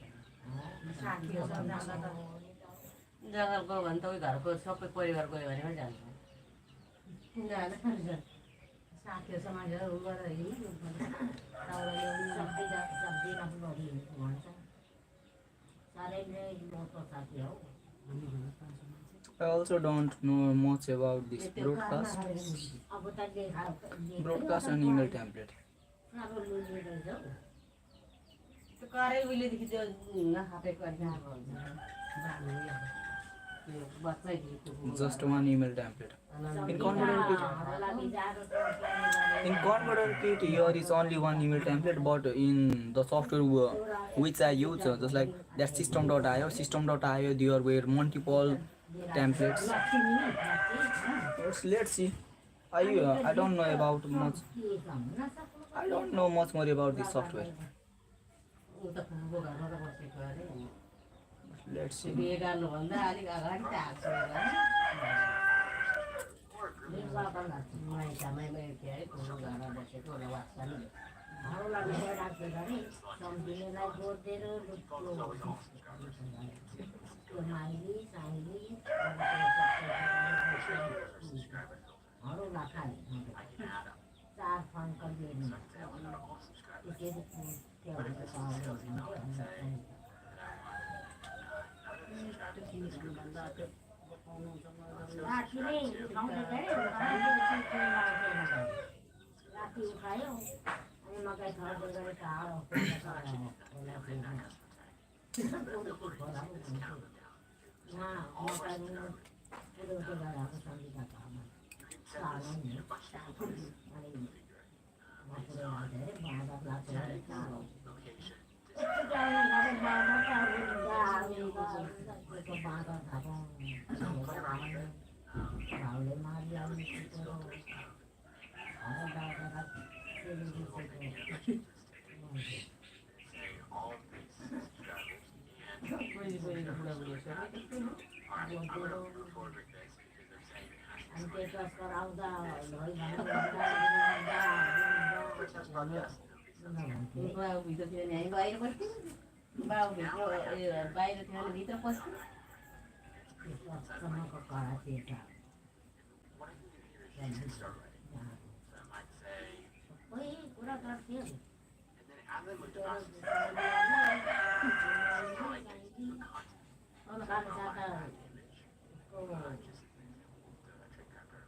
जङ्गल गयो भने त उही घरको सबै परिवार गयो भने पनि जान्छ। साथीहरूसँग I also don't know much about this broadcast and email template. अब लुले रहेछ हौ त्यो करे उहिलेदेखि त्यो नखापेको अनि अब Just one email template. In Converter Kit, here is only one email template, but in the software which I use, just like that system.io, there were multiple templates. Let's see. I don't know about much. I don't know much more about this software. Let's see. बिहे गर्नुभन्दा अलिक अगाडि त आएको होला माइतामै के अरे घरमा बसेको होला वास्ता नि घरलाई बिहे राख्दै गरे सम्झिनेलाई गोडेर त्यो माइली साइली घरलाई खाली चार फङ्कल दिनु त्यसरी त्यो राति नै उठाउँदै गएँ राति उठायो अनि मकै छर्दै गएँ टाढो उहाँ मकै पुऱ्याउँदै गएको सन्धिका घरमा टाढो नि अनि पुऱ्याउँदै बाँधा लाग्छ टाढो भाउले मारिआउने अनि पेपर कराउँदा भित्र थियो भने हामी बाहिर बस्थ्यौँ बाउभित्र बाहिर थियो भने भित्र पस्थ्यौँ सम्मको कडा पेट सबै कुरा गर्थ्यो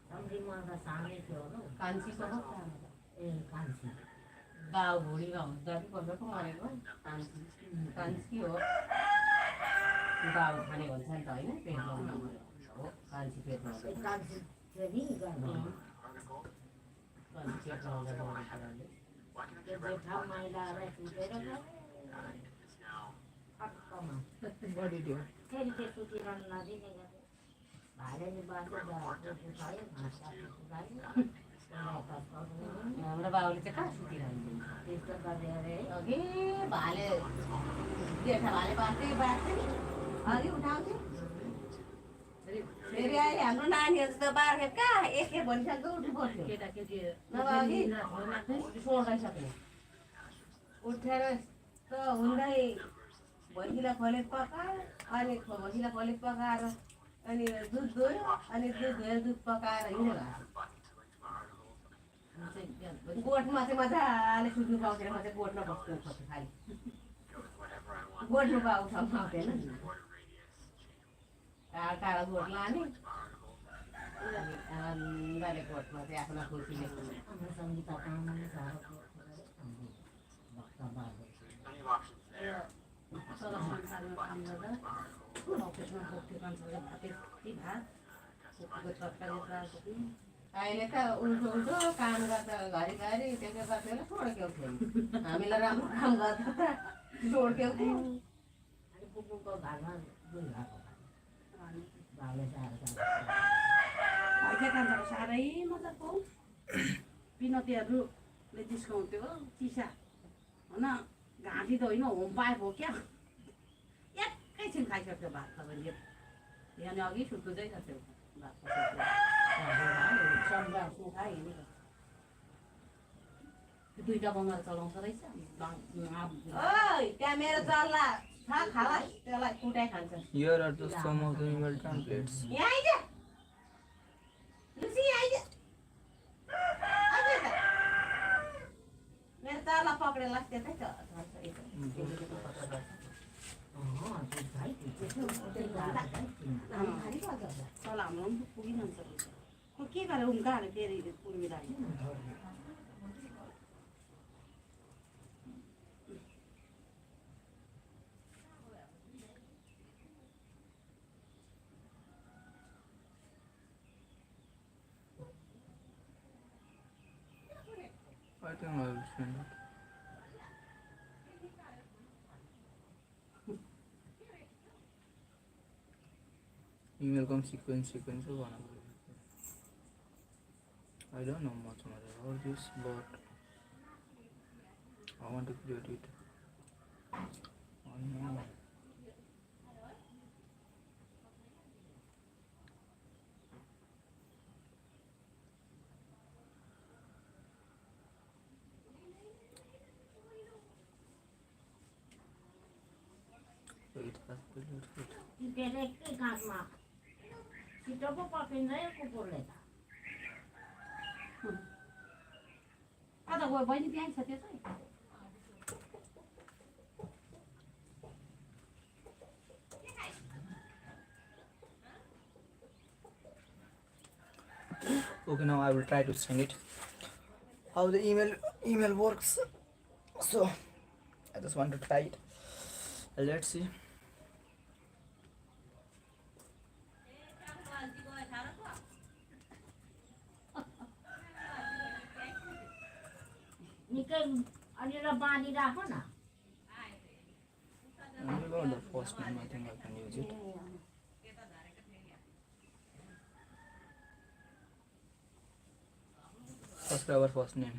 सम्झीमा सानै थियो कान्छी सब ए कान्छी बाउ भुँडीमा हुँदा कि कसको मरेको कान्छी हो बाउ खाने भन्छ नि त होइन पेटमा हो कान्छी पेटमा कान्छी थियो नि कान्छी पेटमा हुँदा त्यो जेठा महिलालाई सुतेर ठक्कमा What did you? फेरि त्यो सुतिरहनु नदिने गरे भाइले बाटो उठायो घाँस काट्नु उठायो हाम्रो बाउले चाहिँ कहाँ सुतिरहन्छ त्यस्तो गरे अरे अघि भाले जेठा भाले बाँच्दै बाँच्थ्यो नि अघि उठाउँथ्यो फेरि अहिले हाम्रो नानीहरू त बार्खेत कहाँ एक भनिसक्दो उठि पर्थ्यो नभए अघि सोर्काइसक्ने उठेर त हुँदै भैँसीलाई खोलेट पकायो अनि भैँसीलाई खोलेट पकाएर अनि दुध दुयो अनि दुध धोएर दुध पकाएर हिँड्यो गोठमा चाहिँ मजाले सुत्नु पाउँथेन म चाहिँ गोठमा बस्नु खोज्छु खालि गोठमा उठाउनु पाउँथेन टाढा टाढा गोठ लाने अनि गोठमा चाहिँ आफ्नो खुसीले सङ्गीता कामले साह्रो संसारमा काम गर्दा अफिसमा पोख्थ्यो कान्छाले भाते भात तरकारी राखेको अहिले त उल्टो उल्टो काम गर्दा घरिघरि त्यसले गर्दा छोड्क्यौ थियो हामीलाई राम्रो काम गर्दा त छोड्क्यौ थियो अनि पुग्नुको घरमा दुई भएको भाउले साह्रो भाइका कान्छाको साह्रै मजाको पिनतीहरूले जिस्काउँथ्यो चिसा होइन घाँटी त होइन होम पाइप हो क्या एकैछिन खाइसक्थ्यो भात तपाईँले यहाँ अघि सुत्दै गर्थ्यो भात दुईटा बङ्गाल चलाउँछ रहेछ त्यहाँ मेरो चल्ला खाला त्यसलाई कुटाइ खान्छ Here are just some of the email templates. यहाँ आइज लुसी आइज मेरो चल्ला पक्रेर लाग्छ त्यतै चला हाम्रो पनि पुगिरहन्छ के गरेर उम्काएर फेरि पूर्वी राख्यो I think I will send it. Email come sequence one. I don't know much about this, but I want to create it. Oh no. Wait, that's it. Direktly काटमा छिटो पो पकिन्छ यो कुकुरले त आज गयो बहिनी त्यहीँ छ त्यो चाहिँ Okay, now I will try to send it. How the email works. So I just want to try it. Let's see. निकै अलिअलि बाँधी राखो न Only about the first name, I think I can use it. Subscriber first name.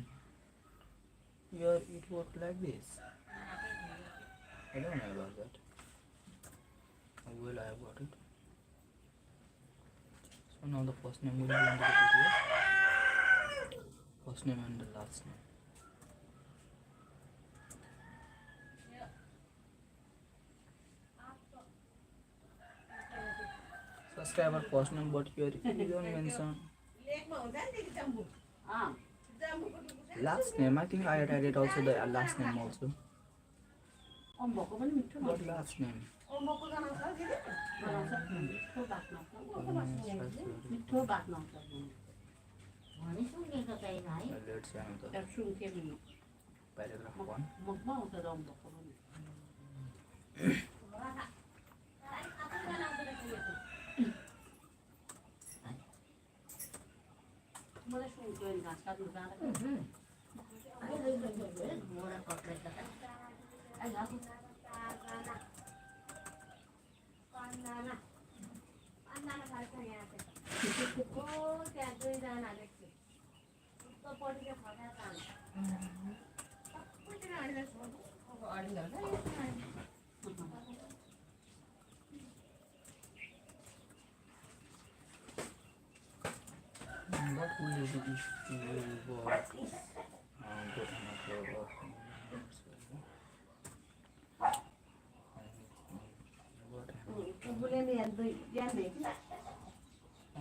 Here it works like this. I don't know about that. How well I have got it. So now the first name will be indicated here. First name and the last name. Subscriber first name, but here you don't mention last name. I think I had added also the last name also. अम्बकको पनि मिठो What last name? अम्बकको बनाउँछ मिठो बात नआउँछ भनी सुनेको छैन है Let's say another तर सुन्थे नि paragraph 1. ममा आउँछ अम्बकको पनि मलाई सुन्थ्यो नि घाँस काट्नु जाँदा मोरा कट्लेट त What will you do if you work? Good enough for work. बुले में दो जान दे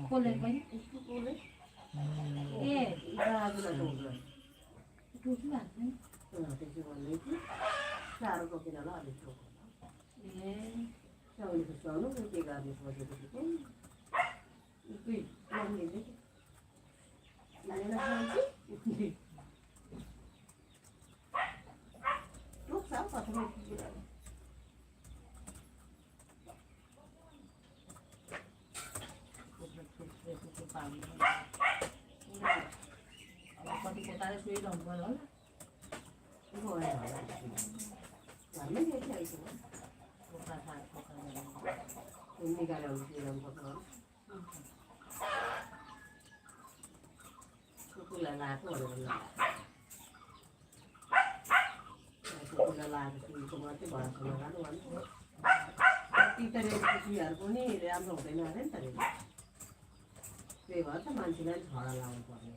खोले भाई इसको खोले ये इधर आगे लगा दो टूटी बात नहीं तो ना तेरे को ले थी चारों को बिना ला दे तो ये चावल को चावल को के गाड़ी को दे दो कोई काम नहीं दे लाने ना चाहिए लोग सब पता नहीं कति कोताले सुइरहनु पर्यो होला घरमै देखिहाल्छु कोता निकालेर सुइरहनु पर्छ कुकुरलाई लाएको कुकुरलाई लाएको सुईको मात्रै भरोसा नगर्नु भन्छु कति त सुईहरू पनि राम्रो हुँदैन अरे नि त त्यही भएर त मान्छेलाई झडा लाउनु पर्ने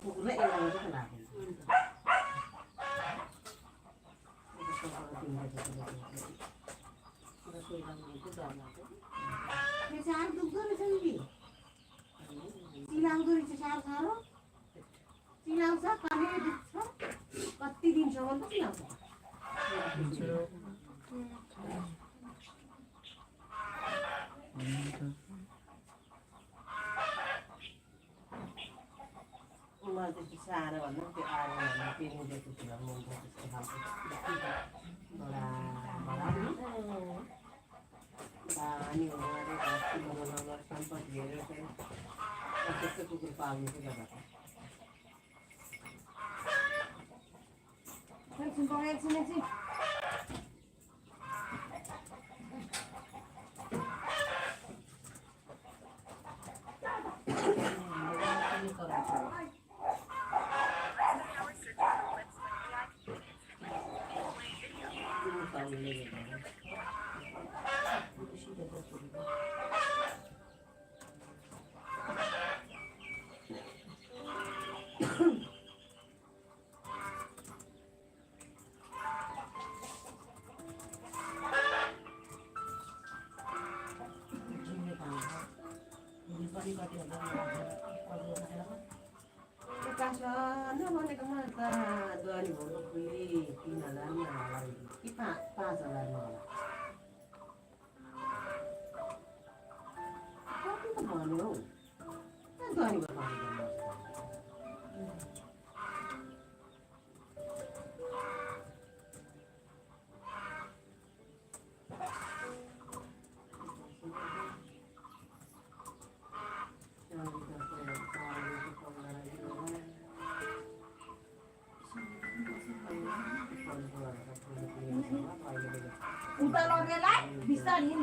कुकुरलाई यसलाई चाहिँ लाग्दैन साह्रो दुख्दो रहेछ नि चिलाउँदो रहेछ साह्रो साह्रो चिलाउँछ कहिले दुख्छ कति दिनसम्म त चिलाउँछ मलाई त्यस्तो साह्रो भन्दा त्यो आएर भन्दा पेरिँदैको थियो मन त्यस्तो खालको बानी हुनु अरे घाँसी बनाउनु सम्पत्ति हेरेर चाहिँ त्यस्तो कुकुर पाल्नु चाहिँ जग्गा एकछिन नभनेकोमा त दुवाली भएको फेरि 3,000 मा होला कि 5,000 मा होला कति त भन्यो हौ दुवालीको उता लगेलाई बिस्तारी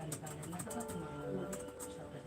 पानीमा त कति सबै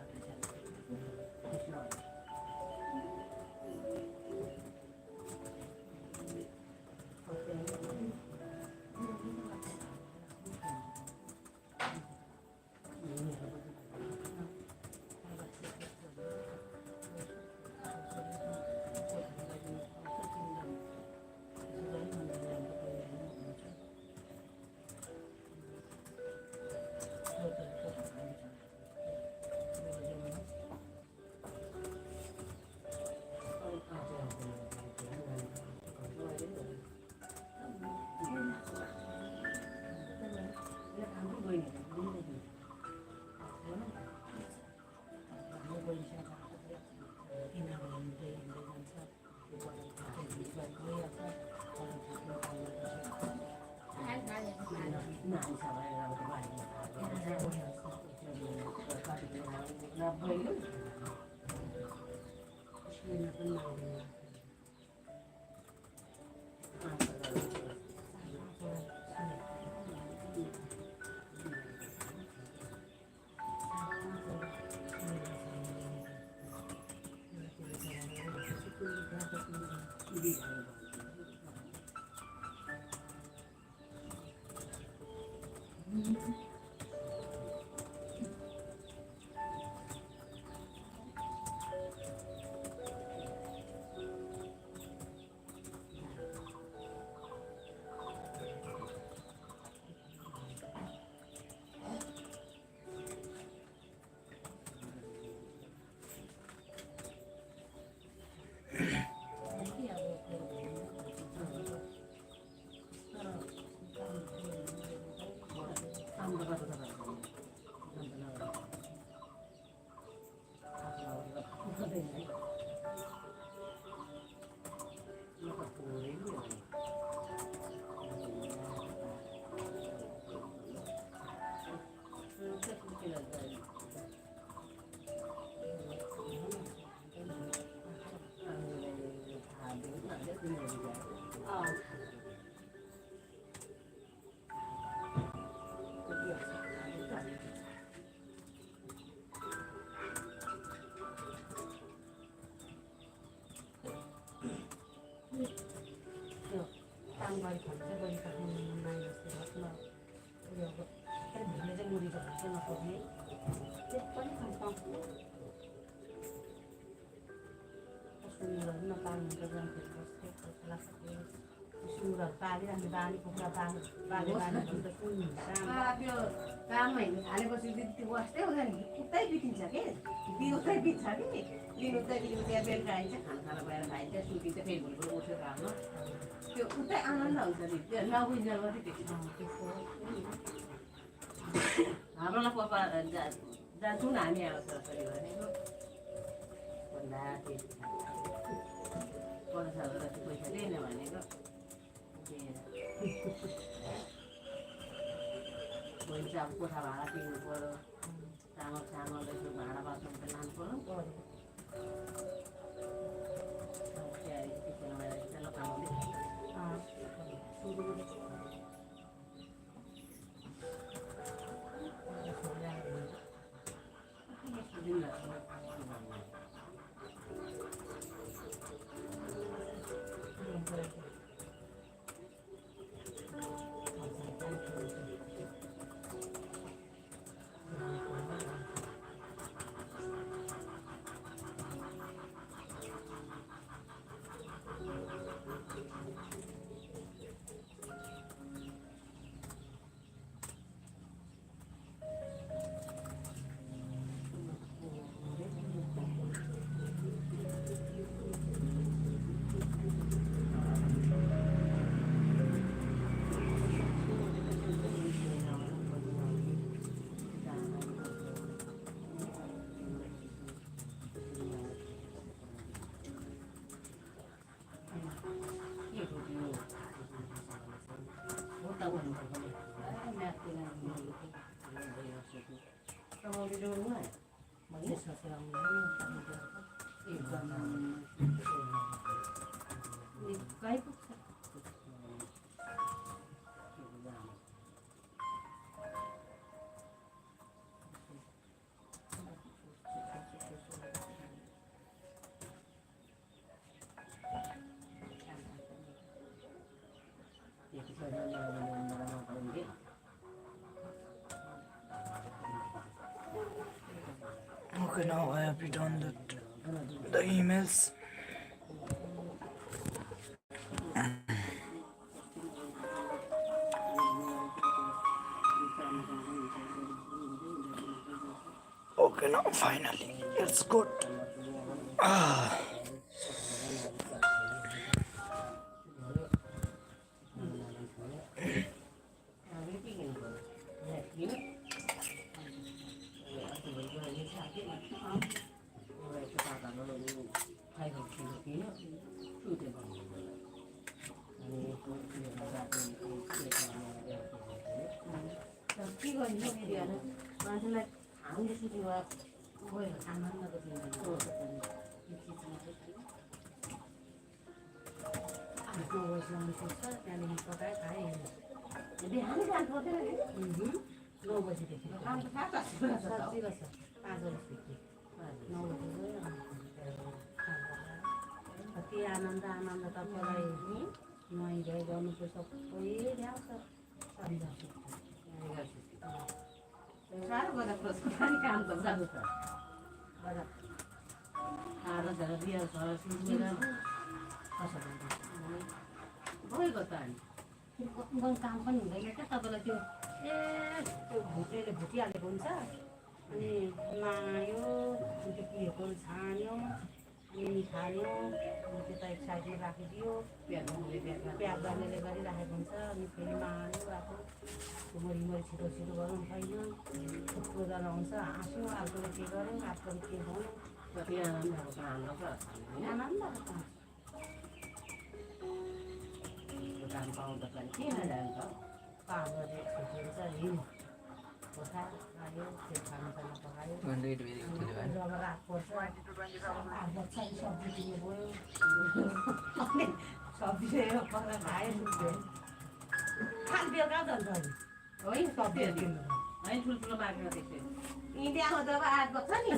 बारी खान्छ बढी खाने नानी जस्तो घट्न उयो भिडले चाहिँ मुरीको भात चाहिँ नपर्ने त्यो पनि खान्छ सुँगुरहरू नपाल्नु हुन्छ जन्तेर बस्थ्यो खोला सक्यो सुँगुरहरू पालिरहने बाली कुखुरा बाली अन्त त्यो काममा हिँड्नु थालेपछि त्यो बस्दै हुँदैन उतै बितिन्छ कि उतै बित्छ कि दिन उतै बितेको त्यहाँ बेलुका आइन्छ खाना गएर खाइन्छ सुतिन्छ फेरि भोलिपल्ट उठेर राम्रो त्यो उतै आनन्द हुन्छ नि त्यो नबुझ्दा मात्रै त्यस्तो हाम्रोलाई पपा जान्छौँ न हामी अब छोराछोरी भनेको भन्दा पैसा पैसा दिएन भनेको भोलि चाहिँ अब कोठा भाडा तिर्नु पऱ्यो चामल यसो भाडा बाँच्नु त लानु पऱ्यो Okay, now I have written the emails. Okay, now finally it's good. के गर्ने बिरुवाहरू मान्छेलाई हामीले सुरु भयो गयो आनन्दको जिन्दगी आफ्नो वयसमा पुग्छ त्यहाँदेखि पकाए खाएँ बिहानै जानु पर्दैन नि 9 बजीदेखि काम त थाहा छ सजिलो छ 5 बजीदेखि 9 बजी गयो कति आनन्द तपाईँलाई नुहाइ धुवाइ गर्नुपर्छ सबै ल्याउँछ साह्रो गर्दा खाने काम त जानु छ आधा झरा बिहा छ सुनेर गएको त अनि गाउँ काम पनि हुँदैन क्या तपाईँलाई त्यो त्यो भुटेले भुटिहालेको हुन्छ अनि मायो त्यो कुहेको छान्यो अनि खान्यो अनि त्यता एक साइडमा राखिदियो प्याज गर्नेले गरिराखेको हुन्छ अनि फेरि मायो आएको मरिमरि छिटो छिटो गरौँ छैन थुप्रो जना आउँछ हाँस्यो अर्कोले के गऱ्यो अर्कोले के गर्यो कति आनन्दको काम गर्छ आनन्दको काम काम पाउँदा पनि किन जान्छ काम गरेर छुट्टी हुन्छ हिँड कोठा आयो त्यो खानासाना पकायो जब रात पर्छ 8 बज्छ सब्जी किन्नु गयो सब्जी ल्याएर पकाएर खायो सुत्यो खान बेलुका जान्छ अहिले होइन सब्जीहरू किन्नु है ठुल्ठुलो मार्केटमा त्यसै इन्डियामा जब आठ बज्छ नि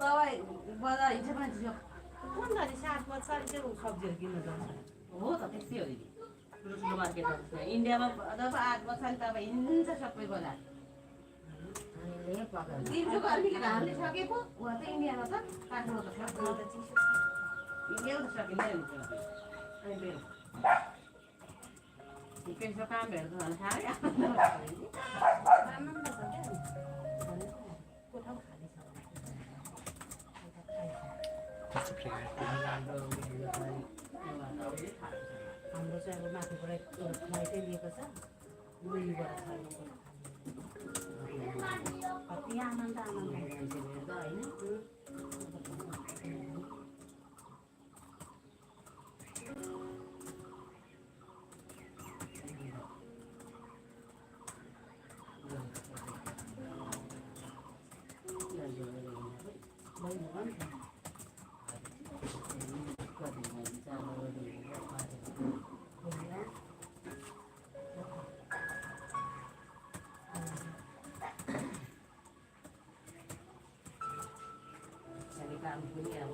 तब बजार हिँड्छ मान्छे कुन गरी 7 बज्छ त्यो सब्जीहरू किन्नु जान्छ हो त त्यस्तै हो दिदी ठुल्ठुलो मार्केटमा इन्डियामा जब 8 बज्छ नि तब हिँड्छ सबै बजार दिउँसो गर्मी घामले सकेको उहाँ त इन्डियामा त काठमाडौँ त सक्दैन त चिसो इन्डियामा त सकिँदैन नि अनि बेलुका त्यसो काम भेट्छ भने साह्रै आनन्द छ क्या कोठा खाली हाम्रो चाहिँ अब माथिबाट फ्लाइटै लिएको छ मुनिबाट छैन कति आनन्द मान्छे भेट्दा होइन काम पनि अब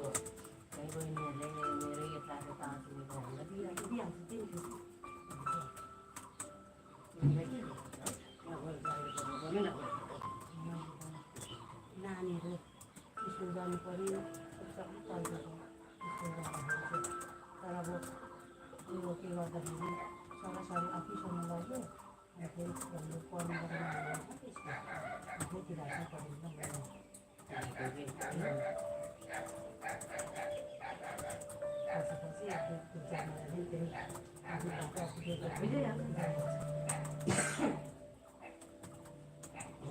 कहीँ बहिनीहरूले मेरो यताको 5 मिनट भन्दा दिइहाल्छ नानीहरू स्कुल जानु पऱ्यो सबै पैसाको स्कुल जानु तर अब यो के गर्दाखेरि सरासरी अफिसमा लग्यो अनि फेरि हाम्रो पढ्नुबाट आफैतिर पढ्नु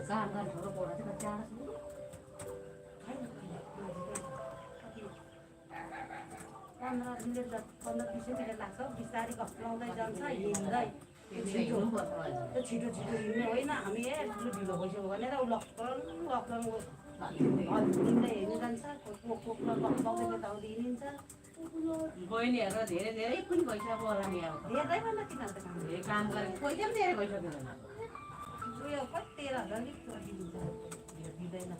काम गर्ने ठुलो पढा चाहिँ टाढा छ 15 मिनट 15-20 मिनट लाग्छ बिस्तारै गफलाउँदै जान्छ हिँड्दै छिटो छिटो हिँड्ने होइन हामी ढिलो भइसक्यो भनेर लक्कन हिँड्दै हिँड्नु जान्छ कोक्न गफलाउँदै यताउति हिँडिन्छ बहिनीहरू धेरै पनि भइसक्यो होला नि अब धेरैभन्दा किन त काम धेरै काम गरेको पैसा पनि धेरै भइसक्यो उयो कति 13,000 दिँदैन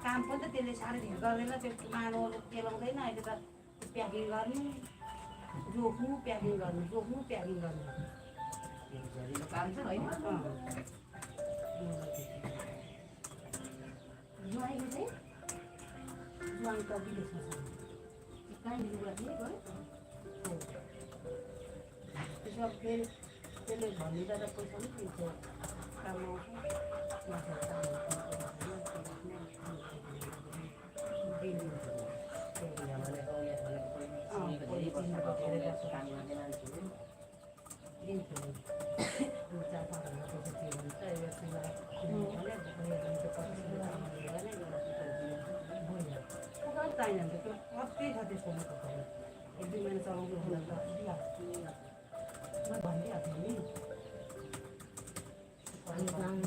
काम पनि त त्यसले साह्रै धेर गर्दैन त्यो मानव केलाउँदैन अहिले त प्याकिङ गर्नु जोख्नु प्याकिङ गर्नु काम छ होइन जुवाइको चाहिँ अनि त विदेशमा छ कहीँ लुगा दिए गयो त्यसो अब फेरि त्यसले भनिदिँदा त पैसा पनि दिन्छ काम आउँछ चाहिन्छ त्यो कति छ त्यसको म एक दुई महिना चलाउँछु होला त दिइहाल्छु म भनिदिइहाल्छु नि कहिले गएको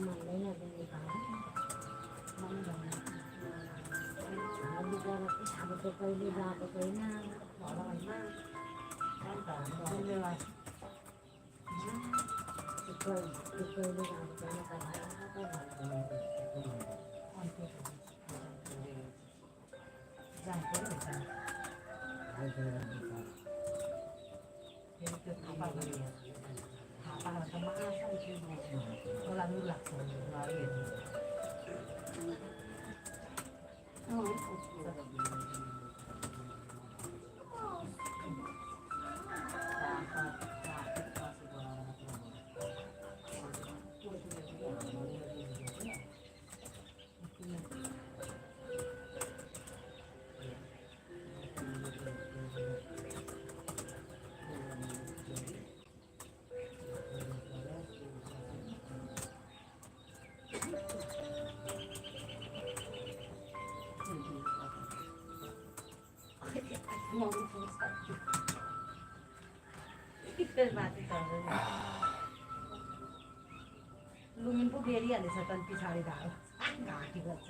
छैन लुमिन पो बेरिहालेछ त पछाडि धारो घाँटी गर्छ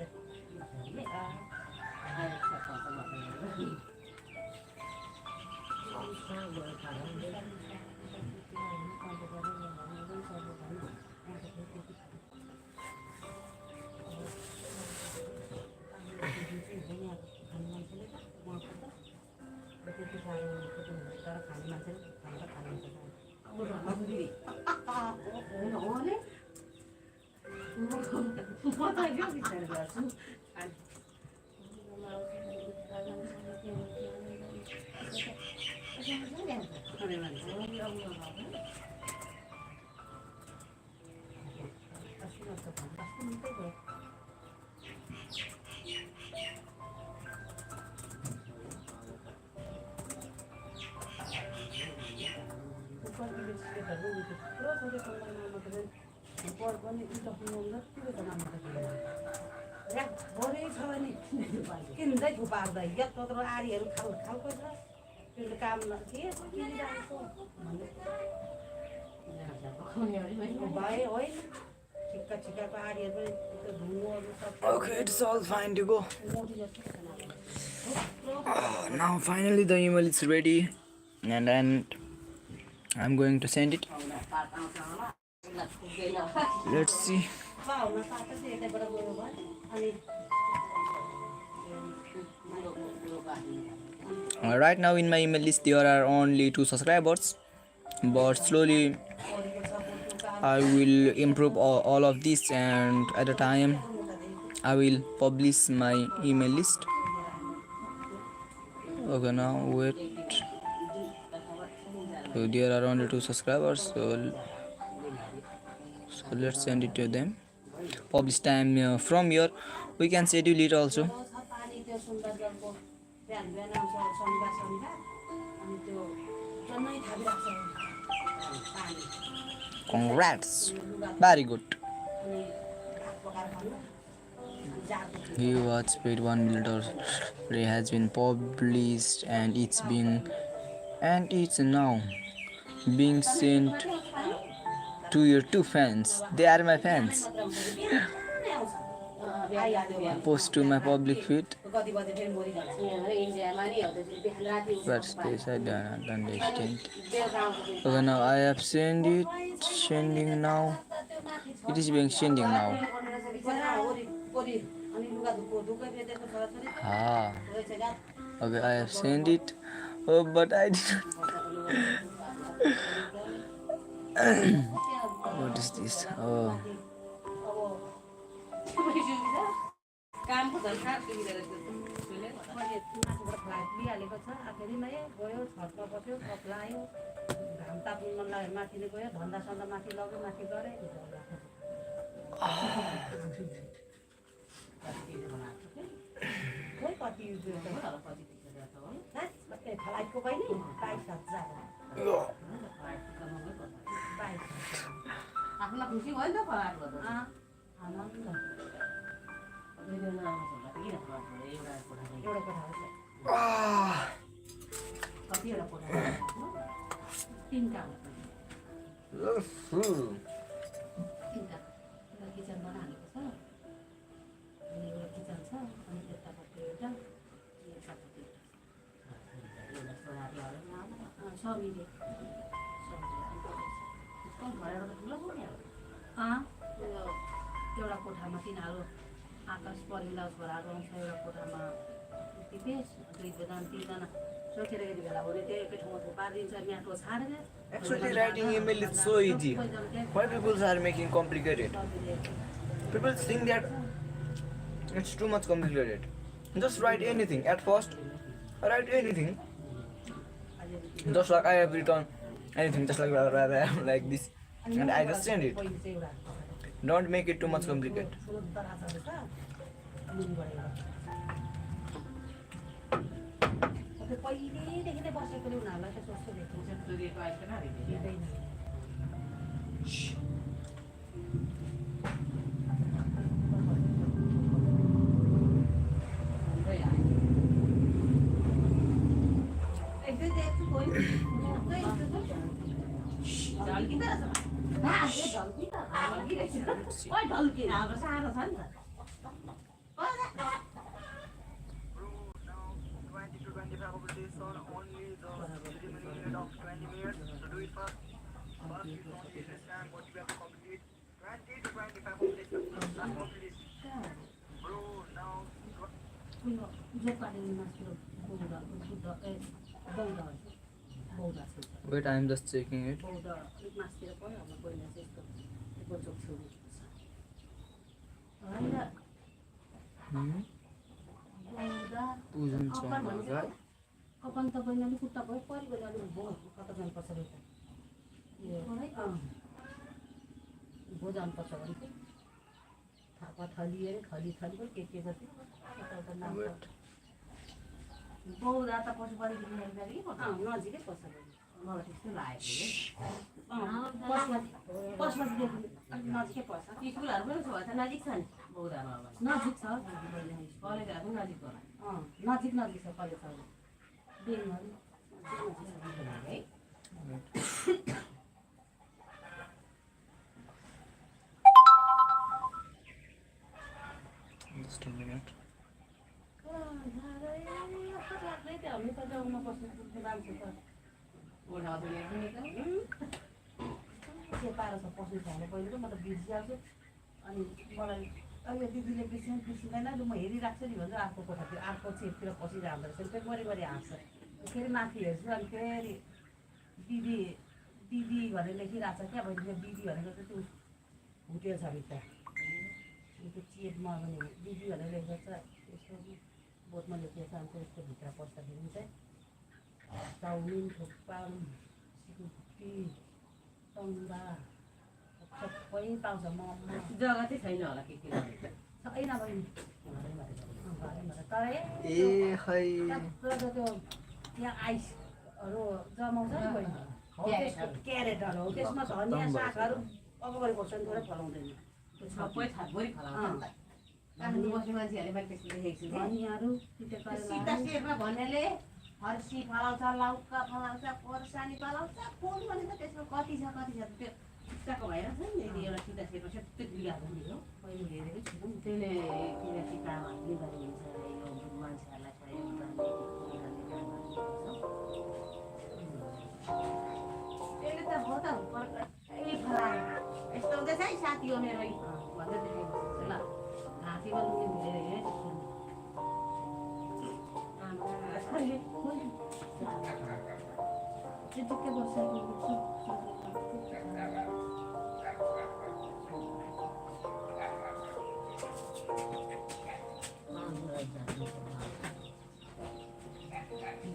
किन्दै थुपार्दै यत्रो आरीहरू खालको छ त्यो काम के भयो होइन ठिक्का ठिक्काको आरीहरू Okay, it's all fine to go. Now finally the email is ready, and then I'm going to send it. Let's see. Right now in my email list there are only 2 subscribers, but slowly I will improve all of this, and at a time I will publish my email list. Okay, now wait. So there are only 2 subscribers, so let's send it to them. Publish time from here we can schedule it also. Congrats, very good. He was paid $1 million. It has been published, and it's now being sent to your 2 fans. They are my fans. Post to my public feed. But this I don't understand. Okay, now I have sent it. Sending now. It is being sending now. Okay, I have sent it. Oh, but I didn't. What is this? Oh. माथिबाट flight लिइहालेको छ आखिरीमा गयो छतमा बस्यो cup लायो घाम ताप्नु मन लाग्यो माथि नै गयो धन्दा सन्दा माथि लग्यो माथि गऱ्यो खोइ कति फ्लाइटको कहिले 22,000 आफूलाई खुसी भयो नि त फलाट गर्दा आनन्द एउटा कोठा एउटा कोठा छ कतिवटा कोठा 3टा Full. 3टा एउटा किचन बनाएको छ अनि एउटा किचन छ अनि यतापट्टि एउटा यतापट्टि समिले एउटा कोठामा तिनीहरू आकाश परिलास भएर आउँछ एउटा कोठामा दिपेश 2जना 3जना सोचेर यति बेला भने त्यो एकै ठाउँमा पारिदिन्छ म्याटो छाडेर Actually, writing email is so easy. Why people are making complicated? People think that it's too much complicated. Just write anything. At first, write anything. Just like I have written anything, just like like this, and I just send it. Don't make it too much complicated. पहिलेदेखि नै बसेकोले उनीहरूलाई त सस्तो भेटिन्छ सूर्यको icon हेर्दैन हाम्रो सानो छ नि त 20 to 25 of this on only the preliminary period of 20 minutes. So do it first. First you only this time what you have to complete. 20 to 25 of this. Complete. Bro, now. Wait, I am just checking it. पूजन कपाल त बहिनी खुट्टा भयो परिगयो अलिक भयो कता जानुपर्छ रे भो जानुपर्छ भने थापा थली अरे थली थली पो के जति बौदा त पशुपति नजिकै पर्छ मलाई त्यस्तो लागेको पशुपतिदेखि अलिक नजिकै पर्छ स्कुलहरू पनि छ नजिक छ नि बौदामा नजिक छ कलेजहरू पनि नजिक होला नजिक नजिक छ कलेजहरू बेङहरू है Just a minute. हामी त गाउँमा बस्नु मान्छे त कोठामा दुनियाँ पनि त के पारो छ पस्नु छ भने पहिलेको म त बिर्सिहाल्छु अनि मलाई अहिले दिदीले बिर्सिँदैन ल म हेरिराख्छु नि भन्छ अर्को कोठातिर अर्को छेपतिर पसिरहँदो रहेछ फेरि गरी हाँस्छ फेरि माथि हेर्छु अनि फेरि दिदी दिदी भनेर लेखिरहेको छ क्या बहिनीले दिदी भनेको चाहिँ त्यो होटेल छ भित्र त्यो चेपमा पनि दिदी भनेर लेखेको छ यसो बोटमा लेखेको छ अन्त यस्तो भित्र पस्दाखेरि चाहिँ चाउमिन थुक्पा सिकुटी तन्दा सबै पाउँछ मोमो जग्गा चाहिँ छैन होला के छैन बहिनी तर ए खै त्यो यहाँ आइसहरू जमाउँछ नि बहिनी क्यारेटहरू हो त्यसमा धनियाँ सागहरू अगाडि खोर्सानी थोरै फलाउँदैन सबै छाकभरि फलाउँछ काठमाडौँ बस्ने मान्छेहरूले मैले त्यस्तो देखेको छु धनियाँहरू सीता शेर्पा भन्नेले फर्सी फलाउँछ लौका फलाउँछ खोर्सानी फलाउँछ फुल पनि त त्यसमा कति छ त्यो टिस्टाको भइरहेको छ नि एउटा सीता शेर्पा सबै बिगाएको नि हो मैले हेरेकै छु त्यसले किन टिकामा के गरिन्छ यो मान्छेहरूलाई सहयोग गर्ने यसले त हो त फलायो यस्तो हुँदैछ है साथी हो मेरो भन्दै देखेको ल हातीमा लुग्ने मिलेर हेरेँ त्यतिकै बसेको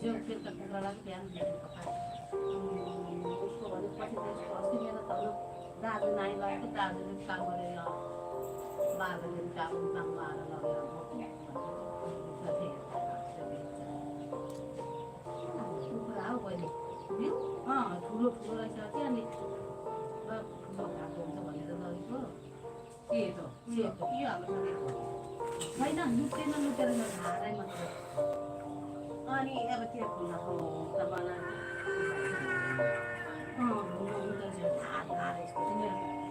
हिजो बेलुका कुखुरालाई बिहान दिएर पकाएँ उसको भने पछि त्यसको अस्ति मेरो त दाजु नाइ लगेको दाजुले काम गरेर बाह्र दिन काम आएर लगेर कुखुरा हो बहिनी ठुलो ठुलो रहेछ कि अनि ठुलो खाएको हुन्छ भनेर लगेको सेतो सेतो के हाम्रो होइन लुटेन लुटेर हारै मात्र अनि अब त्यो फुल्न त बनाएर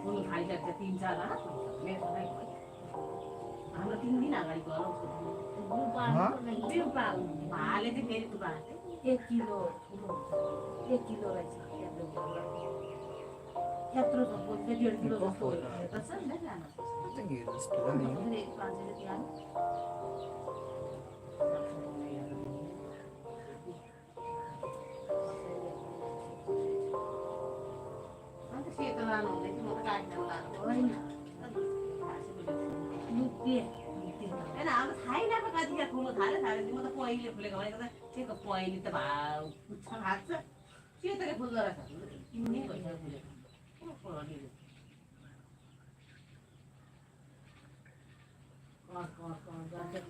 फुल खाइसक्छ 3-4 मेरो हाम्रो 3 दिन अगाडि गरौँ भाले चाहिँ फेरि टुक्रा 1 किलो ठुलो 1 किलो रहेछ यत्रो त बोल्दै 1.5 किलो जस्तो त छ नि लानु I think you just running. अन्त सेतो लानु हुँदैन म त काट्न लानु होइन होइन हाम्रो थाहै नभए कतिखेर फुल्नु थाल्यो म त पहिले फुलेको भनेको त त्यहीको पहिले त भाउ पुच्छ खान्छ सेतोले फुल्दो रहेछ 3 दिन भइसक्यो फुलेको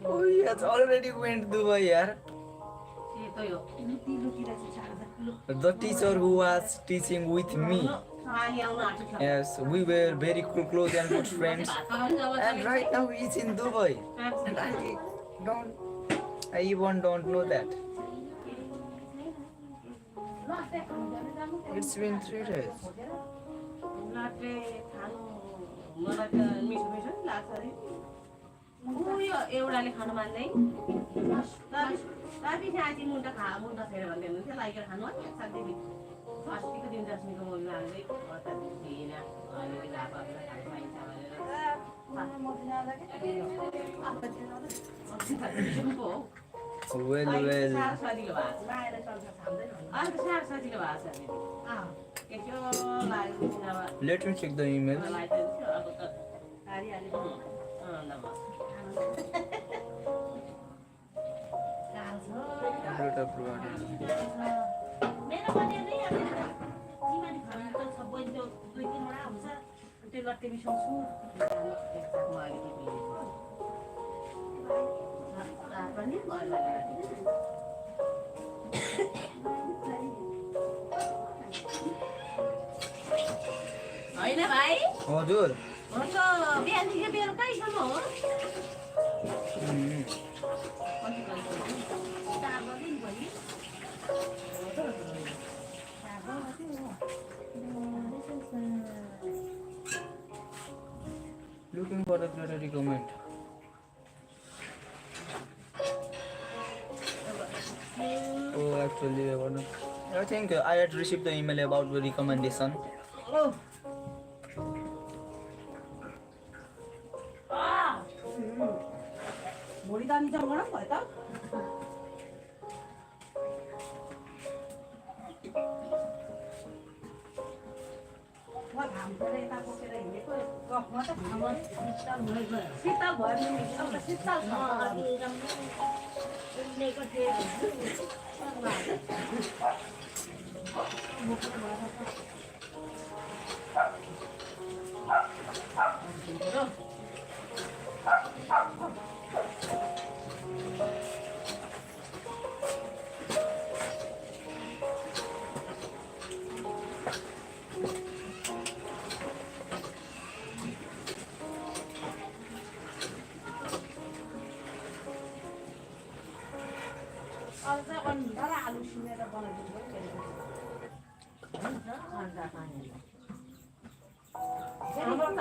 Oh, he has already went Dubai, yaar. सेतो यो लुटी लुटी रहेछ 4,000 The teacher who was teaching with me. पानी आउन आँटेको छ Yes, we were very close and good friends. And right now he's in Dubai. And I even don't know that. It's been 3 days. Latte खानु मलाई त मिठो मिठो नि लाग्छ अरे उयो एउटाले खानु मान्दै राति चाहिँ मुन्टा मुन्टा फेर भन्दै हुनुहुन्थ्यो लागेर खानु है साथी अस्तिको दिन जस्मीको मम्मी लाग्दै अता थिएन अहिले लापा खानु पाइन्छ भनेर Well. सजिलो भएको छ अन्त साह्रो सजिलो भएको छ के थियो लाग्यो Let me check the email. मलाई त अब त हारिहाल्यो Computer provided. मेरो पनि नै आउँदैन तिमीले खानु त सबै त्यो 2-3 वटा हुन्छ त्यो लट्टे मिसाउँछु पनि होइन भाइ हजुर हुन्छ बिहानदेखि बेलुकैसम्म हो Looking for the creator comment. Oh, actually, I think I had received the email about the recommendation. भोलि त अनि जाउँ गरौँ भयो त म घाम परेर यता बोकेर हिँडेको गफमा त घाम शीतल भयो नि एउटा शीतल छ उहिलेको थिएँ आलु सुनेर बनाइदिनु हाम्रो त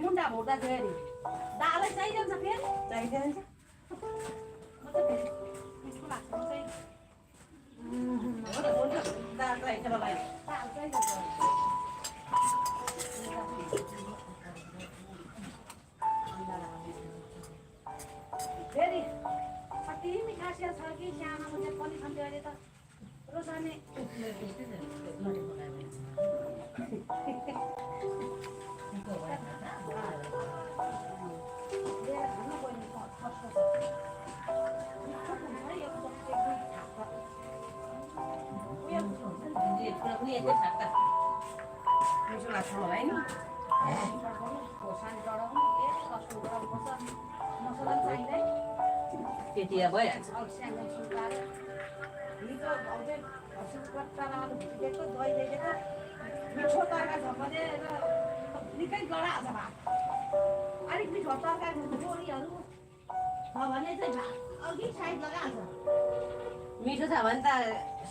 मुन्टा भोट्दा फेरि दालै चाहिन्छ फेरि चाहिन्छ म त फेरि यस्तो लाग्छ म चाहिँ दाल चाहिन्छ मलाई दाल चाहिन्छ फेरि कति मिठासिया छ कि सानोमा चाहिँ पनि खान्थ्यो अहिले त रोजाने खानु पर्ने कस्तो छ दिँदै साट्छ मिठो लाग्छ मलाई नि खोर्सानी डढाउनु ए कस्तो गर्नुपर्छ मसला पनि चाहिँदैन त्यति भइहाल्छ सानो सुकाएर मिठो आउँदै सुक्खा भुटिदिएको दही दिएको मिठो तरकारी छ भने निकै गडाल्छ भात अलिक मिठो तरकारी बोडीहरू छ भने चाहिँ भात अघि साइड लगाइहाल्छ मिठो छ भने त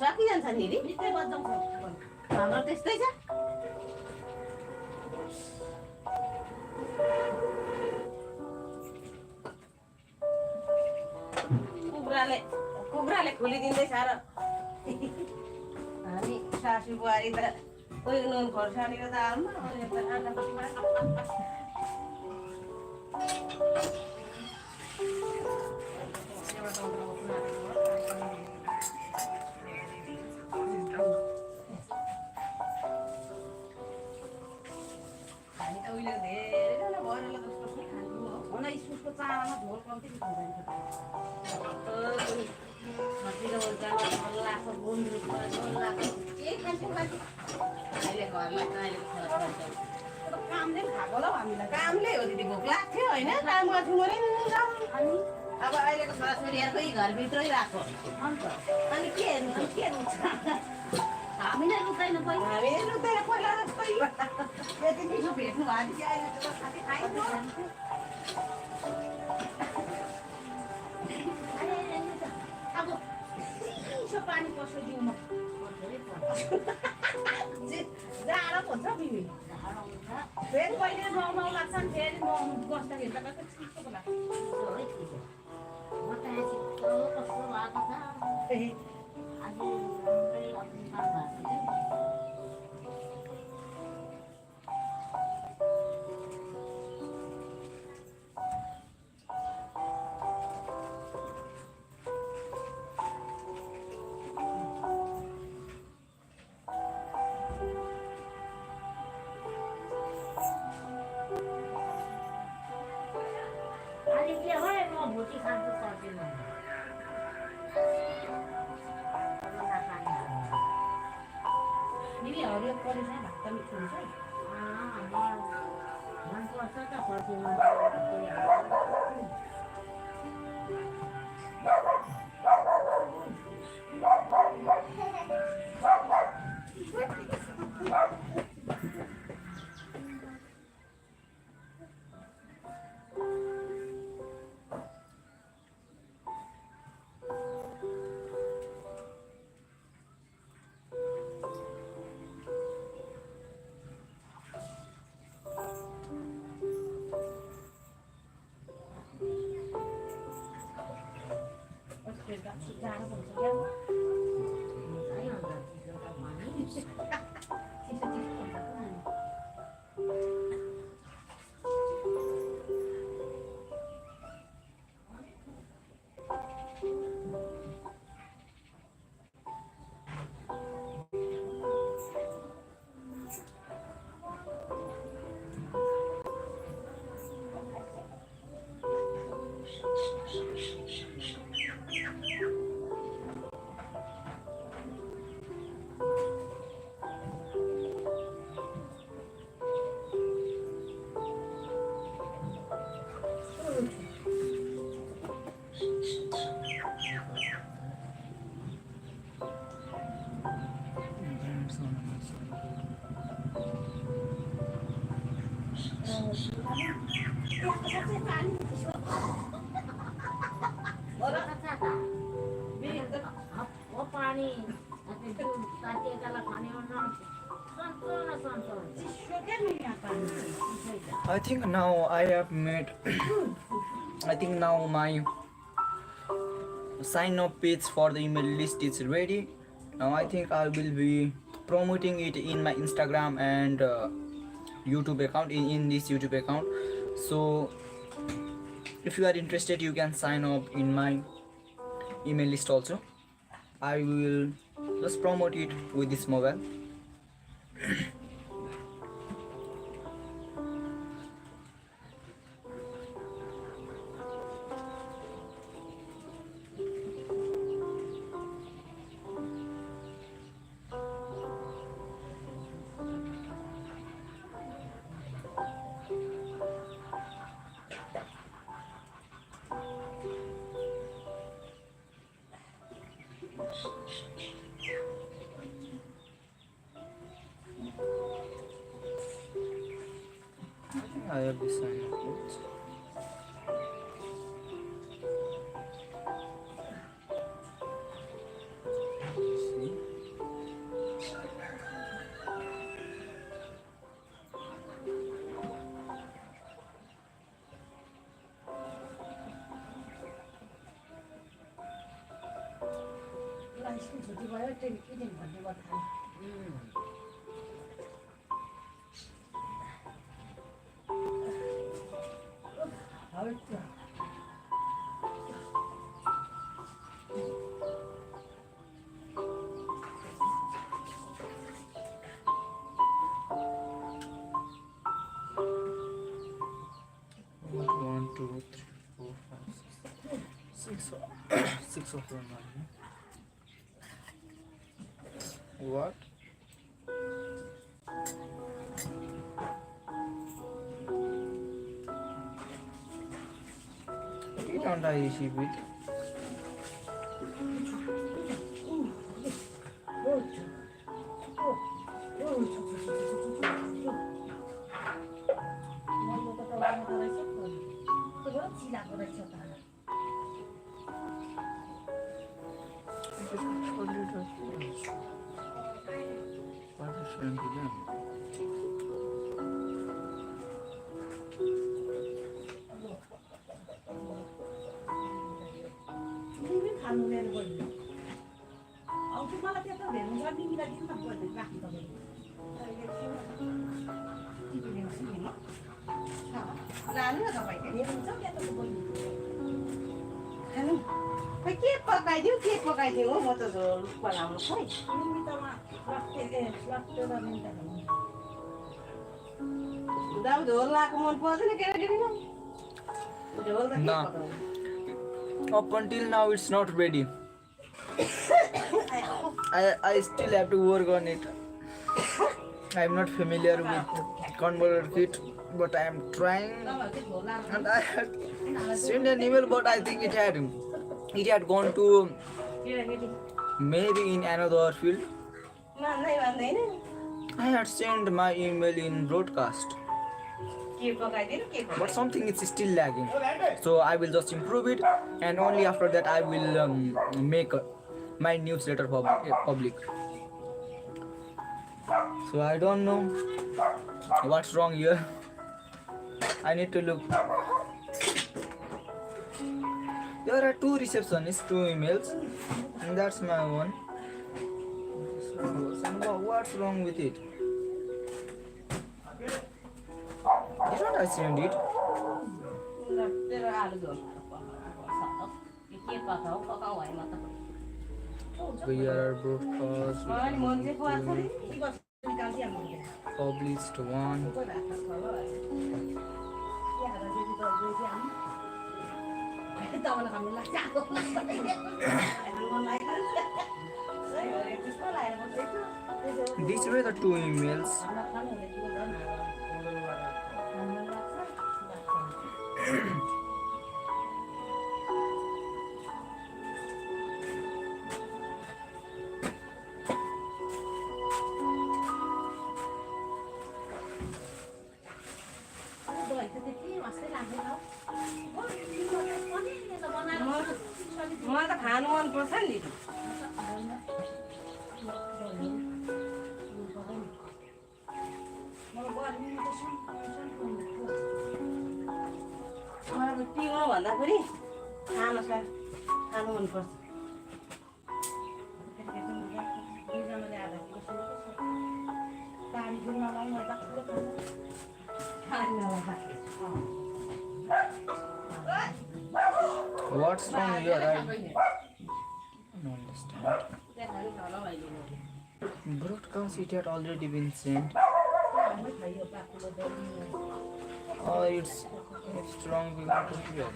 सकिजान्छ नि दिदी निकै बजाउँछ हाम्रो त्यस्तै छ कुखुराले खोलिदिँदैछ र हामी सासू बुहारी त कोही नुन खोर्सानीको दालमा हामी त उहिले धेरैजना भएर जस्तो पनि खानु हो हुन इस्कुसको चानामा झोल कम्ती खाँदैन खसीको हुन्छ लाग्छ गुन्द्रुकमा झोल लाग्छ के खान्छु खान्छु अहिले घरमा अहिलेको छोराछोरी कामले खाएको होला हौ हामीलाई कामले हो दिदी भोक लाग्थ्यो होइन काम गर्छु अनि अब अहिलेको छोराछोरीहरूकै घरभित्रै राख्छ अन्त अनि के हेर्नु के हुन्छ हामीले रुच्दैन पहिला हामीले रुच्दैन पहिला जस्तै यति मिठो भेट्नु भएको थियो अहिले त साथी खाइन्छ अब चिसो पानी पस्यो जिउमा जाडो हुन्छ बिमी फेरि पहिले नुहाउनु लाग्छ नि फेरि नुहाउनु बस्दाखेरि त कस्तो चिसो लाग्छ कस्तो भएको छ आज भोटी खान्छ पर्दैन दिदी हरियो परेछ भात त मिठो हुन्छ मनपर्छ त फर्सीमा जाडो हुन्छ क्या पानी I think now I have made I think now my sign up page for the email list is ready. Now I think I will be promoting it in my Instagram and YouTube account in this YouTube account. So if you are interested, you can sign up in my email list also. I will just promote it with this mobile. are the sign of oaths? See? School छुट्टी भयो train किन भन्ने बताए One, two, three, four, five, six. Six of them are here. What? Why don't I receive it? चिलाएको रहेछ त What is showing to them? तिमी खानु मेरो बोल्नु अब त्यो मलाई त्यता हेर्नु छ तिमीलाई दिन त बोल्नु राख्नु तपाईँ लानु न तपाईँले हेर्नुहुन्छ त्यता बोल्नु खानु खै के पकाइदिउँ हो म त झोल बनाउनु खोइ तिमी त दाउ झोल लाएको मन पर्दैन केटाकेटीलाई झोल त के No. पकाउनु Up until now, it's not ready. I still have to work on it. I'm not familiar with converter kit, but I am trying. तपाईँहरू चाहिँ झोल लानु And I had sent an email, but I think it had gone to केटाकेटी maybe in another field. मान्दै मान्दैन I had sent my email in broadcast, के पकाइदिनु के but something is still lagging. So I will just improve it, and only after that I will make my newsletter public. So I don't know what's wrong here. I need to look. There are two receptionists, two emails, and that's my one. So what's wrong with it? Didn't I send it? तेरो आलु झोल के पकाऊ पकाऊ होइन त We are broadcast. अनि मन चाहिँ पर्छ नि के गर्छ निकाल्दिहाल्नु Published one. कोही भात खान्छ होला तपाईँलाई खानु लाग्छ These were the two emails. मलाई त खानु मन पर्छ नि मलाई त पिउनु भन्दाखेरि खानु मनपर्छ What's wrong here? I don't understand. Broadcast, it had already been sent. Oh, it's wrong because of here.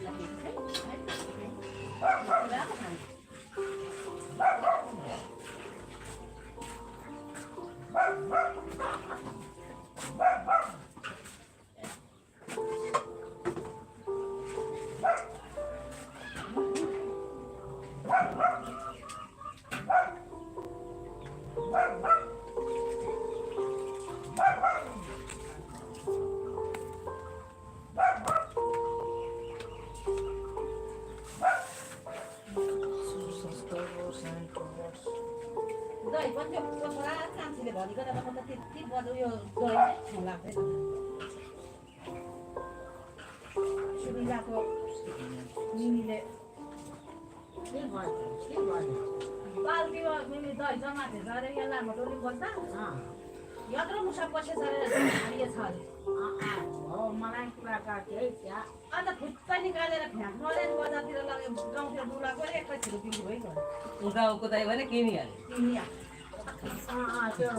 subscribers and promotes. दही पनि त्यो पुरा कान्छीले भनेको त म त त्यति बज्यो यो दही चाहिँ खाउँ लाग्दैन सुबिलाको मिनीले बाल्टीमा मिनी दही जम्मा थिएछ अरे यसलाई म डोली बोल्दा यत्रो मुसा पसेछ अरे हालिए छ अरे मलाई कुरा गर्थ्यो है त्यहाँ अन्त फुच्चै निकालेर फ्याँक्नु अरे बजारतिर लग्यो गाउँतिर डुलाको अरे एकैछिन बिक्री भइगयो गाउँको दही भने किनिहाल्यो त्यो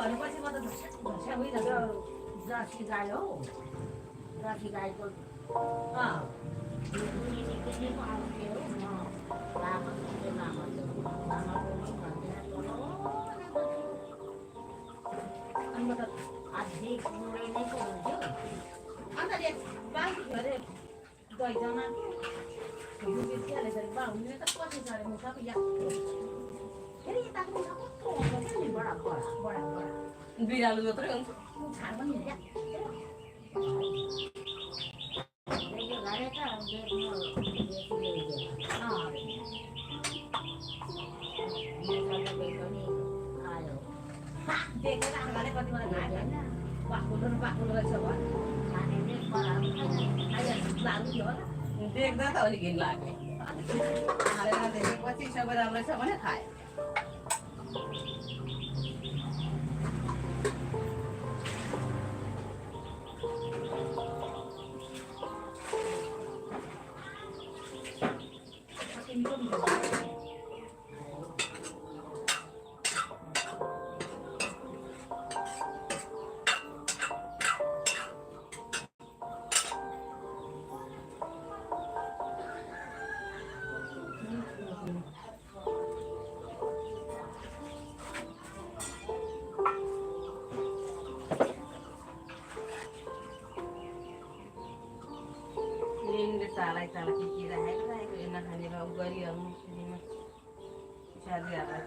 भनेपछि म त झस्या भइरहेको जर्सी गाई हो जर्सी गाईको अन्त त अधिक नै हुन्थ्यो अन्त बाल्टी अरे दही जमा बेचिहालेछ अरे बाहुने त पसेछ अरे मुसा या फेरि यताको मुसा कस्तो हुन्छ नि बडा बडा बडा बडा बिरालो मात्रै हुन्छ छाड पनि या यो घरे त देखेर आमाले कति मलाई घाट होइन बाक्लो रहेछ भयो देख्दा त अलिक घिन लाग्यो हालेर देखेपछि सबै राम्रो छ भने खायो चालाई चाला के राखेको यो नखाने अब गरिहाल्नु साथीहरूलाई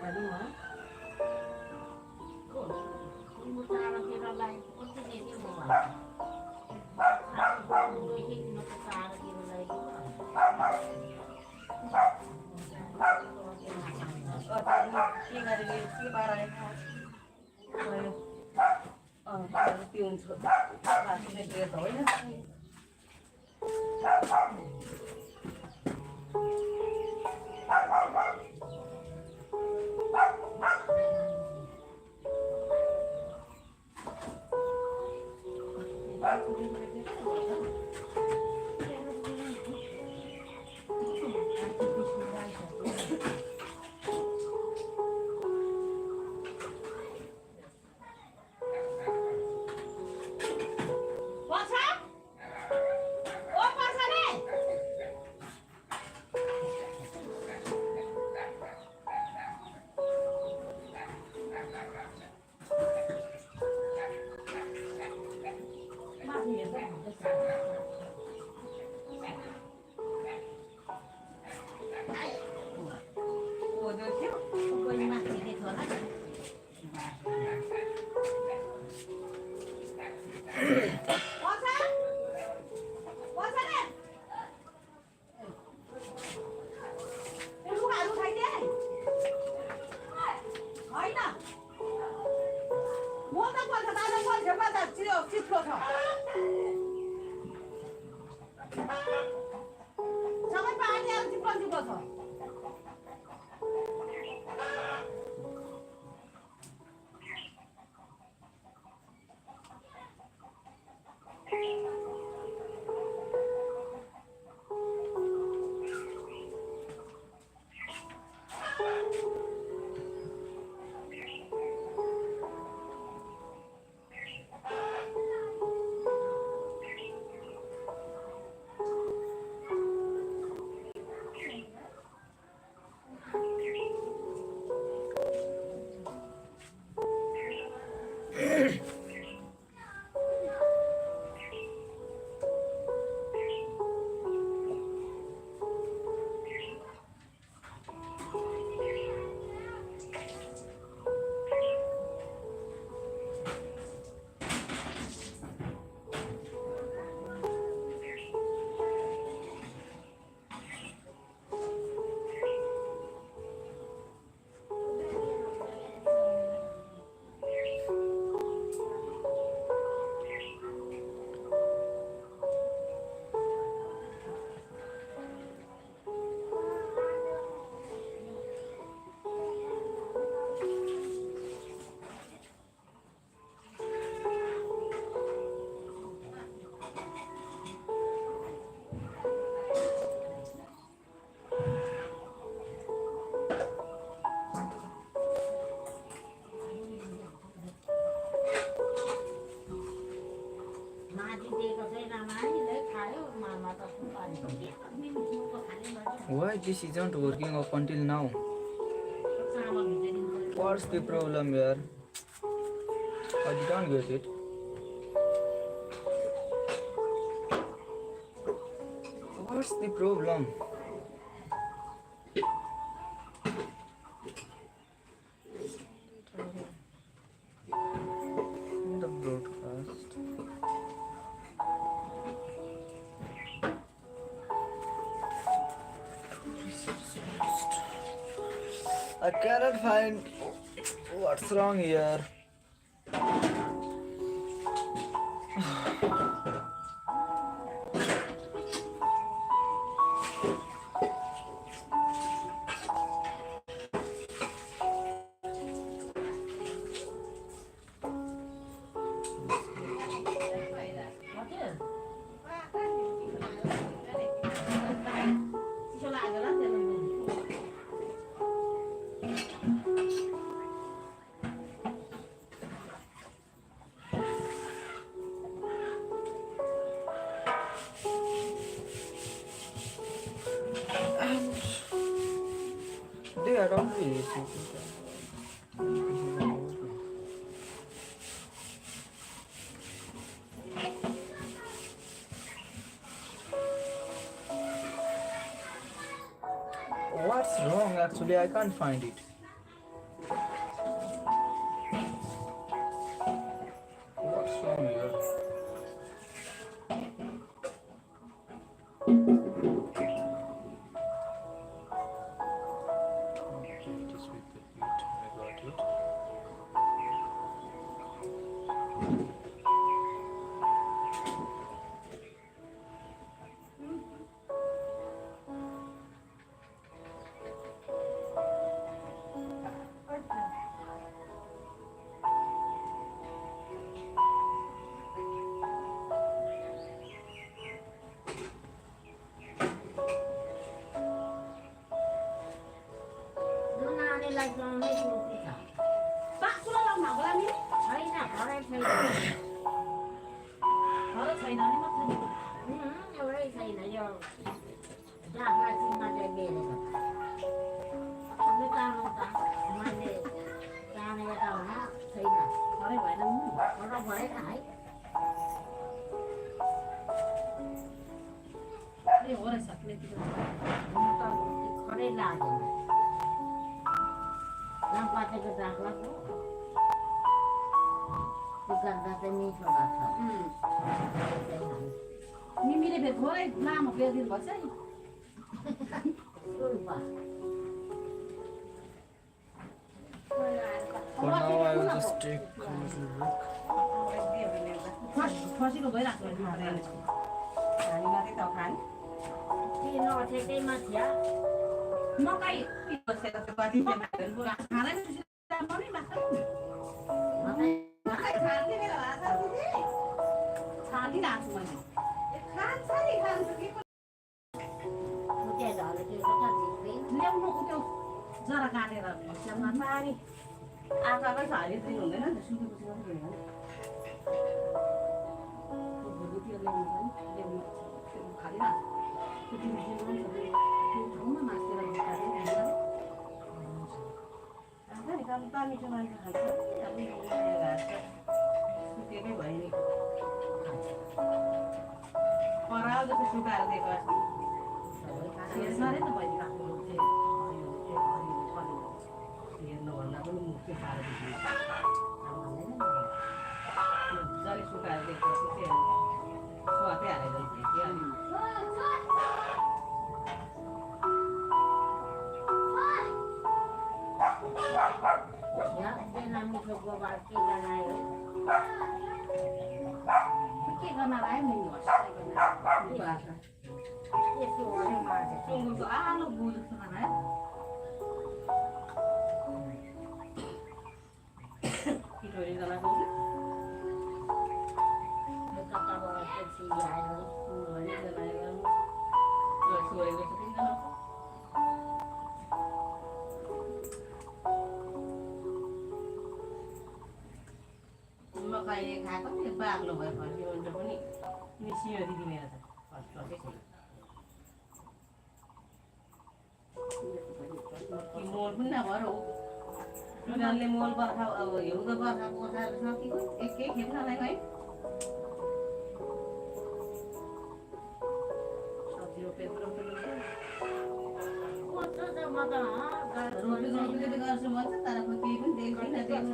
पनि के गरेको के पाराएको त्यो हुन्छ होइन Why this isn't working up until now? What's the problem here? I didn't get it. What's the problem? The broadcast. I cannot find what's wrong here. They are always. What's wrong actually? I can't find it. What's wrong here? Okay, it is with the beat. I got it. मिमीले फेरि थोरै लामो बेरिदिनु भएछ नि For now, I will just take closer look. फसिलो भइरहेको छ खानी मात्रै त खाने मकै बसेर त कति खाँदैन पनि मात्र खाने बेला भाषा दिदी छालिरहेको छु मैले खान्छ नि खान्छ के ल्याउनु त्यो जरा काटेर पानी आँखाकै छ हाली दिनु हुँदैन नि त सुकेपछि मात्रै हुँदैन भोलितिर ल्याउनु छ नि ल्याउनु खालिरहेको त्यो ठाउँमा मासेर नि काम मिठो मान्छे खान्छ सुकेकै भयो नि पराल जस्तो सुकाएर दिएको साह्रै त भइरहेको हेर्नुभन्दा पनि मुख्य साह्रो देखिन्छ जसले सुकाएर दिएको स्वादै हालेर देखिहाल्यो के गर्न लाग्यो नि सुँगुरको आलो गुल जस्तो बनायो पिठोरी जलाएको मकै खाएको नि बाक्लो भयो फर्कियो भने पनि मिसियो दिदी मेरो त फर्स्ट छैन कि मोल पनि नभएर हो उनीहरूले मोल बर्खा अब हिउँदो बर्खा कोठाहरू सकेको एकै खेप नलाई है सब्जी रोपेको रोपेको गर्छु भन्छ तर खोइ केही पनि देख्दैन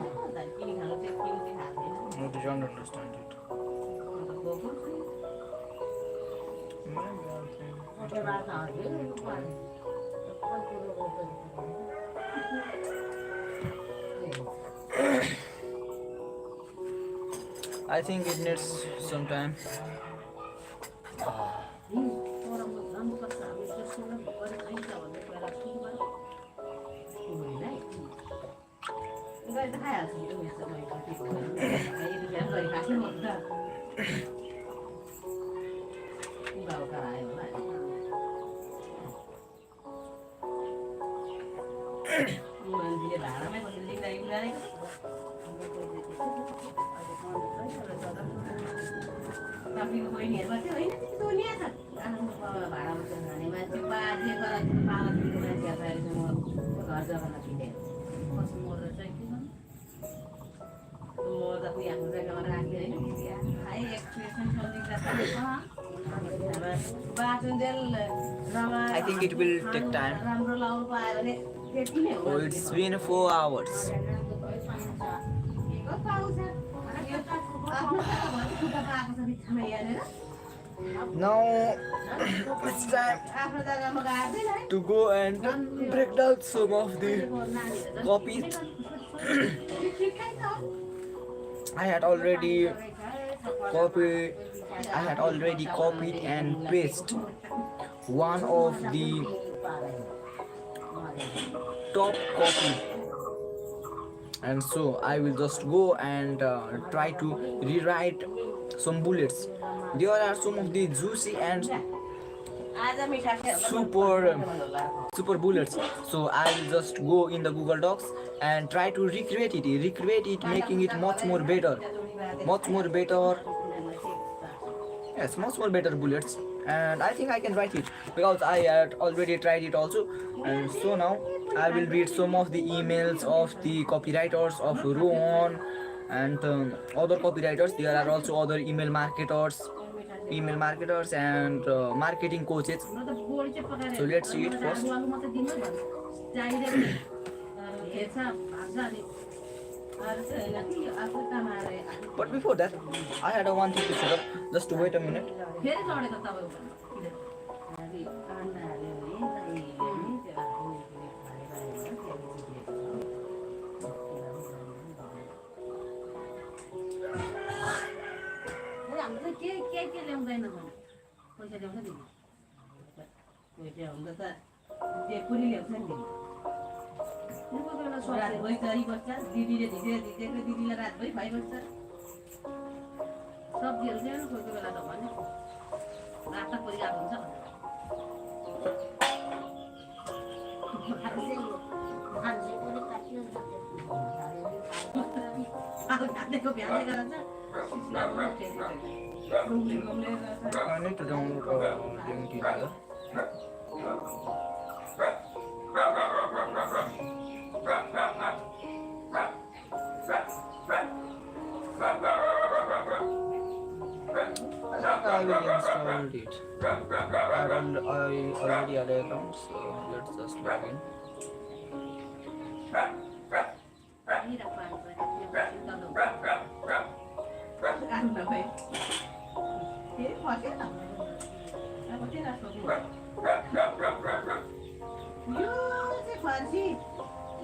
किनी खानु चाहिँ किन चाहिँ खाँदैन No, they don't understand it. Maybe I think. I think it needs some time. काफीको बहिनीहरूमा चाहिँ होइन दुनियाँ छ भाडा बसेर खाने मान्छे बाजे पालक दिएको मान्छे आएर म घर जग्गामा किनेँ कसो मर्दा चाहिँ के गर्नु मर्दा पनि आफ्नो जग्गामा राख्ने होइन हाई एक्सप्रेसन बाटुन्जेल I think it will take time. राम्रो लाउनु पायो भने त्यति नै हो Oh, it's been 4 hours. Now it's time to go and break down some of the copies. I had already copied and pasted one of the top copy, and so I will just go and try to rewrite some bullets. There are some of the juicy and super bullets, so I will just go in the Google Docs and try to recreate it, making it much more better, yes, much more better bullets. And I think I can write it because I had already tried it also. And so now I will read some of the emails of the copywriters of Rowan and other copywriters. There are also other email marketers and marketing coaches. So let's see it first. But before that, I had one thing to set up. Just to wait a minute. के ल्याउँदैन पैसा ल्याउँछ नि पैसा हुँदा त जे पनि ल्याउँछ नि रातभरि चरिबस्छ दिदीले धिजेको दिदीलाई रातभरि खुवाइबस्छ सब्जीहरू ल्याउनु कोही बेला त भने रात परिरहेको हुन्छ काटेको भ्याले गराउँछ I need to download LinkedIn here. I will install it. I already had an account, so let's just log in.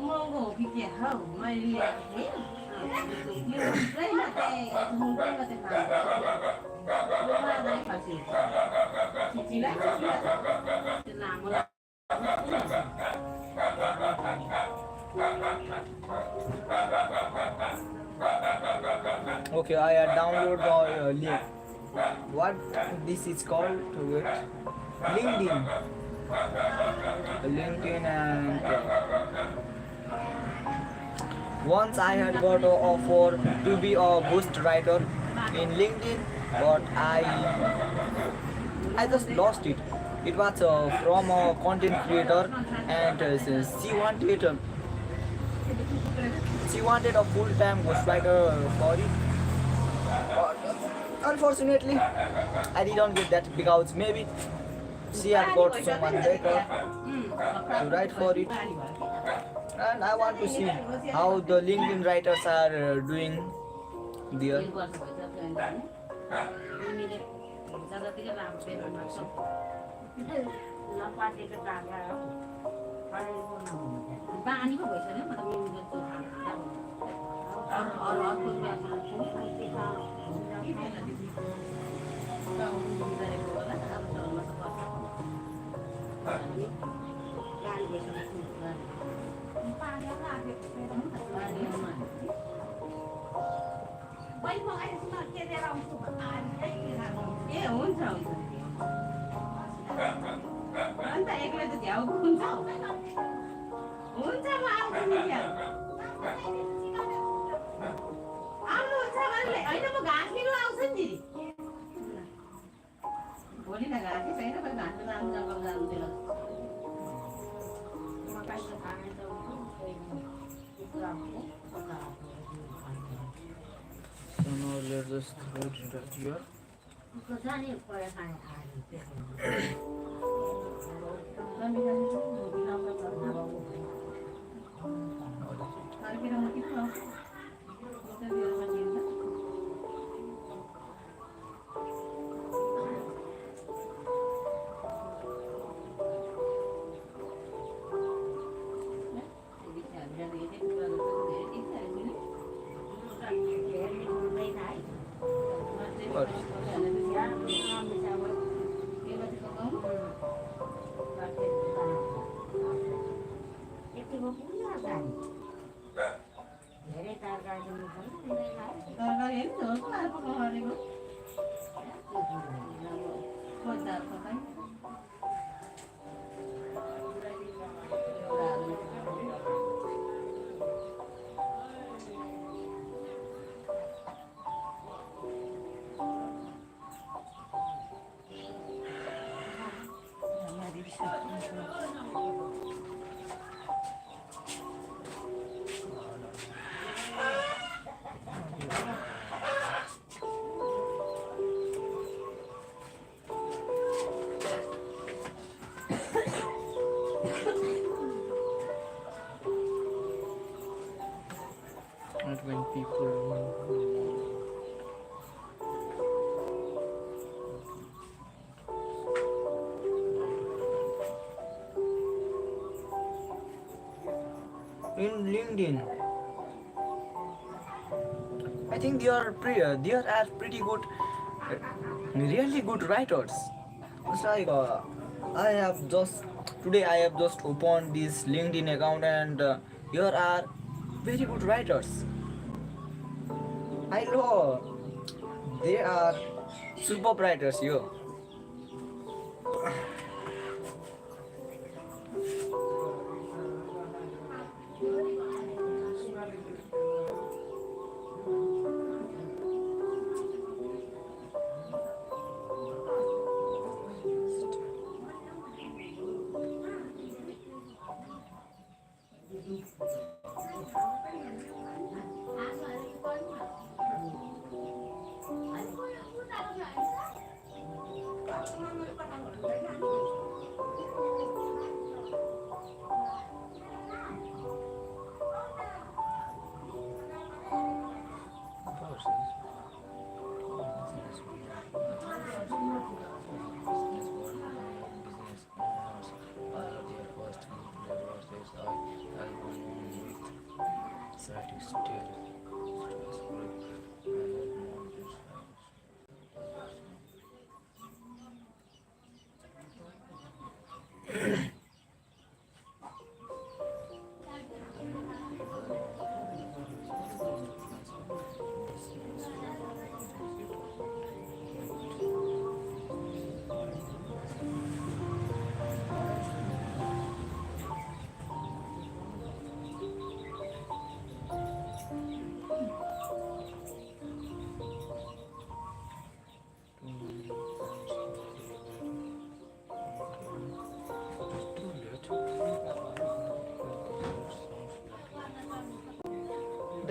महँगो हो कि के हौ मैले ल्याएको Okay, I had downloaded the link. What this is called? LinkedIn. And once I had got an offer to be a ghostwriter in LinkedIn, but I just lost it. It was from a content creator, and she wanted a full-time ghostwriter for it. But unfortunately, I didn't get that because maybe she had got someone better to write for it. And I want to see how the LinkedIn writers are doing there. हामीले जतातिकै लाभ बेच्नु पर्छ नपाटेको टाढा बानी पो भइसक्यो म त मिमीको चोखा अरू अर्को ए हुन्छ हुन्छ अन्त एक्लै त झ्याउको हुन्छ हुन्छ म आउँछु नि त्यहाँ आउनुहुन्छ भने होइन म घाँस लिनु आउँछु नि दिदी भोलि त घाँसै छैन घाँस लिनु आउनु जङ्गल जानु त्यो So now let's just put it here. जाने पढाइ खाने धेरै तरकारी तरकारी हेर्नु झोल पो आएर पकाएको खोज्दा पकाइ Not when people in LinkedIn, I think they are pretty good, really good writers. It's like today I have just opened this LinkedIn account, and here are very good writers. I know they are super writers here.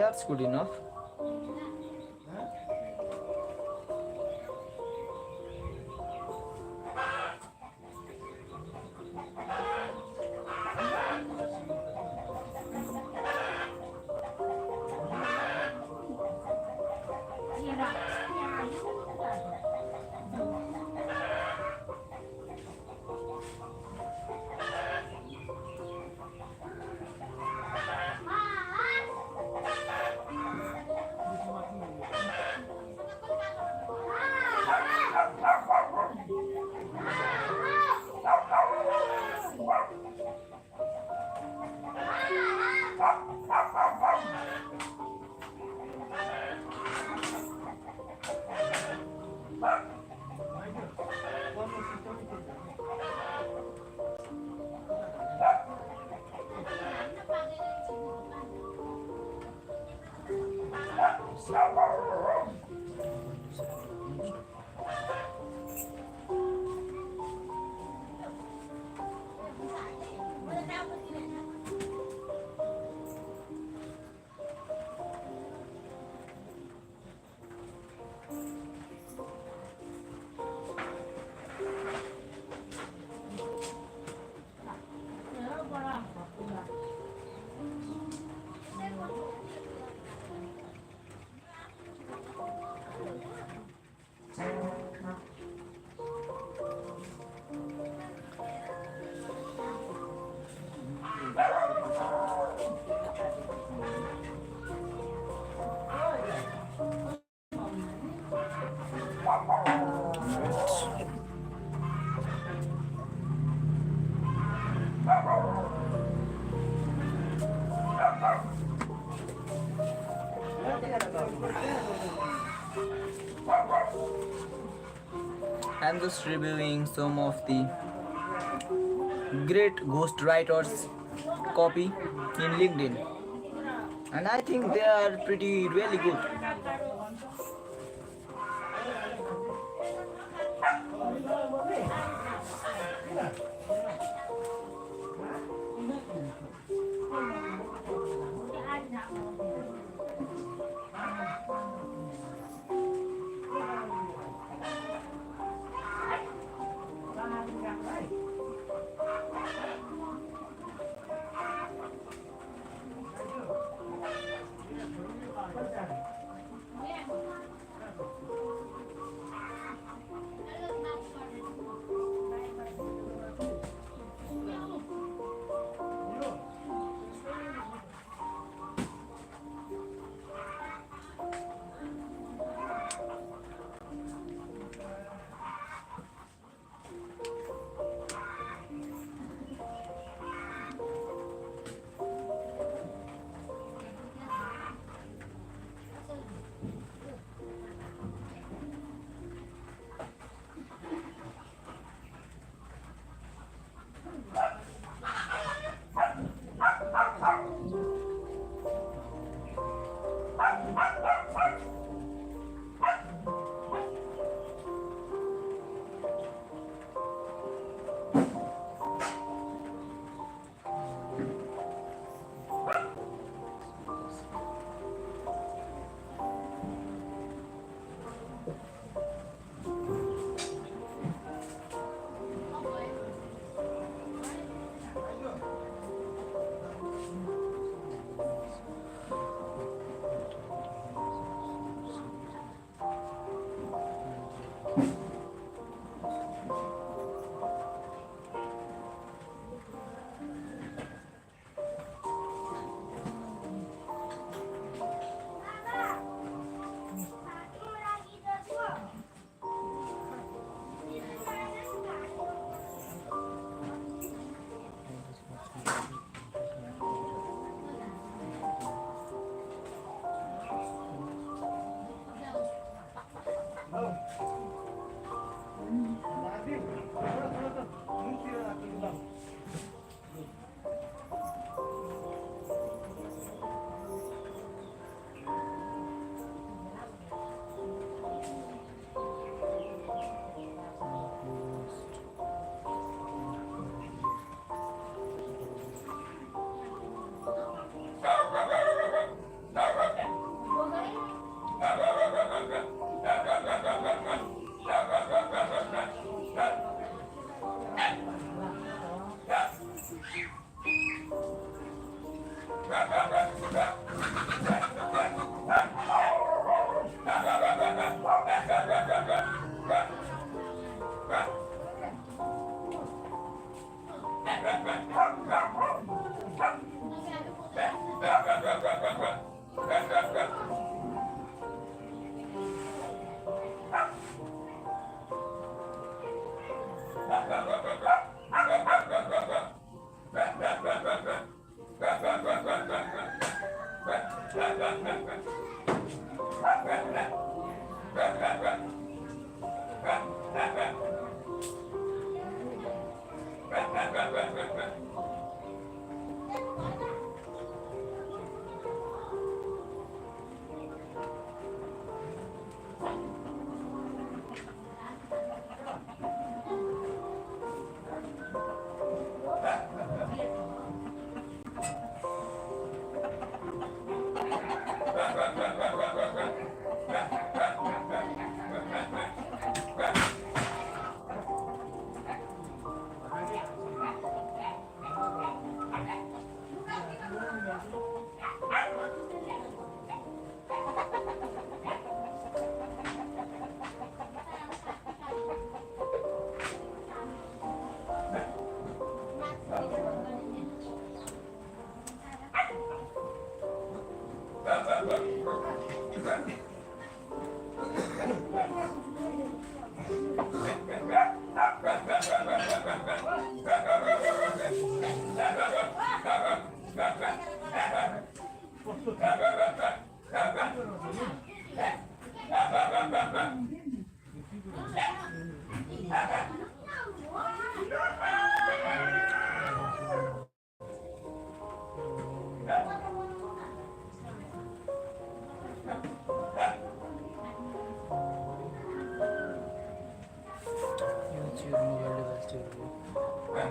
That's good enough. I'm just reviewing some of the great ghostwriters copy in LinkedIn, and I think they are pretty really good. Use your mobile device to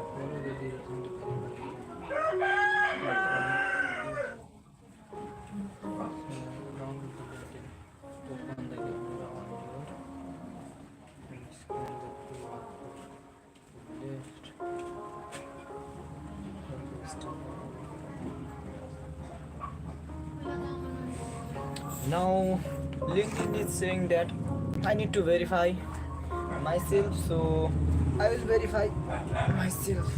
follow the lyrics independently. Download the button, open the camera on your and scan the QR code left. Now LinkedIn is saying that I need to verify myself, so I will verify myself.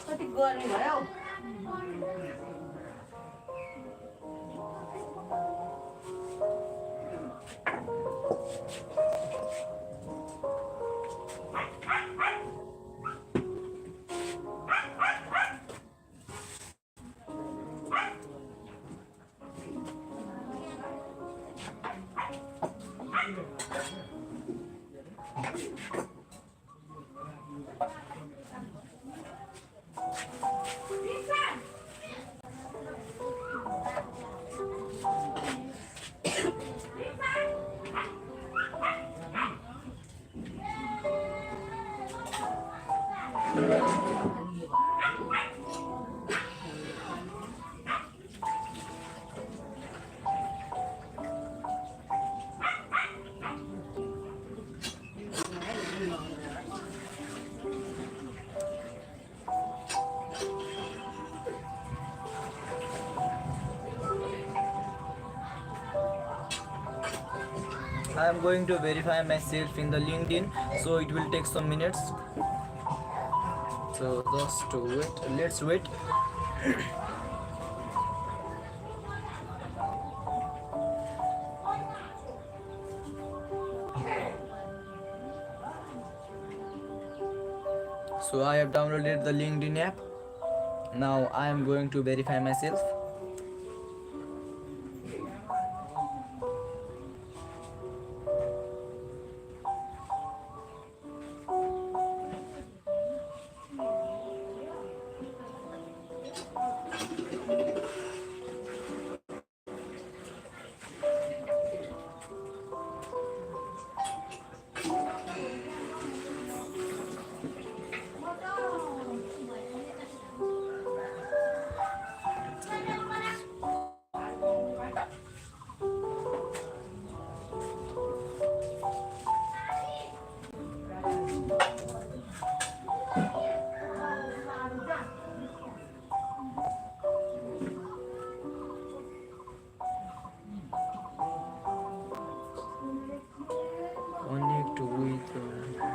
कति गर्मी भयो हौ। I am going to verify myself in the LinkedIn, so it will take some minutes. So just to wait. Let's wait. So I have downloaded the LinkedIn app. Now I am going to verify myself. Connect with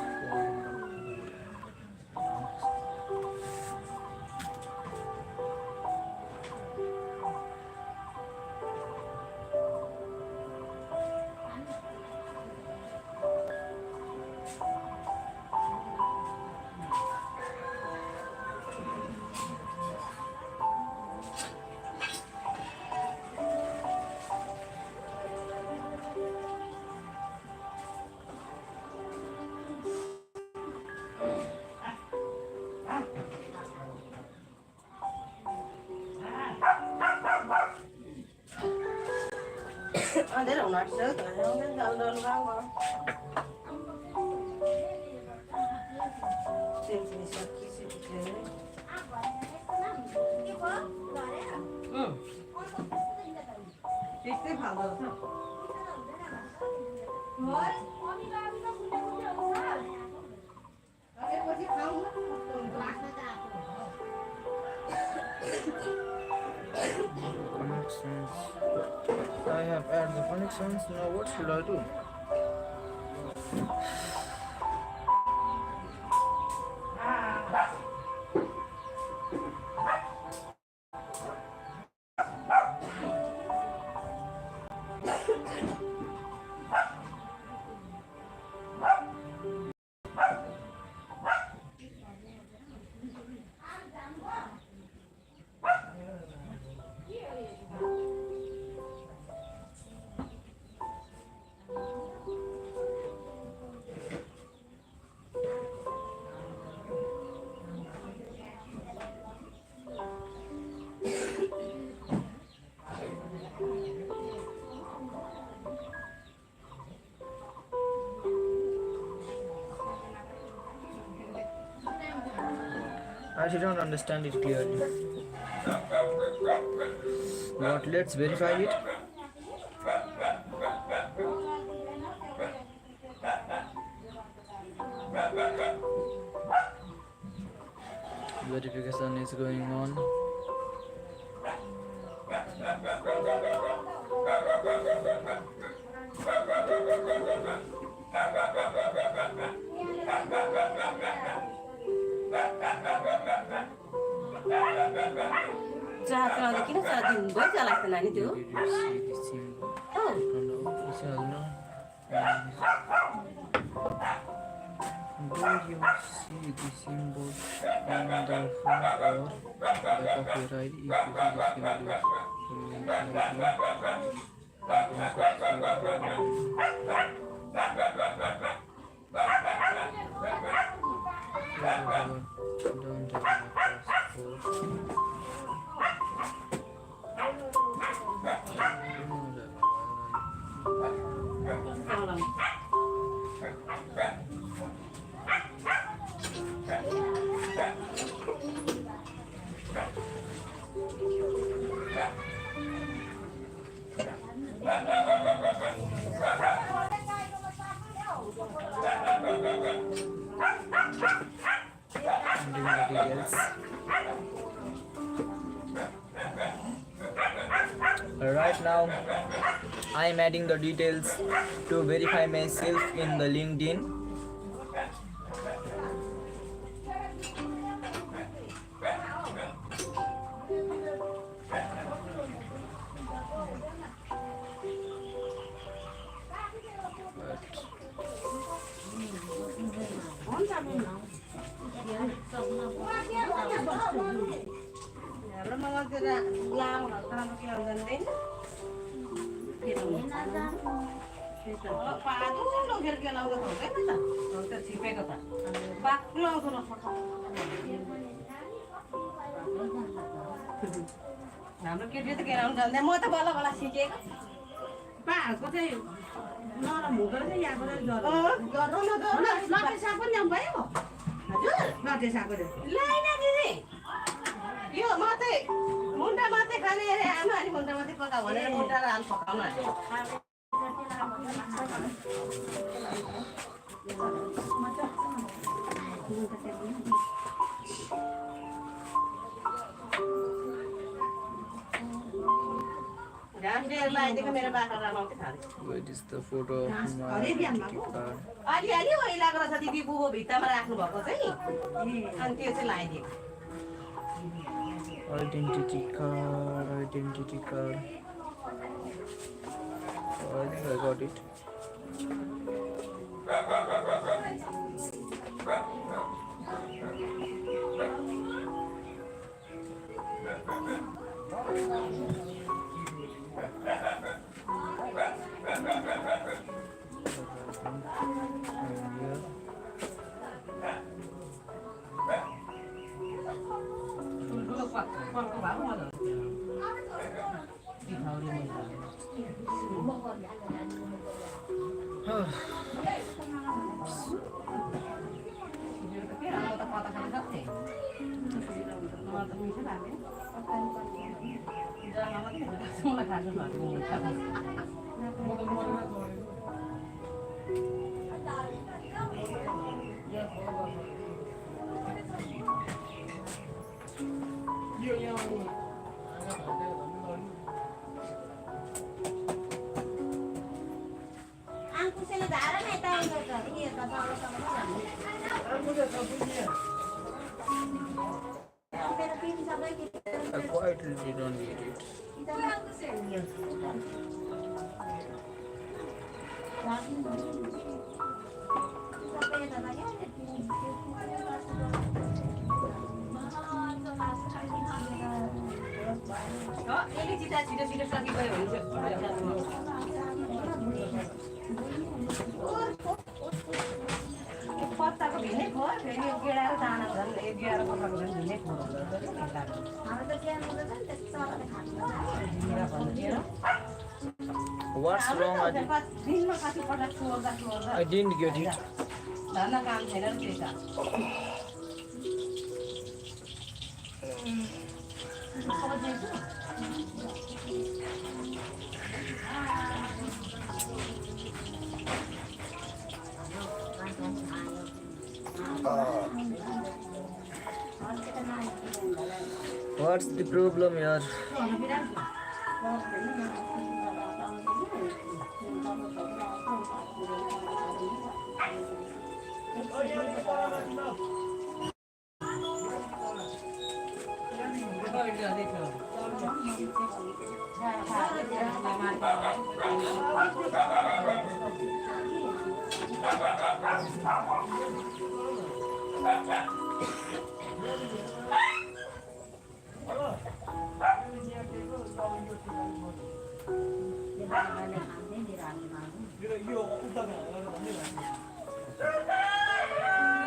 Để đồng nát sớt rồi nó đến đâu đâu vào ngon. Xem sao kỹ sẽ thế. Tiếp vào rồi thôi. connections. I have added the connections. Now what should I do? I don't understand it clearly. But let's verify it. Verification is going on. Jangan kira salah dibuat jalan ke nani tu. Did you see the symbol? Oh, No, this is no. Do you see the symbol on the front or back of your ID? If you see the symbol, don't have a passport. salah. Entering the details. Right now, I am adding the details to verify myself in the LinkedIn. हाम्रो मगरतिर लामो हल्कामा के आउँदैन पादुलो खेर के लाउँदा हुँदैन त हो त छिपेको त बाक्लो आउँछ न हाम्रो केटी त के लाउनु जान्दैन म त बल्ल बल्ल सिकेको पाहरूको चाहिँ नरम हुँदो रहेछ यहाँको चाहिँ जरो गर्नु न त लट्टे साग पनि ल्याउनु भयो हजुर लट्टे सागको चाहिँ लाइन दिदी यो मात्रै मुन्टा मात्रै खाने अरे आमा अनि मुन्टा मात्रै पकाऊ भनेर मुन्टा र आलु पकाउनु अरे लगाइदिएको मेरो बाख्रा रमाउँदै खाने Where is the photo of my card? अलिअलि ओइलाको रहेछ दिदी बुबो भित्तामा राख्नु भएको चाहिँ अनि त्यो चाहिँ लगाइदिएको Identity card. Oh, I think I got it. I quietly didn't get it. यसले चिता छिटो छिटो सकिगयो भने पत्ताको भिन्नै खोर फेरि यो गेडा र दाना झन् यो गेडा र पत्ताको झन् भिन्नै खोर हुँदो रहेछ What's wrong? दिनमा कति पटक चोर्दा I didn't get it. धन्न काम छैन नि त्यही What's the problem here?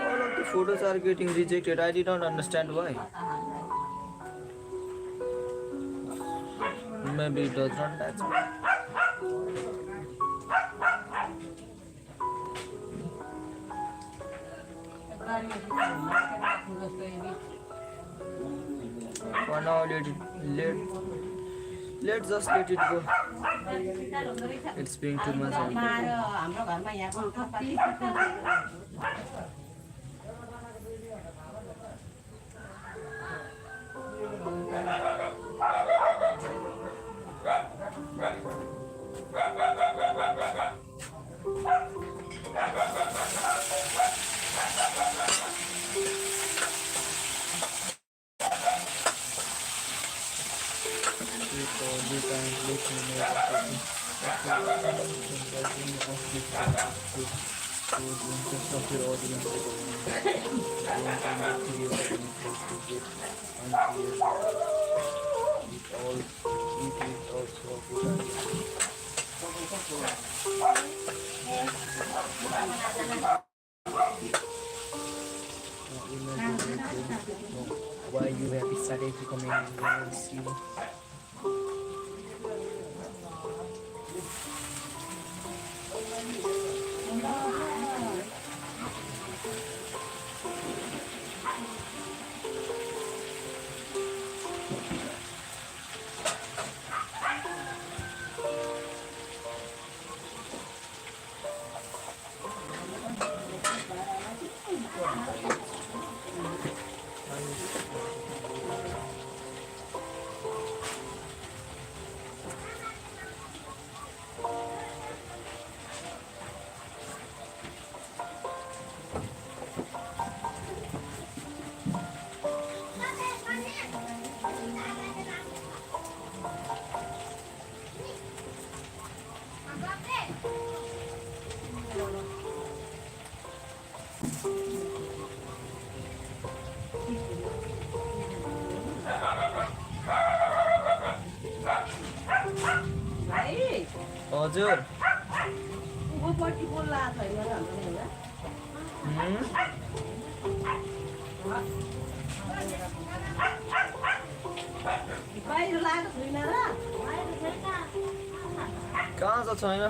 All of the photos are getting rejected. I did not understand why. Maybe it does not match me. For now, let's just let it go. It's being too much. हाम्रो घरमा यहाँको and let me know so the interest of your audience is don't create any Facebook get unclear it is also a good idea. Why you have started recommending see भाइ हजुर ऊपरपट्टि बोल्ला छैन र बाहिर लाएको छुइनँ र कहाँ छ छैन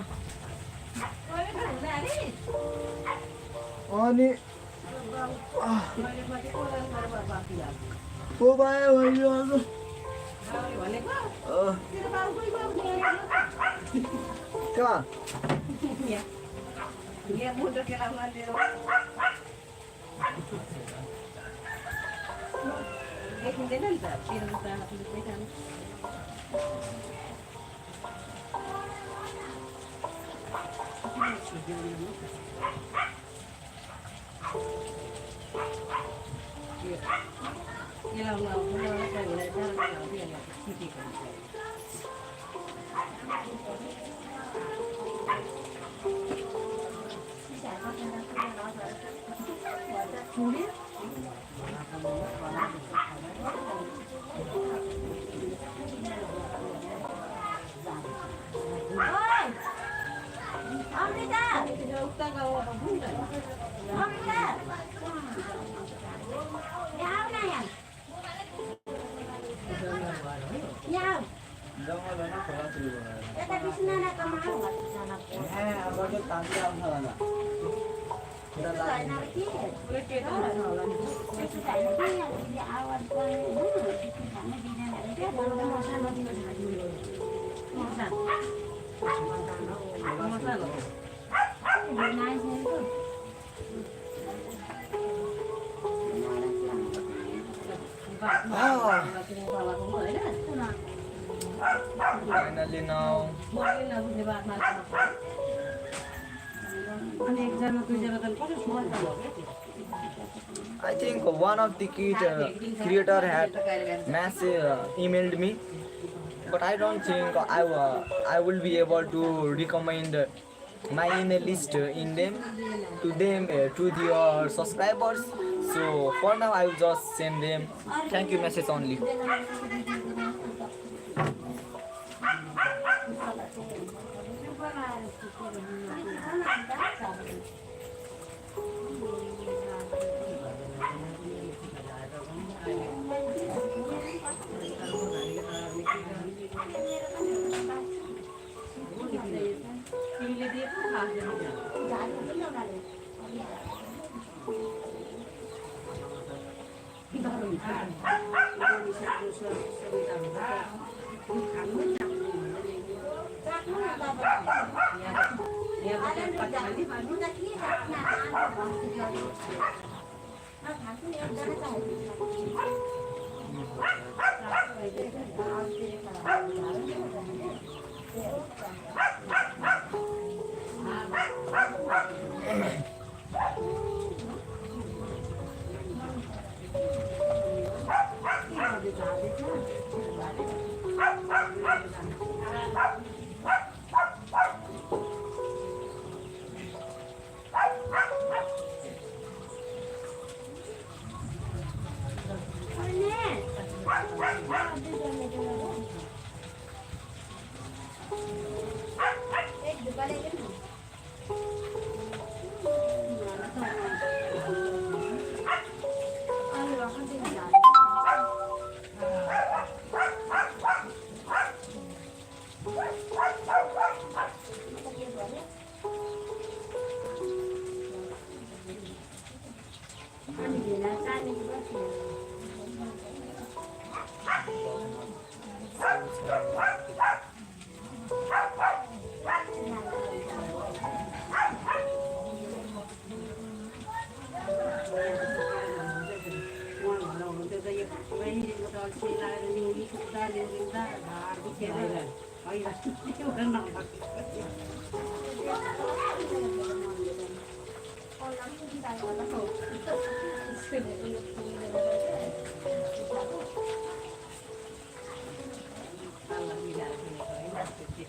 हुँदा अरे अनि को भयो भयो हजुर भनेको कहाँ यहाँ मुटो केलाउन लिएर देखिँदैन नि त तेरो त आफूले खानु केलाउन Finally now. I think one of the creator had message emailed me, but I don't think I will be able to recommend my email list in them to their subscribers. So for now I will just send them thank you message only.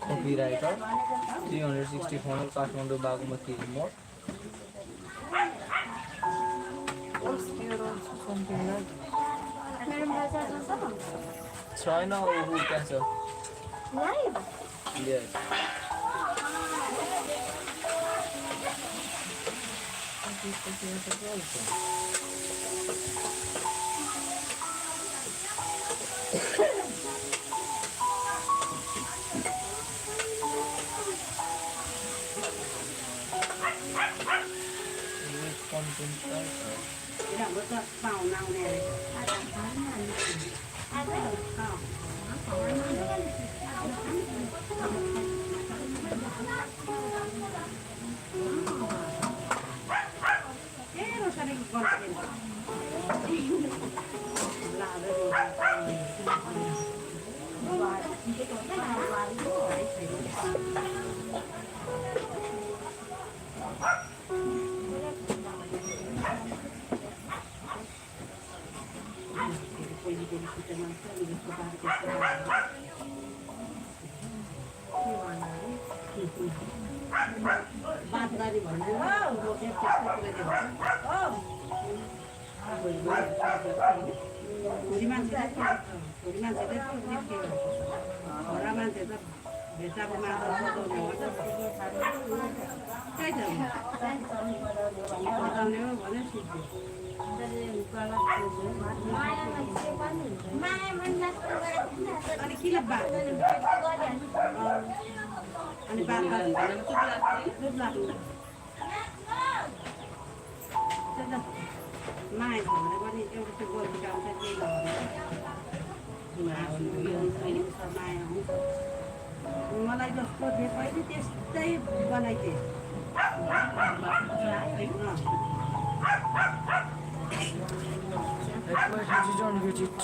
Copywriter 360 funnel Kathmandu Bagmati remote. What's there also something like China or who cancer? Live. Yes. Cái nào bữa giờ vào nào nè. Thế nó sao đây còn tiền. Là đây बातदारी भन्नु रोटे त्यस्तो छोरी मान्छे छोरा मान्छे त भेटाको माछा सजाउने हो कहीँ सजाउने हो भने सिक्यो अनि किन बात अनि बात माया छ भने पनि एउटा त्यो गोर्खी काम चाहिँ केही माया हुन्छ मलाई जस्तो थिएँ पहिले त्यस्तै बनाइदिएँ Don't get it.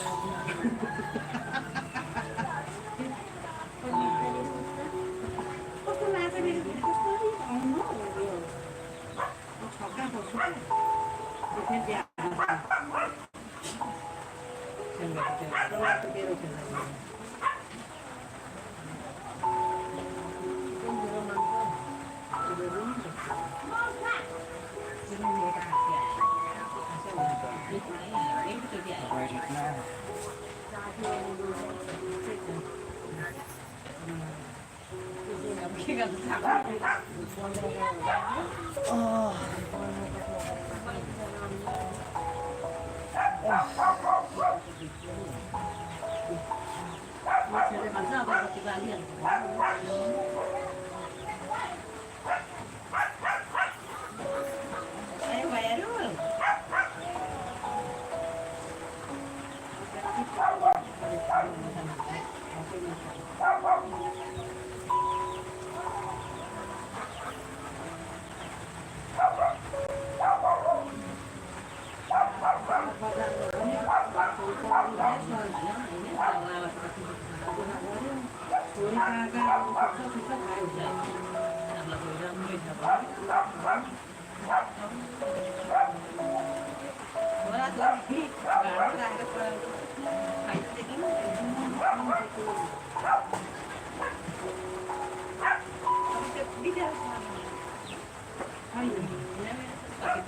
कस्तो लाग्छ मेरो कस्तो आउनु छक्का पर्छु Write it now.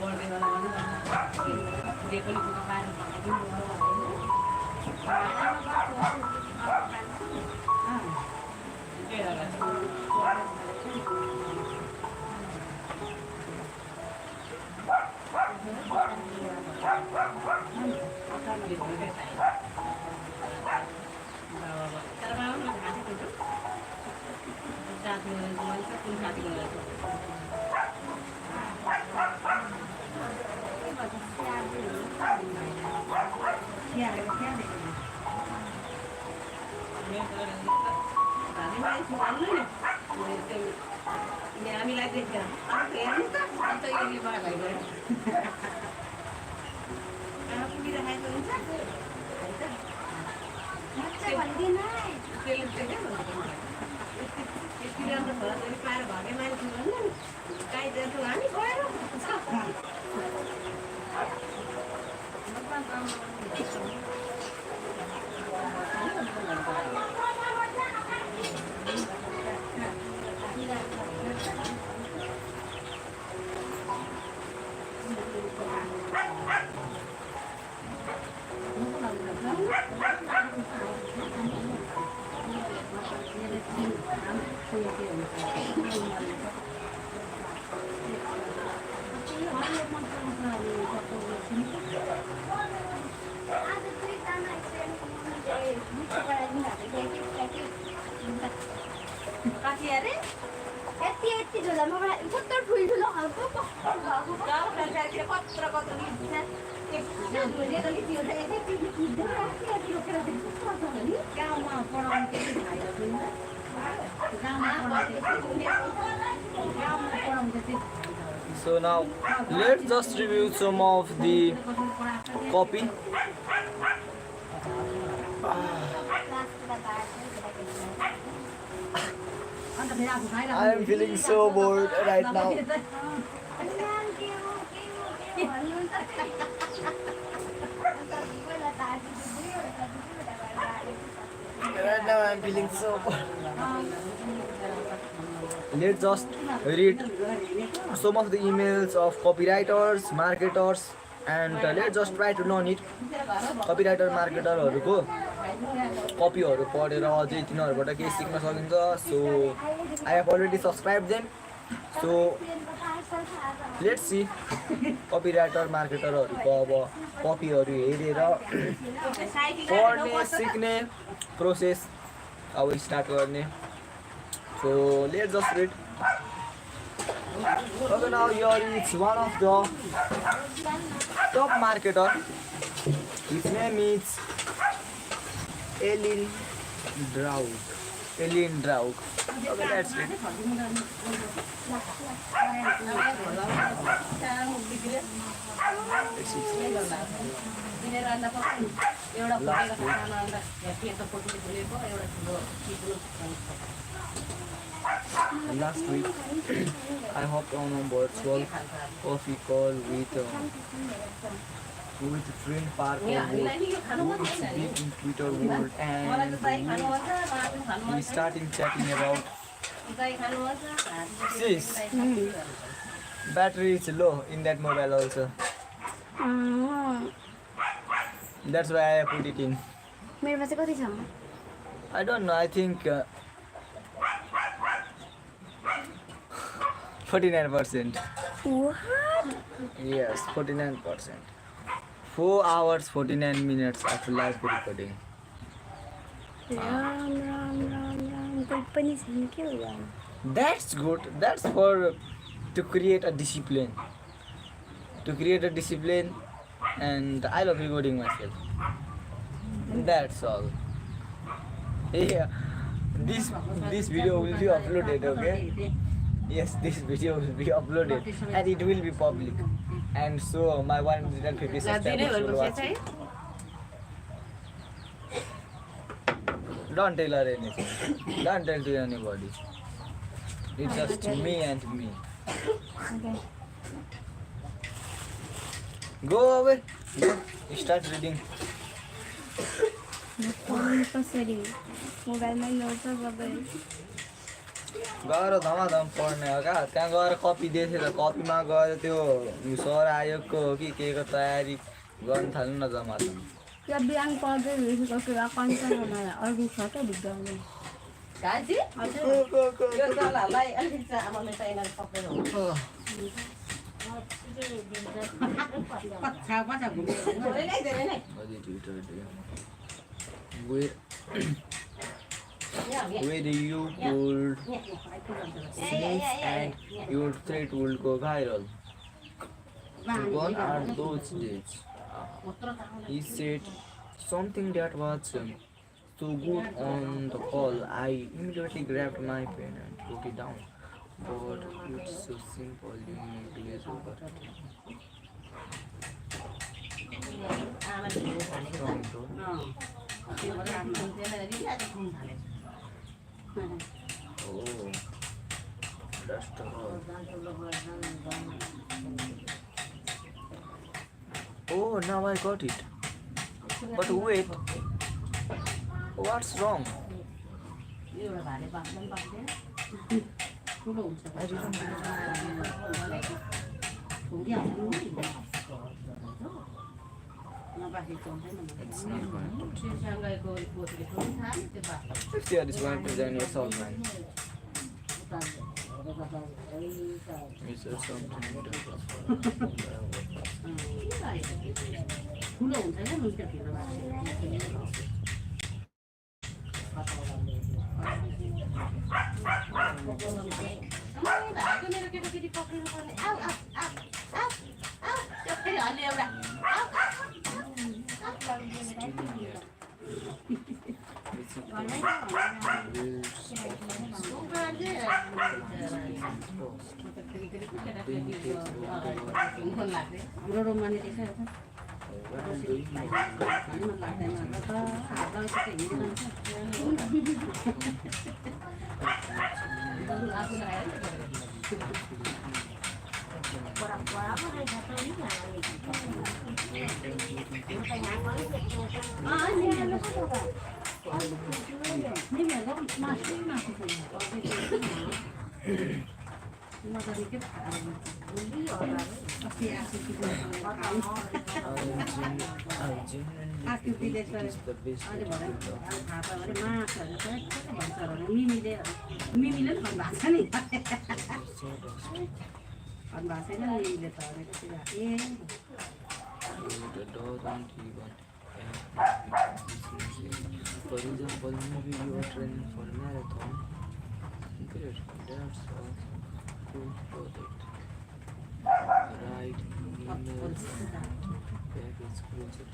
पढ्दै होला भने जे पनि कुरो पाएर हामीलाई देखेर हेर्नु त अन्त यसले बाबालाई गऱ्यो कहाँ पुगिरहेको हुन्छ यति राम्रो छोराछोरी पाएर भागे मान्छे भन्नु काहीँ जान्छौँ हामी गएर कति अरे यति झोलामा कत्रो ठुल्ठुलो खालको कत्रो कत्रो गाउँमा पढाउनु केही छैन So now let's just review some of the copy. I am feeling so bored right now. Right now I am feeling so bored. Let's just read some of the emails of copywriters, marketers, and let's just try to learn it. Copywriter, marketerहरूको कपीहरू पढेर अझै तिनीहरूबाट केही सिक्न सकिन्छ. So I have already subscribed them. So let's see copywriter, marketerहरूको अब कपीहरू हेरेर पढ्ने सिक्ने process अब स्टार्ट गर्ने. So let's just read. Okay, now here is one of the top marketer. His name is Elin Draug. Okay, that's it. Last week, I hopped on a virtual coffee call with friend Parker, who is big in Twitter world, and we started chatting about this. Battery is low in that mobile also. That's why I put it in. मेरोमा चाहिँ कति छ I don't know. I think 49%. What? Yes, 49%. 4 hours 49 minutes after live recording. Ram कोही पनि छैन के हो यार. That's good. That's for to create a discipline. And I love recording myself. That's all. Yeah, this video will be uploaded. Okay. Yes, this video will be uploaded and it will be public. And so my 150 subscribers will watch it. Don't tell her anything. Don't tell to anybody. It's just me and me. Okay. Go away. Go. Start reading. कसरी मोबाइलमै load छ सबै गएर धमाधम पढ्ने हो क्या त्यहाँ गएर कपी दिएथ्यो त कपीमा गएर त्यो सर आयोगको हो कि के को तयारी गर्न थाल्नु न धमाधम या बिहान पढ्दै हिँडेको कुरा कन्टेन्टमा अरू छ त विद्यालय काजी यो जलालाई अलिक चामलले चाहिन पक्रेर हुन्छ पछा पछा घुम्यो धेरै नै अझै Twitter where you pulled snakes and your threat will go viral. Gone are those days. He said something that was so good on the call. I immediately grabbed my pen and wrote it down. But it's so simple, you may glaze over it. Strong tone. Oh, that's the word. Oh, now I got it. But wait, what's wrong? I didn't It's not going to. If there is one then it's all fine. Is there something that was ठुलो हुन्छ क्या मुन्टा फिर्नु मेरो केटाकेटी पक्रिनु पर्ने आऊ आऊ आऊ आऊ आऊ त्यो फेरि हल्ले एउटा आऊ हाम्रो रुममा नि त्यसै हो For example, maybe you are training for a marathon. Great, that's a cool project. Write emails, package project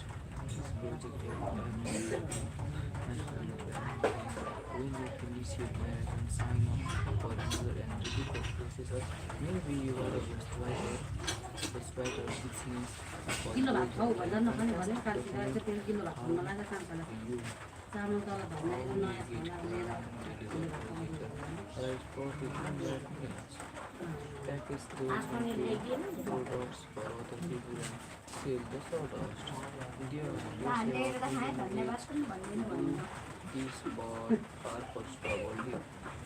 when you finish your marathon, sign up for another and repeat the process. Or maybe you are a ghostwriter business. Kilo भात खाऊ भन्दा नखाने भने कालतिर चाहिँ तेल kilo भात खाउन लाग्छ सानसानो चामल तल धर्ने नयाँ खाना लिएर Package those products for other people and sell the sawdust. These are for strawberry.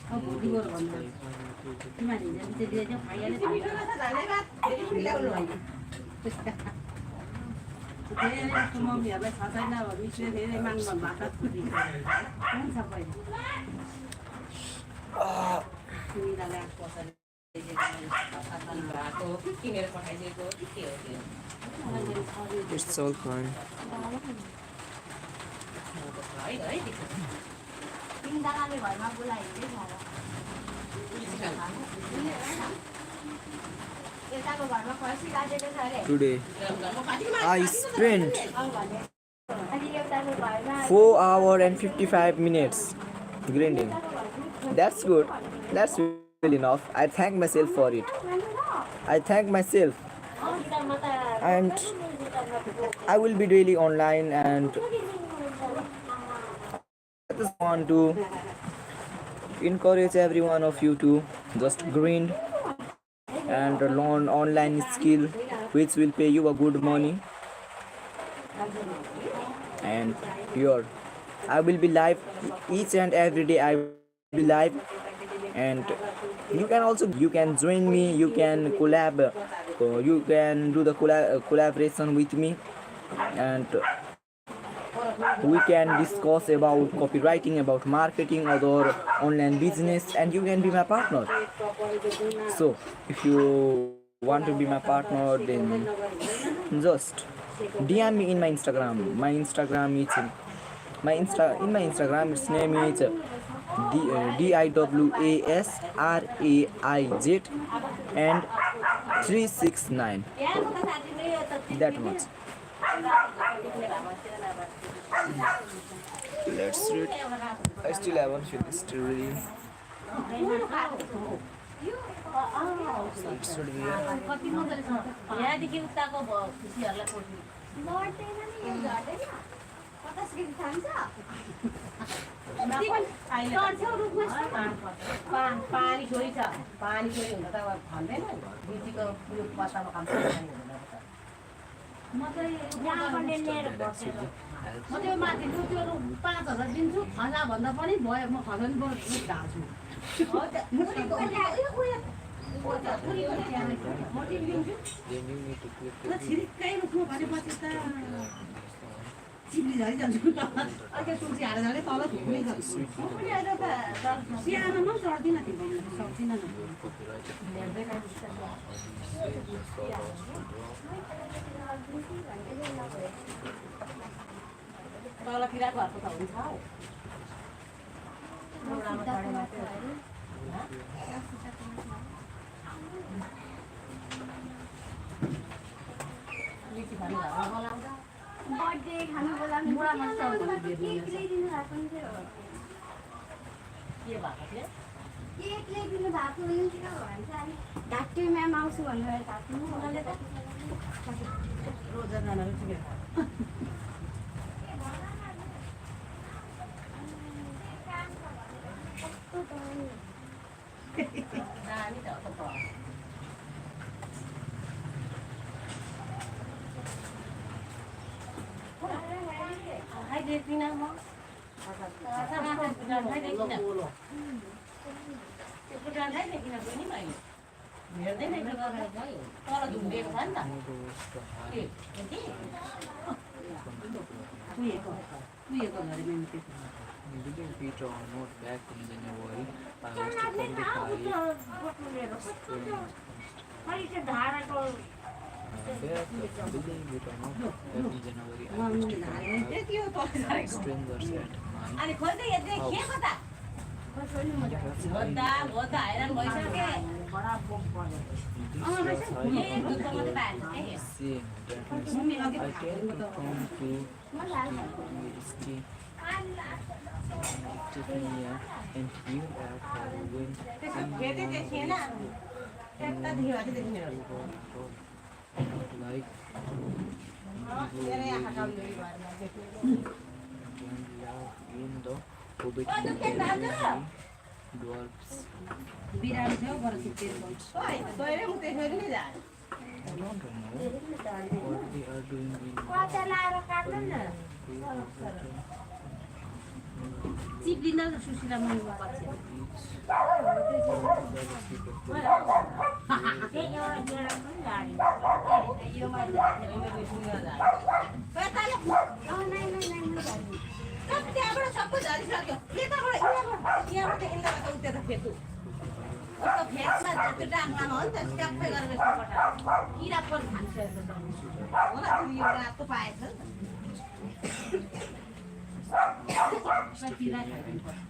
भोलि गएर भन्नु तिमीहरूले हिजो चाहिँ दिएर चाहिँ खाइहाल्यो धेरै जस्तो मम्मीहरूलाई छ छैन मिसले धेरै माग भन्नुभएको हुन्छ पहिला सुनिदालाई पछाडि किनेर पठाइदिएको कि के हो त्यो It's all fine. तिनजनाले घरमा बोलाइदिँदै यताको घरमा खसी काटेको छ अरे Today I spent अनि एउटाको घरमा 4 hours and 55 minutes grinding. That's good. That's well enough. I thank myself for it. I thank myself. And I will be daily online, and I just want to encourage every one of you to just grind and learn online skill which will pay you a good money. And here I will be live each and every day. I will be live and you can join me, you can you can do the collaboration with me, and we can discuss about copywriting, about marketing, other online business, and you can be my partner. So if you want to be my partner, then just DM me in my Instagram. My Instagram is my Instagram, its name is DIWASRAIZ and 369. That much. Let's read. I still haven't finished reading. Let's read here. यहाँदेखि उताको खुसीहरूलाई कोर्छु पानी छोरी छ पानी छोरी हुँदा त अब भन्दैन बिटीको यो पत्तामा काम पानी हुँदैन म चाहिँ माथि त्यो 5,000 दिन्छु खजा भन्दा पनि भयो म खजा नि ढाल्छु छिरिक्कै रुख्नु भनेपछि त चिप्ली झरिजान्छु अहिले तुलसी हालेर झरे तल धुक्ने गर्छु सानोमा पनि चढ्दिनँ त्यो सक्दिनँ तल किराको हातको त हुन्छ हौ बर्थडे खानु बोलाउनु केक ल्याइदिनु भएको थियो के भएको थियो केक ल्याइदिनु भएको हुन्थ्यो भन्छ अनि डाक्टर म्याम आउँछु भनेर डाक्टर उनीहरूले त रोजा नानाले ठिकै दामी त हो त खाइदिएँ म त्यो पुटान खाइदिएँ किन बहिनी मैले हेर्दैन तल झुन्डिएको छ नि त कुहिएको घरि मैले त्यो Didn't Peter or not back in January? I was to strangers at अनि खोल्दै हेर्दै के पता भोदा भोदा हैरान भइसके and you have following like in the hobbit dwarfs. बिरामी थियो गर सुतेर बन्छ तैले म त्यसरी नै जा I don't know what they are doing in कता लाएर काट्नु न चिप्लिन सुशीला मनी पछि यो मैले त्यहाँबाट सबै झरिसक्यो यताबाट यहाँबाट यिनीहरूलाई त उता त फेक्छु त्यो फेक्समा त्यो डाक्लामा हो नि त ट्याप्पै गरेर यसो पठाएको किरा पनि खान्छ होला त्यो यो रातो पाएछ नि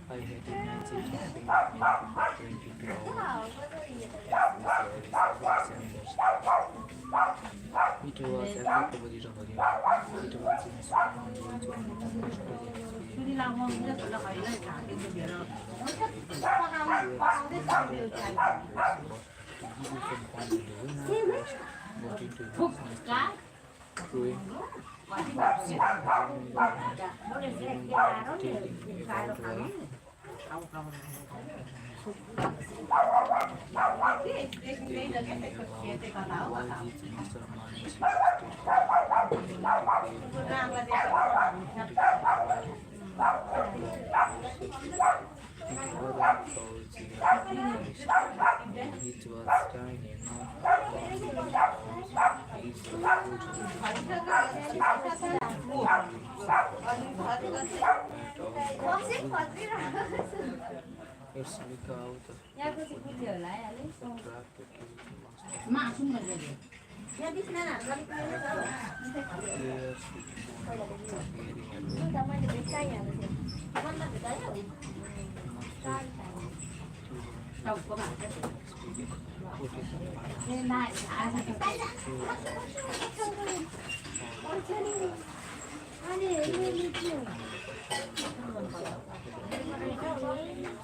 I had imagined having been 22 hours. It was acceptable. It was in It was tiny, not only house, it it's without यहाँको चाहिँ कुटीहरूलाई हालेँ attracted to मासु मैले यहाँ बिस्नानाहरू अलिक players मैले भेटाइहालेको थिएँ बन्द भेटायो टाउको भात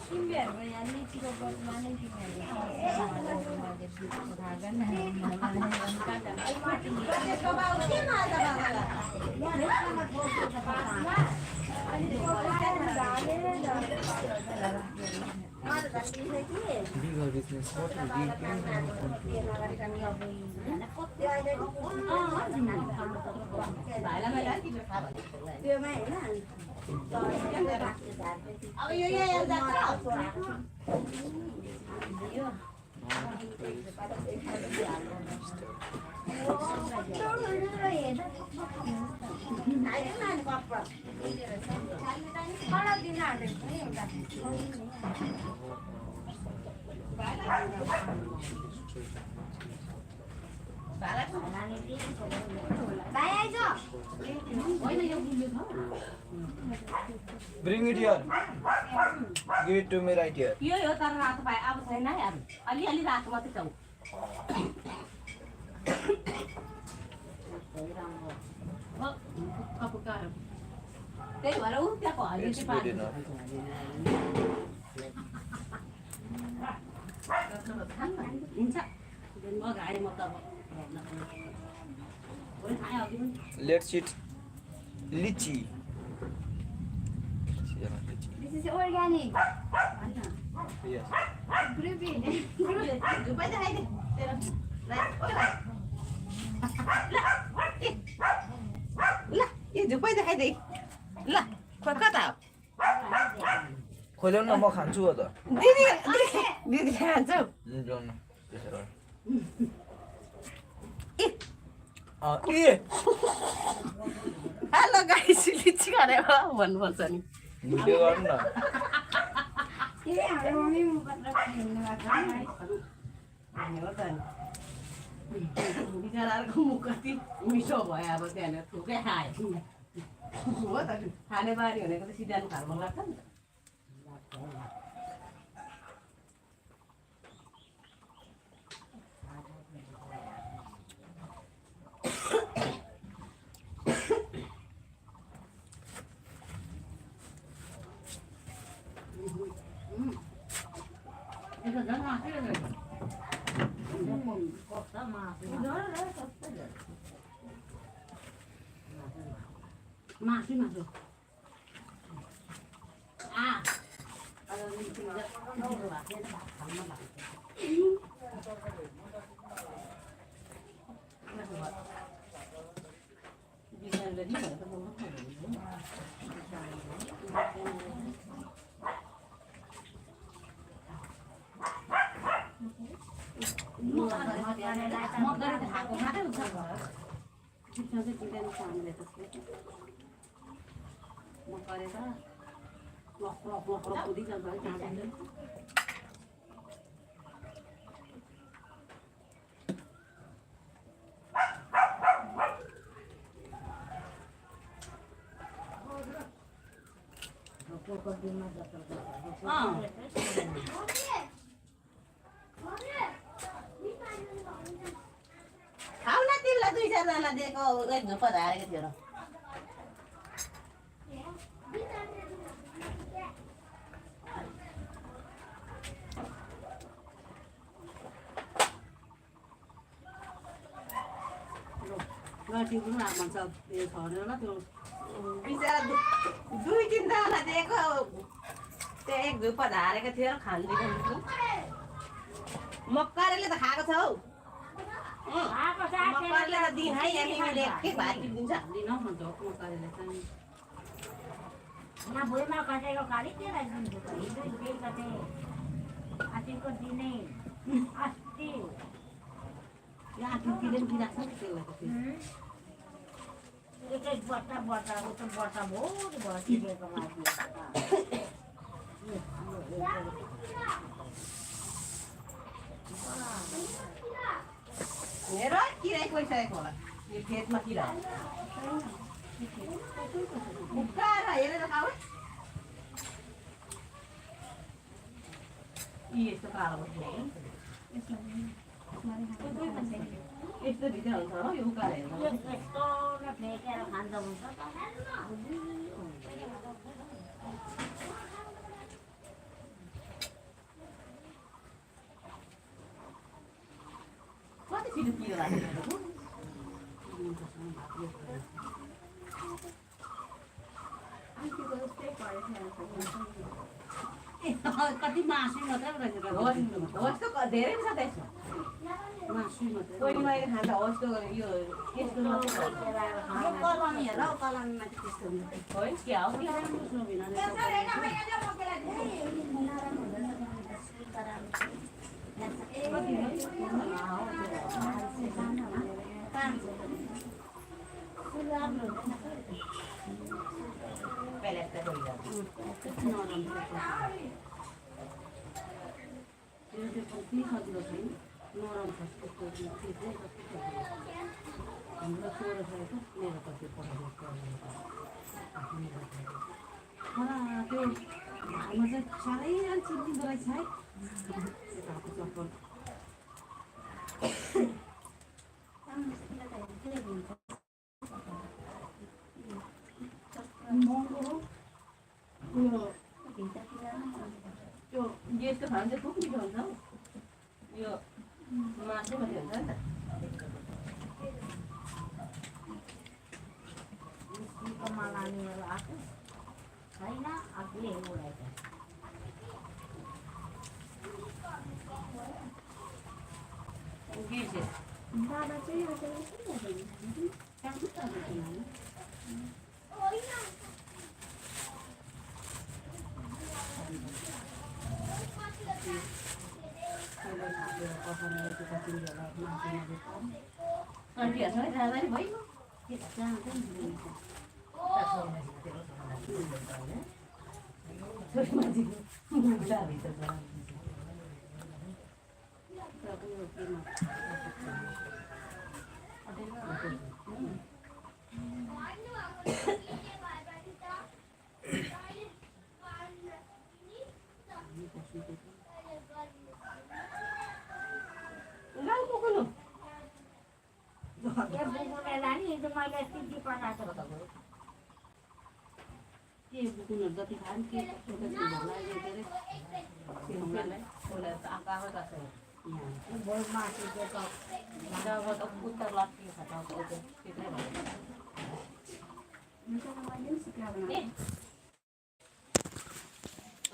सिम्बीहरूको यहाँ लिचीको बदमा नै bigger business. What will be त्योमै होइन अब यो यहाँ जान्छ Bring it here. Give it to me right here. यो हो तर रातो पाए अब छैन है अब अलिअलि रातो मात्रै छौ त्यही भएर ऊ त्यहाँको हल्ली It's चाहिँ good enough. हुन्छ मगाएँ म त अब खाएँ अघि पनि Let's eat lychee. This is organic. Yes. Groupie. धुपाइ देखाइदे तेरो ल यो धुपाइ देखाइदे ल कता हो खोल्यौ न म खान्छु हो त दिदी दिदी खान्छ जाउँ न त्यसो भए ए हेलो गाइस लिची खाने भन्नुपर्छ नि भिडियो गर्नु न के हाम्रो मम्मी मुखबाट खेल्नु भएको हो त नि बिचराहरूको मुख कति मिठो भयो अब त्यहाँनिर थुकै खायो हो त खाने बारी भनेको त सिधान खानु मन लाग्छ नि मासु मासु खाऊ न तिमीलाई दुई चारजना दिएको एक झुप्पा झारेको थियो र बिचरा दुई तिनजना दिएको त्यो एक झुप्पा झारेको थियो र खाँदिन मक्करले त खाएको छ हौ मक्करले त दिन है यहाँ तिमीले एक भात दिन्छ यहाँ भुइँमा कटेको खालि त्यसलाई दिन्छु त हिजो बेलुका चाहिँ अस्तिको दिनै अस्ति यहाँ किन्ने पनि दिइरहेको छ नि त्यसलाई त फेरि। एक एक बट्टा बट्टा उतो बट्टा भोलि भइसकेको माथि हेर किराइ गइसकेको होला यो खेतमा किरा उकाएर हेरेर खाऊ यी यस्तो कालो यस्तो भित्र हुन्छ हो यो उकाएर हेर्दा यस्तो न फ्याँकेर खान्छ हुन्छ कति छिटो किरा लाग्यो कति मासु मात्रै रहेछ होस्टो धेरै छ त्यसमा मासु मात्रै कोही मैले खाँदा होस्टो यो यस्तो कलमी हेर हौ कलमीमा चाहिँ त्यस्तो हुन्छ होइन क्या हो साह्रै चिन्दिँदो रहेछ है त्यो यस्तो खानु चाहिँ खुब मिठो हुन्छ हौ यो मासु मात्रै हुन्छ नि त लानेहरू आएको छैन आफूले उडाएछ बाबा चाहिँ जति खानु के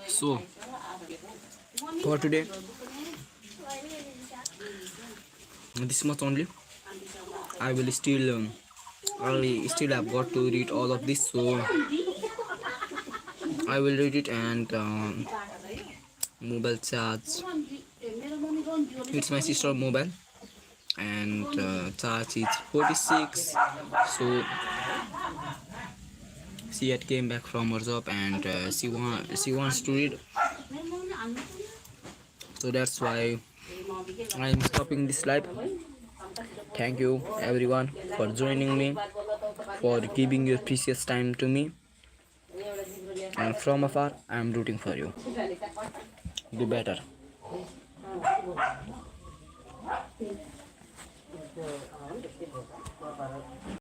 So for today this much only. I will still have got to read all of this, so I will read it. And mobile charge, it's my sister mobile, and charge is 46. So she had came back from her job, and she wants to read, so that's why I am stopping this live. Thank you everyone for joining me, for giving your precious time to me, and from afar I am rooting for you. Do better.